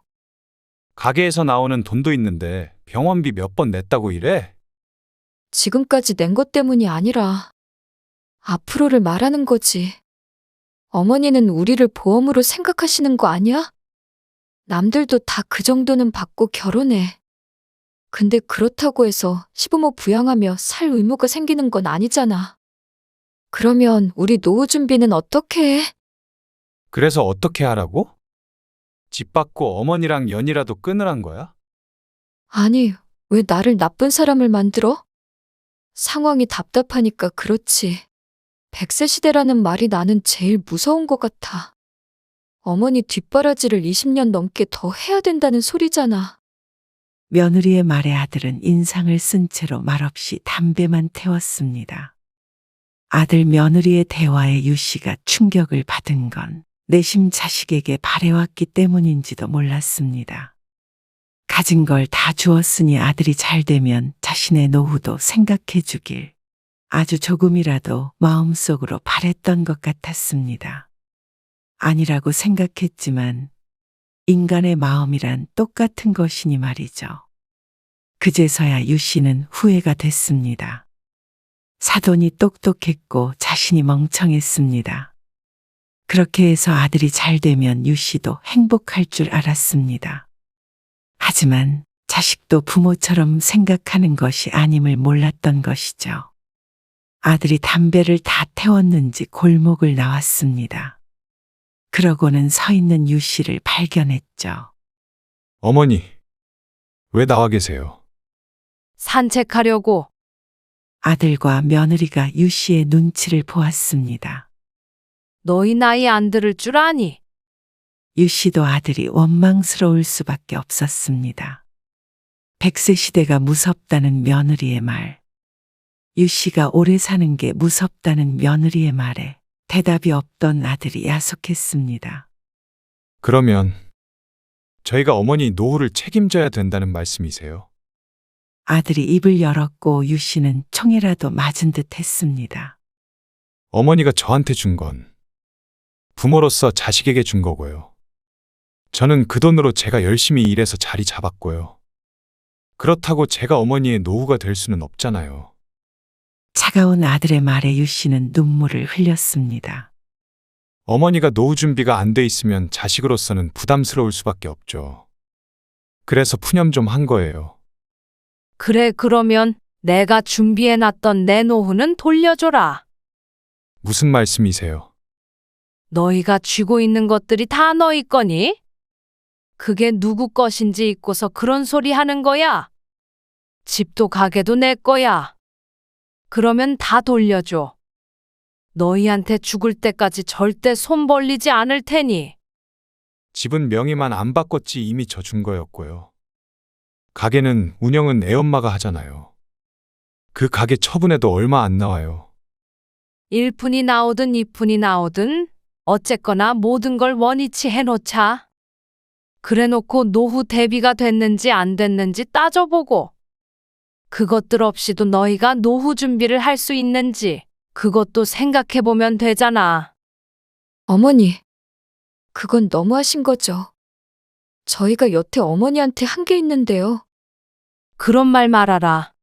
가게에서 나오는 돈도 있는데 병원비 몇 번 냈다고 이래? 지금까지 낸 것 때문이 아니라 앞으로를 말하는 거지. 어머니는 우리를 보험으로 생각하시는 거 아니야? 남들도 다 그 정도는 받고 결혼해. 근데 그렇다고 해서 시부모 부양하며 살 의무가 생기는 건 아니잖아. 그러면 우리 노후 준비는 어떻게 해? 그래서 어떻게 하라고? 집 받고 어머니랑 연이라도 끊으란 거야? 아니, 왜 나를 나쁜 사람을 만들어? 상황이 답답하니까 그렇지. 100세 시대라는 말이 나는 제일 무서운 것 같아. 어머니 뒷바라지를 20년 넘게 더 해야 된다는 소리잖아. 며느리의 말에 아들은 인상을 쓴 채로 말없이 담배만 태웠습니다. 아들 며느리의 대화에 유 씨가 충격을 받은 건 내심 자식에게 바래왔기 때문인지도 몰랐습니다. 가진 걸 다 주었으니 아들이 잘 되면 자신의 노후도 생각해 주길 아주 조금이라도 마음속으로 바랬던 것 같았습니다. 아니라고 생각했지만 인간의 마음이란 똑같은 것이니 말이죠. 그제서야 유 씨는 후회가 됐습니다. 사돈이 똑똑했고 자신이 멍청했습니다. 그렇게 해서 아들이 잘 되면 유 씨도 행복할 줄 알았습니다. 하지만 자식도 부모처럼 생각하는 것이 아님을 몰랐던 것이죠. 아들이 담배를 다 태웠는지 골목을 나왔습니다. 그러고는 서 있는 유 씨를 발견했죠. 어머니, 왜 나와 계세요? 산책하려고. 아들과 며느리가 유 씨의 눈치를 보았습니다. 너희 나이 안 들을 줄 아니? 유 씨도 아들이 원망스러울 수밖에 없었습니다. 100세 시대가 무섭다는 며느리의 말, 유 씨가 오래 사는 게 무섭다는 며느리의 말에 대답이 없던 아들이 야속했습니다. 그러면 저희가 어머니 노후를 책임져야 된다는 말씀이세요? 아들이 입을 열었고 유 씨는 총이라도 맞은 듯 했습니다. 어머니가 저한테 준 건 부모로서 자식에게 준 거고요. 저는 그 돈으로 제가 열심히 일해서 자리 잡았고요. 그렇다고 제가 어머니의 노후가 될 수는 없잖아요. 차가운 아들의 말에 유 씨는 눈물을 흘렸습니다. 어머니가 노후 준비가 안 돼 있으면 자식으로서는 부담스러울 수밖에 없죠. 그래서 푸념 좀 한 거예요. 그래, 그러면 내가 준비해놨던 내 노후는 돌려줘라. 무슨 말씀이세요? 너희가 쥐고 있는 것들이 다 너희 거니? 그게 누구 것인지 잊고서 그런 소리 하는 거야. 집도 가게도 내 거야. 그러면 다 돌려줘. 너희한테 죽을 때까지 절대 손 벌리지 않을 테니. 집은 명의만 안 바꿨지 이미 저 준 거였고요. 가게는 운영은 애엄마가 하잖아요. 그 가게 처분해도 얼마 안 나와요. 1푼이 나오든 2푼이 나오든 어쨌거나 모든 걸 원위치 해놓자. 그래놓고 노후 대비가 됐는지 안 됐는지 따져보고 그것들 없이도 너희가 노후 준비를 할 수 있는지 그것도 생각해보면 되잖아. 어머니, 그건 너무하신 거죠. 저희가 여태 어머니한테 한 게 있는데요. 그런 말 말아라.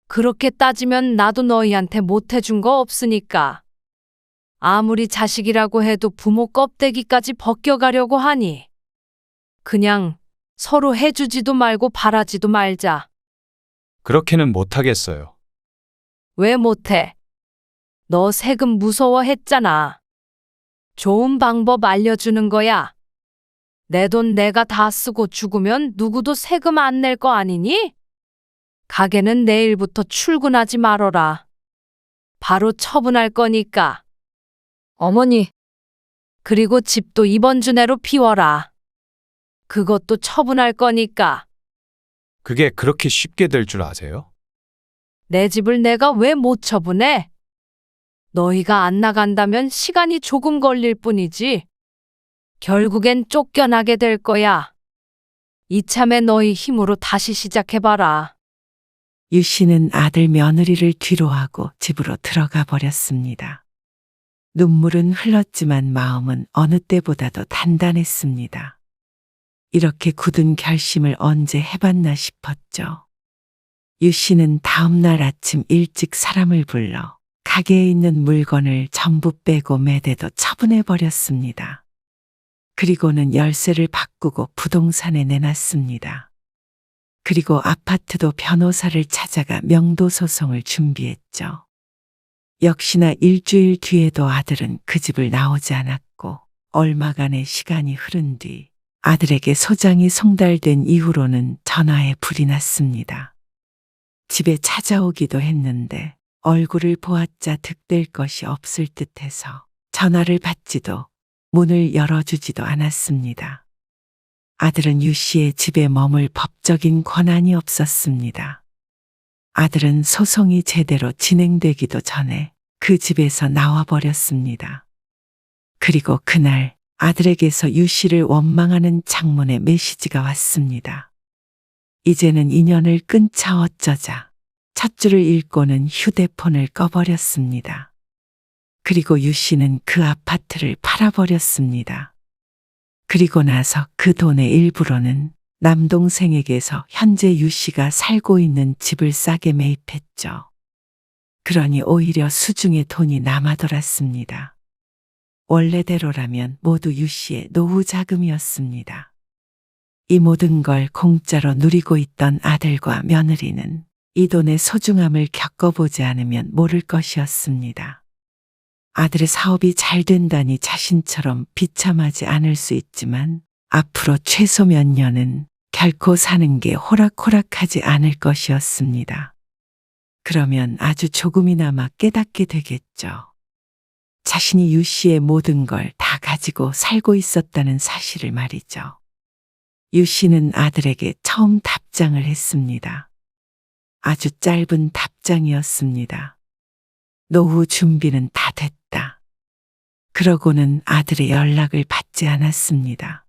그렇게 따지면 나도 너희한테 못해준 거 없으니까. 아무리 자식이라고 해도 부모 껍데기까지 벗겨가려고 하니. 그냥 서로 해주지도 말고 바라지도 말자. 그렇게는 못하겠어요. 왜 못해? 너 세금 무서워했잖아. 좋은 방법 알려주는 거야. 내 돈 내가 다 쓰고 죽으면 누구도 세금 안 낼 거 아니니? 가게는 내일부터 출근하지 말어라. 바로 처분할 거니까. 어머니, 그리고 집도 이번 주 내로 비워라. 그것도 처분할 거니까. 그게 그렇게 쉽게 될 줄 아세요? 내 집을 내가 왜 못 처분해? 너희가 안 나간다면 시간이 조금 걸릴 뿐이지. 결국엔 쫓겨나게 될 거야. 이참에 너희 힘으로 다시 시작해봐라. 유 씨는 아들 며느리를 뒤로하고 집으로 들어가 버렸습니다. 눈물은 흘렀지만 마음은 어느 때보다도 단단했습니다. 이렇게 굳은 결심을 언제 해봤나 싶었죠. 유 씨는 다음 날 아침 일찍 사람을 불러 가게에 있는 물건을 전부 빼고 매대도 처분해 버렸습니다. 그리고는 열쇠를 바꾸고 부동산에 내놨습니다. 그리고 아파트도 변호사를 찾아가 명도 소송을 준비했죠. 역시나 일주일 뒤에도 아들은 그 집을 나오지 않았고 얼마간의 시간이 흐른 뒤 아들에게 소장이 송달된 이후로는 전화에 불이 났습니다. 집에 찾아오기도 했는데 얼굴을 보았자 득될 것이 없을 듯해서 전화를 받지도 문을 열어주지도 않았습니다. 아들은 유 씨의 집에 머물 법적인 권한이 없었습니다. 아들은 소송이 제대로 진행되기도 전에 그 집에서 나와버렸습니다. 그리고 그날 아들에게서 유 씨를 원망하는 장문의 메시지가 왔습니다. 이제는 인연을 끊자 어쩌자. 첫 줄을 읽고는 휴대폰을 꺼버렸습니다. 그리고 유 씨는 그 아파트를 팔아버렸습니다. 그리고 나서 그 돈의 일부로는 남동생에게서 현재 유 씨가 살고 있는 집을 싸게 매입했죠. 그러니 오히려 수중에 돈이 남아돌았습니다. 원래대로라면 모두 유 씨의 노후 자금이었습니다. 이 모든 걸 공짜로 누리고 있던 아들과 며느리는 이 돈의 소중함을 겪어보지 않으면 모를 것이었습니다. 아들의 사업이 잘 된다니 자신처럼 비참하지 않을 수 있지만 앞으로 최소 몇 년은 결코 사는 게 호락호락하지 않을 것이었습니다. 그러면 아주 조금이나마 깨닫게 되겠죠. 자신이 유 씨의 모든 걸 다 가지고 살고 있었다는 사실을 말이죠. 유 씨는 아들에게 처음 답장을 했습니다. 아주 짧은 답장이었습니다. 노후 준비는 다 됐다. 그러고는 아들의 연락을 받지 않았습니다.